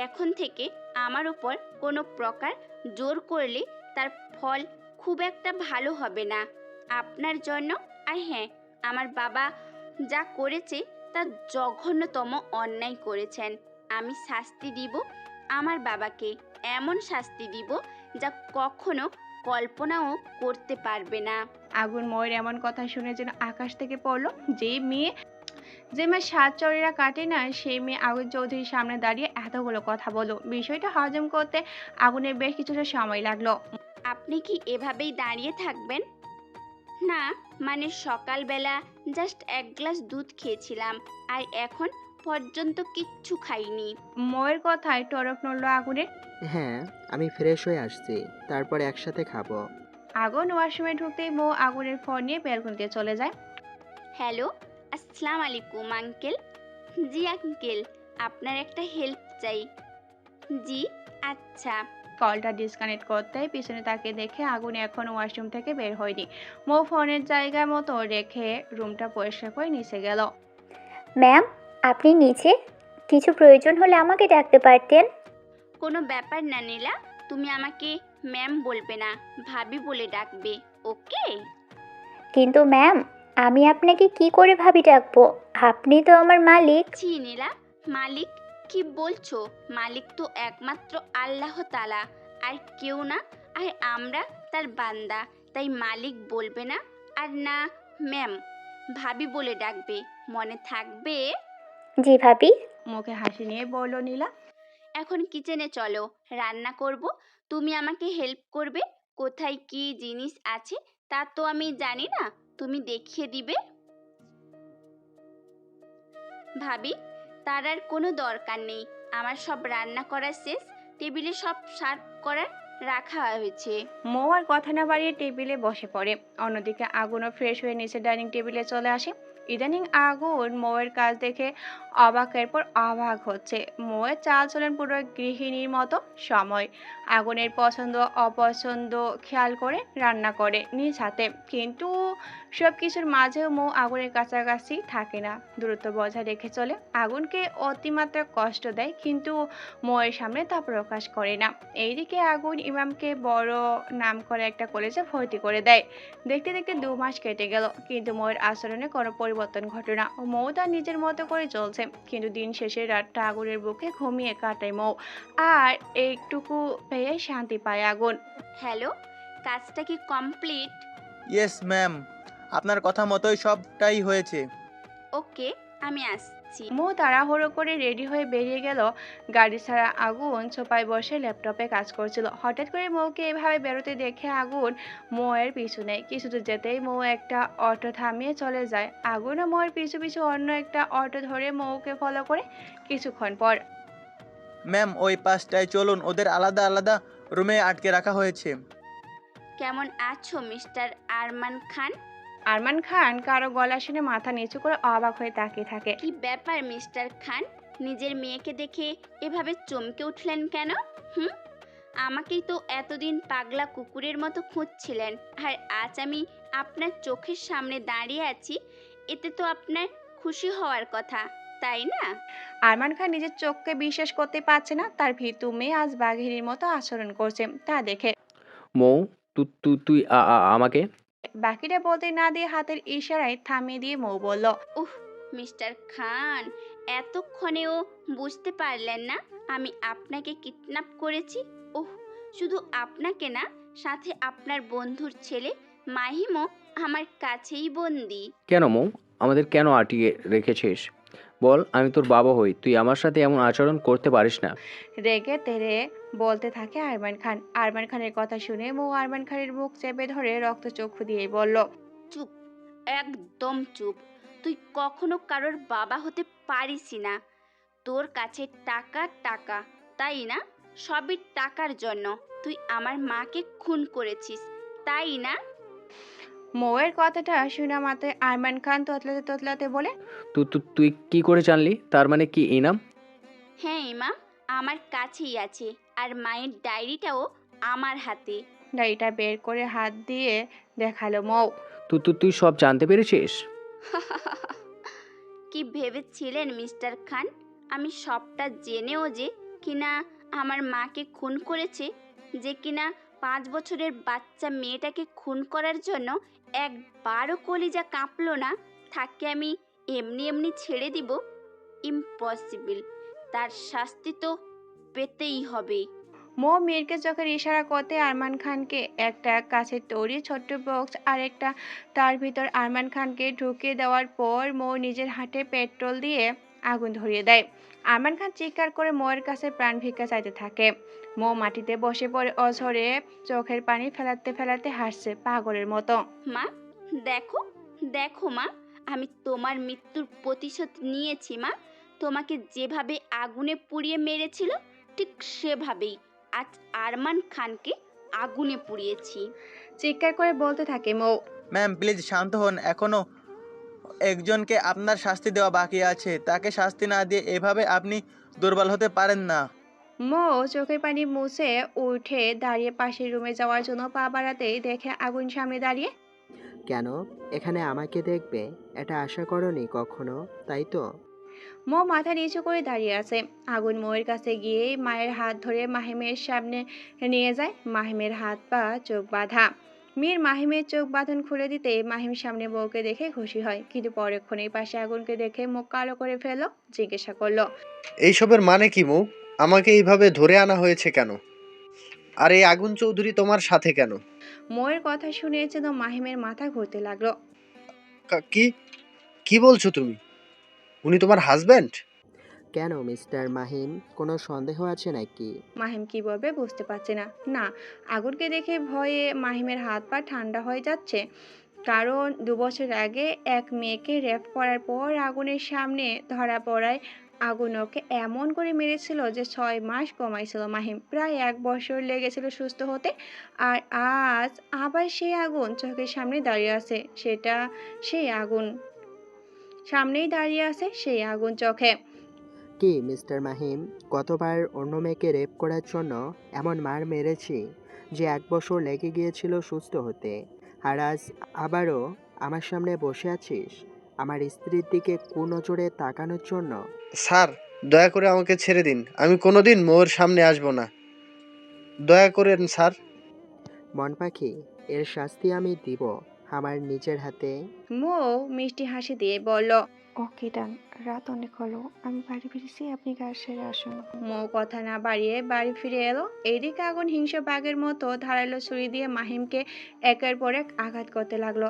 এখন থেকে আমার ওপর কোনো প্রকার জোর করলে তার ফল খুব একটা ভালো হবে না আপনার জন্য। আর হ্যাঁ, আমার বাবা যা করেছে তা জঘন্যতম অন্যায় করেছেন। আমি শাস্তি দিব আমার বাবাকে, এমন শাস্তি দিব যা কখনো কল্পনাও করতে পারবে না। আগুন ময়ের এমন কথা শুনে যেন আকাশ থেকে পড়লো। যে মেয়ে সাত চড়েরা কাটে না, সেই মেয়ে আগুন চৌধুরীর সামনে দাঁড়িয়ে এতগুলো কথা বলো। বিষয়টা হজম করতে আগুনের বেশ কিছুটা সময় লাগলো। আপনি কি এভাবেই দাঁড়িয়ে থাকবেন? না, মানে সকালবেলা জাস্ট এক গ্লাস দুধ খেয়েছিলাম, আর এখন পর্যন্ত কিচ্ছু খাইনি। ময়ের কথায় টরক নড়ল আগুনের। হ্যাঁ, আমি ফ্রেশ হয়ে আসছি, তারপর একসাথে খাবো। আগুন ওয়াশরুমে ঢুকতেই মৌ আগুনের ফোন নিয়ে বেলকনিতে চলে যায়। হ্যালো, আসসালামু আলাইকুম আঙ্কেল। জি আঙ্কেল, আপনার একটা হেল্প চাই। জি, আচ্ছা। কলটা ডিসকানেক্ট করতেই পিছনে তাকে দেখে আগুন এখন ওয়াশরুম থেকে বের হয়নি। মৌ ফোনের জায়গা মতো রেখে রুমটা পরিষ্কার করে নিচে গেল। ম্যাম, আপনি নিচে? কিছু প্রয়োজন হলে আমাকে ডাকতে পারতেন। কোনো ব্যাপার না নীলা, তুমি আমাকে ম্যাম বলবে না, ভাবি বলে ডাকবে, ওকে? কিন্তু ম্যাম, আমি আপনাকে কি করে ভাবি ডাকবো? আপনি তো আমার মালিক। ছি নীলা, মালিক কি বলছো? মালিক তো একমাত্র আল্লাহ তাআলা, আর কেউ না। আর আমরা তার বান্দা, তাই মালিক বলবে না, আর না ম্যাম, ভাবি বলে ডাকবে, মনে থাকবে? জি ভাবি। মুখে হাসি নিয়ে বলল নীলা। এখন কিচেনে চলো, রান্না করব, তুমি আমাকে হেল্প করবে। কোথায় কি জিনিস আছে তা তো আমি জানি না, তুমি দেখিয়ে দিবে। ভাবি, তার আর কোনো দরকার নেই, আমার সব রান্না করা শেষ, টেবিলে সব সার্ভ করার রাখা হয়েছে। মৌ আর কথা না বাড়িয়ে টেবিলে বসে পড়ে। অন্যদিকে আগুনও ফ্রেশ হয়ে নিচে ডাইনিং টেবিলে চলে আসে। ইদানিং আগুন মৌয়ের কাজ দেখে অবাকের পর অবাক হচ্ছে। মৌয়ের চাল চলেন পুরো গৃহিণীর মতো। সময় আগুনের পছন্দ অপছন্দ খেয়াল করে রান্না করে নিজ হাতে, কিন্তু সব কিছুর মাঝেও মৌ আগুনের কাছাকাছি থাকে না, দূরত্ব বজায় রেখে চলে। আগুনকে অতিমাত্রা কষ্ট দেয়, কিন্তু মৌয়ের সামনে তা প্রকাশ করে না। এইদিকে আগুন ইমামকে বড় নাম করে একটা কলেজে ভর্তি করে দেয়। দেখতে দেখতে 2 মাস কেটে গেল, কিন্তু মৌয়ের আচরণে কোনো পরিবর্তন ঘটে না। মৌ তার নিজের মতো করে চলছে, কিন্তু দিন শেষে রাতটা আগুনের বুকে ঘুমিয়ে কাটায় মৌ, আর এইটুকু পেয়ে শান্তি পায় আগুন। হ্যালো, কাজটা কি কমপ্লিট? ইয়েস ম্যাম, আপনার কথা মতোই সবটাই হয়েছে। ওকে, আমি আসছি। মৌ তাড়াহুড়ো করে রেডি হয়ে বেরিয়ে গেল। গাড়ি ছাড়া আগুন সোফায় বসে ল্যাপটপে কাজ করছিল। হঠাৎ করে মৌকে এভাবে বেরোতে দেখে আগুন মৌয়ের পিছু নেয়। কিছু দূর যেতেই মৌ একটা অটো থামিয়ে চলে যায়। আগুনও মৌয়ের পিছু পিছু অন্য একটা অটো ধরে মৌকে ফলো করে। কিছুক্ষণ পর ম্যাম, ওই পাশটায় চলুন, ওদের আলাদা আলাদা রুমে আটকে রাখা হয়েছে। কেমন আছো মিস্টার আরমান খান? আরমান খান কারো গলা শুনে মাথা নিচু করে অবাক হয়ে তাকিয়ে থাকে। কি ব্যাপার মিস্টার খান, নিজের মেয়েকে দেখে এভাবে চমকে উঠলেন কেন? আমাকেই তো এতদিন পাগলা কুকুরের মতো খুঁজছিলেন, আর আজ আমি আপনার চোখের সামনে দাঁড়িয়ে আছি, এতে তো আপনার খুশি হওয়ার কথা, তাই না? আরমান খান নিজের চোখকে বিশ্বাস করতে পারছে না। তার ভীতু মেয়ে আজ বাঘিনীর মতো আচরণ করছে তা দেখে। মৌ, তুই আমাকে। বাকিটা বলতে না দিয়ে হাতের ইশারায় থামিয়ে দিয়ে মৌ বলল, উহ, মিস্টার খান, এতক্ষণেও বুঝতে পারলেন না আমি আপনাকে কিডন্যাপ করেছি? ওহ, শুধু আপনাকে না, সাথে আপনার বন্ধুর ছেলে মাহিমও আমার কাছেই বন্দি। কেন মৌ, আমাদের কেন আটকে রেখেছিস? বল, আমি তোর বাবা হই, তুই আমার সাথে এমন আচরণ করতে পারিস না। রেগে তেরে বলতে থাকে আরমান খান। আরমান খানের কথা শুনে মৌ আরমান খানের মুখ চেপে ধরে রক্তচক্ষু দিয়ে বলল, চুপ, একদম চুপ। তুই কখনো কারোর বাবা হতে পারিসই না। তোর কাছে টাকা টাকা, তাই না? সবই টাকার জন্য তুই আমার মাকে খুন করেছিস, তাই না? মৌয়ের কথাটা শোনা মাত্রই আরমান খান তোতলাতে তোতলাতে বলে, তুই কি করে জানলি? তার মানে কি ইনাম? হ্যাঁ ইমাম, আমার কাছেই আছে, আর মায়ের ডায়েরিটাও আমার হাতে। ডায়েরিটা বের করে হাত দিয়ে দেখালো মৌ। তুই সব জানতে পেরেছিস? কি ভেবেছিলেন মিস্টার খান আমি সবটা জেনেও যে কিনা আমার মাকে খুন করেছে, যে কিনা 5 বছরের বাচ্চা মেয়েটাকে খুন করার জন্য একবারও কলিজা কাঁপলো না, তাকে আমি এমনি এমনি ছেড়ে দিব? ইম্পসিবল। তার শাস্তি তো পেতেই হবে। মৌ মীরকে চোখের ইশারা করতে আরমান খানকে একটা কাছের তৈরি ছোট্ট বক্স আর একটা তার ভিতর আরমান খানকে ঢুকিয়ে দেওয়ার পর মৌ নিজের হাতে পেট্রোল দিয়ে আগুন ধরিয়ে দেয়। আরমান খান চিৎকার করে মৌয়ের কাছে প্রাণ ভিক্ষা চাইতে থাকে। মৌ মাটিতে বসে পড়ে অঝরে চোখের পানি ফেলাতে ফেলাতে হাসছে পাগলের মতো। মা দেখো দেখো মা, আমি তোমার মৃত্যুর প্রতিশোধ নিয়েছি মা। তোমাকে যেভাবে আগুনে পুড়িয়ে মেরেছিল ঠিক সেভাবেই আজ আরমান খানকে আগুনে পুড়িয়েছি। চিৎকার করে বলতে থাকে মৌ। ম্যাম প্লিজ শান্ত হন, এখনও একজনকে আপনার শাস্তি দেওয়া বাকি আছে। তাকে শাস্তি না দিয়ে এভাবে আপনি দুর্বল হতে পারেন না। মৌ চোখের পানি মুছে উঠে দাঁড়িয়ে পাশের রুমে যাওয়ার জন্য পা বাড়াতেই দেখে আগুন সামনে দাঁড়িয়ে। কেন এখানে আমাকে দেখবে? এটা আশা করনি কখনো, তাই তো? মৌ মাথা নিচু করে দাঁড়িয়ে আছে। আগুন মৌয়ের কাছে গিয়ে মায়ের হাত ধরে মাহিমের সামনে নিয়ে যায়। মাহিমের হাত পা চোখ বাঁধা। মীর মাহিমের চোখ বাঁধন খুলে দিতে মাহিম সামনে বউকে দেখে খুশি হয়, কিন্তু পরক্ষণেই পাশে আগুনকে দেখে মুখ কালো করে ফেললো। জিজ্ঞাসা করলো, এইসবের মানে কি মৌ? আমাকে এইভাবে ধরে আনা হয়েছে কেন? আর এই আগুন চৌধুরী তোমার সাথে কেন? মৌয়ের কথা শুনে যেন মাহিমের মাথা ঘুরতে লাগলো। কি কি বলছো তুমি? উনি তোমার হাজবেন্ড? কেন মিস্টার মাহিম, কোনো সন্দেহ আছে নাকি? মাহিম কি বলবে বুঝতে পারছে না। না, আগুনকে দেখে ভয়ে মাহিমের হাত পা ঠান্ডা হয়ে যাচ্ছে। কারণ 2 বছর আগে এক মেয়েকে রেপ করার পর আগুনের সামনে ধরা পড়ায় আগুন ওকে এমন করে মেরেছিল যে 6 মাস কমাইছিল মাহিম। প্রায় 1 বছর লেগেছিল সুস্থ হতে। আর আজ আবার সেই আগুন চোখের সামনে দাঁড়িয়ে আছে। সেই আগুন সামনেই দাঁড়িয়ে আছে, সেই আগুন চোখে। কি মিস্টার মাহিম, কতবার অন্য মেয়েকে রেপ করার জন্য এমন মার মেরেছি যে 1 বছর লেগে গিয়েছিল সুস্থ হতে, আর আজ আবারও আমার সামনে বসে আছিস আমার স্ত্রীর দিকে কুনজরে তাকানোর জন্য? স্যার, দয়া করে আমাকে ছেড়ে দিন। আমি কোনোদিন মৌয়ের সামনে আসবো না। দয়া করেন স্যার। মন পাখি, এর শাস্তি আমি দিব আমার নিজের হাতে। মৌ মিষ্টি হাসি দিয়ে বলল, ওকে ডান, রাত অনেক হলো, আমি বাড়ি ফিরেছি, আপনি কাজ সেরে আসুন। মৌ কথা না বাড়িয়ে বাড়ি ফিরে এলো। এইদিকে আগুন হিংস্র বাঘের মতো ধারালো ছুরি দিয়ে মাহিমকে একের পর এক আঘাত করতে লাগলো।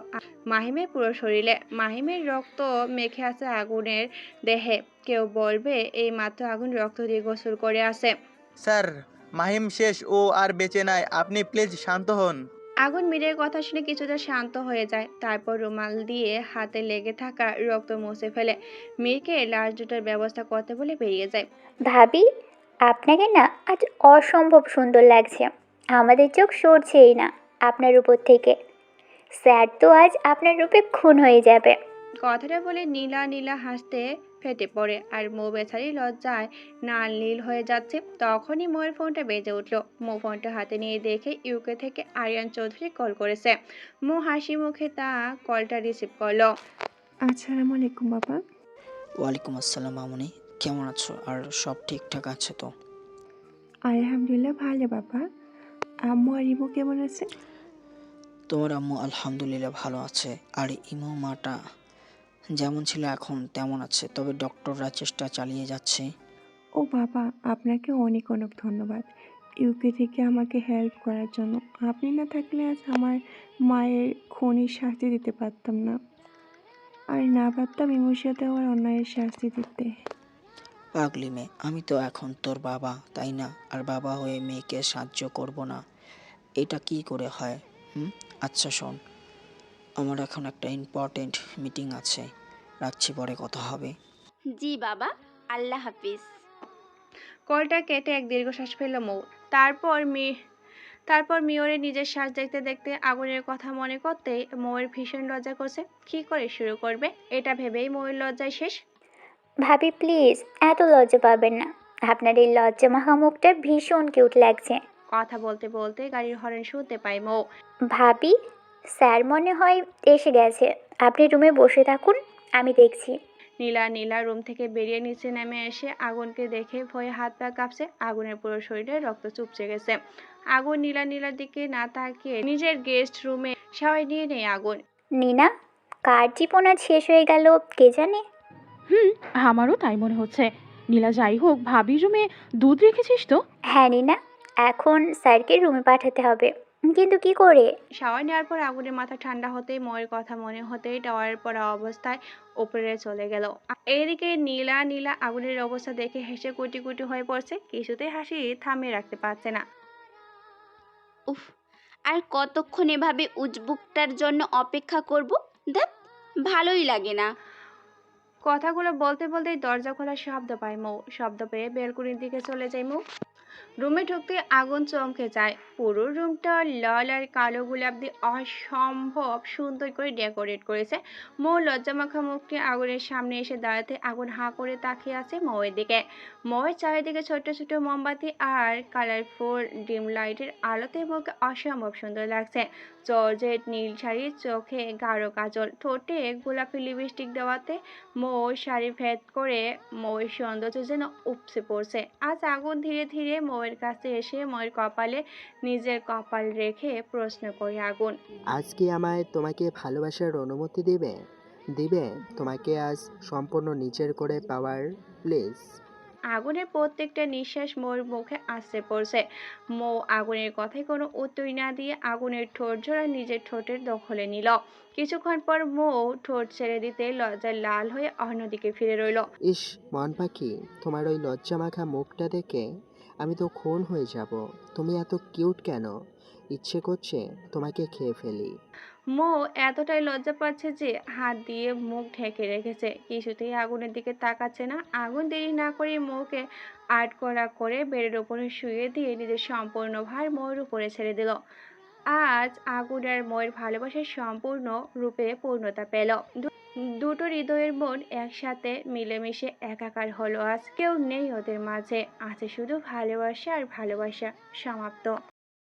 মাহিমের পুরো শরীরে মাহিমের রক্ত মেখে আছে আগুনের দেহে। কেউ বলবে এই মাত্র আগুন রক্ত দিয়ে গোসল করে আছে। স্যার, মাহিম শেষ, ও আর বেঁচে নাই। আপনি প্লিজ শান্ত হন। আগুন মীরের কথা শুনে কিছুটা শান্ত হয়ে যায়। তারপর রুমাল দিয়ে হাতে লেগে থাকা রক্ত মুছে ফেলে মীরকে লাশ দুটার ব্যবস্থা করতে বলে বেরিয়ে যায়। ভাবি, আপনাকে না আজ অসম্ভব সুন্দর লাগছে। আমাদের চোখ সরছেই না আপনার উপর থেকে। স্যার তো আজ আপনার রূপে খুন হয়ে যাবে। কথাটা বলে নীলা নীলা হাসতে ফেটে পড়ে আর মৌ বেচারি লজ্জায় নাল নীল হয়ে যাচ্ছে। তখনই মৌয়ের ফোনটা বেজে উঠলো। মৌ ফোনটা হাতে নিয়ে দেখে ইউকে থেকে আরিয়ান চৌধুরী কল করেছে। মৌ হাসি মুখে তা কলটা রিসিভ করলো। আসসালামু আলাইকুম বাবা। ওয়ালাইকুম আসসালাম মামুনি, কেমন আছো? আর সব ঠিকঠাক আছে তো? আলহামদুলিল্লাহ ভালো বাবা। আম্মু আর ইমু কেমন আছে? তোমার আম্মু আলহামদুলিল্লাহ ভালো আছে, আর ইমু মাটা যেমন ছিল এখন তেমন আছে, তবে ডক্টররা চেষ্টা চালিয়ে যাচ্ছে। ও বাবা, আপনাকে অনেক অনেক ধন্যবাদ ইউকে থেকে আমাকে হেল্প করার জন্য। আপনি না থাকলে আজ আমার মায়ের খুনির শাস্তি দিতে পারতাম না, আর না পারতাম ইমুর সাথে আমার অন্যায়ের শাস্তি দিতে। পাগলি মেয়ে, আমি তো এখন তোর বাবা, তাই না? আর বাবা হয়ে মেয়েকে সাহায্য করব না, এটা কি করে হয়? আচ্ছা শোন, আমার এখন একটা ইম্পর্টেন্ট মিটিং আছে, রাখছি, পরে কথা হবে। জি বাবা, আল্লাহ হাফিজ। কলটা কেটে এক দীর্ঘশ্বাস ফেলল মৌ। তারপর মিওরের নিজের শ্বাস দেখতে দেখতে আগুনের কথা মনে করতে মৌয়ের ভীষণ লজ্জা করছে। কি করে শুরু করবে এটা ভেবেই মৌয়ের লজ্জায় শেষ। ভাবি প্লিজ এত লজ্জা পাবেন না। আপনার এই লজ্জা মাখা মুখটা ভীষণ কিউট লাগছে। কথা বলতে বলতে গাড়ির হর্ন শুনতে পায় মৌ। ভাবি, স্যার মনে হয় এসে গেছে। আপনি রুমে বসে থাকুন, আমি দেখছি। নীলা রুম থেকে বেরিয়ে নিচে নেমে এসে আগুনকে দেখে ভয়ে হাত পা কাঁপছে। আগুনের পুরো শরীরে রক্ত চুপসে গেছে। আগুন নীলার দিকে না তাকিয়ে নিজের গেস্ট রুমে সবাই নিয়ে নেয় আগুন। নিনা, কার জীবন আজ শেষ হয়ে গেল কে জানে। আমারও তাই মনে হচ্ছে। নীলা, যাই হোক, ভাবির রুমে দুধ রেখেছিস তো? হ্যাঁ নিনা, এখন স্যারকে রুমে পাঠাতে হবে, কিন্তু কি করে? শাওয়ার নেওয়ার পর আগুনের মাথা ঠান্ডা হতেই ময়ের কথা মনে হতেই টাওয়ারের পড়া অবস্থায় উপরে চলে গেল। এইদিকে নীলা আগুনের অবস্থা দেখে হেসে কুটি কুটি হয়ে পড়ছে। কিছুতেই হাসি থামিয়ে রাখতে পারছে না। উফ, আর কতক্ষণ এভাবে উজবুকটার জন্য অপেক্ষা করব? ধ্যাৎ, ভালোই লাগে না। কথাগুলো বলতে বলতেই দরজা খোলার শব্দ পায় মৌ। শব্দ পেয়ে বেলকুনির দিকে চলে যায় মৌ। রুমে ঢুকতে আগুন চমকে যায়। পুরো রুমটা লাল আর কালো গোলাপ দিয়ে অসম্ভব সুন্দর করে ডেকোরেট করেছে। মৌ লজ্জামাখা মুখটি আগুনের সামনে এসে দাঁড়াতে আগুন হাঁ করে তাকিয়ে আছে মৌয়ের দিকে। মৌয়ের চারিদিকে ছোট ছোট মোমবাতি আর কালারফুল ডিম লাইটের আলোতে মুখে অসম্ভব সুন্দর লাগছে। জর্জেট নীল শাড়ি, চোখে গাঢ় কাজল, ঠোঁটে গোলাপি লিপস্টিক দেওয়াতে মৌর শাড়ি ভেদ করে মৌয়ের সৌন্দর্য যেন উপসে পড়ছে। আজ আগুন ধীরে ধীরে মৌয়ের কাছে এসে মৌয়ের কপালে নিজের কপাল রেখে প্রশ্ন করে আগুন। আজ কি আমায় তোমাকে ভালোবাসার অনুমতি দিবে? দিবে তোমাকে আজ সম্পূর্ণ নিজের করে পাওয়ার, প্লিজ? আগুনের প্রত্যেকটা নিঃশ্বাস মৌর মুখে আছড়ে পড়ছে। মৌ আগুনের কথায় কোনো উত্তর না দিয়ে আগুনের ঠোঁট জোড়া নিজের ঠোঁটের দখলে নিল। কিছুক্ষণ পর মৌ ঠোঁট ছেড়ে দিতে লজ্জায় লাল হয়ে অন্যদিকে ফিরে রইল। ইস, মন পাখি, তোমার ওই লজ্জামাখা মুখটা দেখে আমি তো খুন হয়ে যাব। তুমি এত কিউট কেন? ইচ্ছে করছে তোমাকে খেয়ে ফেলি। মৌ এতটাই লজ্জা পাচ্ছে যে হাত দিয়ে মুখ ঢেকে রেখেছে। কিছুতেই আগুনের দিকে তাকাচ্ছে না। আগুন দেরি না করে মৌকে আটকড়া করে বেডের উপরে শুয়ে দিয়ে নিজের সম্পূর্ণ ভার মৌর উপরে ছেড়ে দিল। আজ আগুন আর মৌয়ের ভালোবাসার সম্পূর্ণ রূপে পূর্ণতা পেল। দুটো হৃদয়ের মন একসাথে মিলেমিশে একাকার হলো। আজ কেউ নেই ওদের মাঝে, আছে শুধু ভালোবাসা আর ভালোবাসা। সমাপ্ত।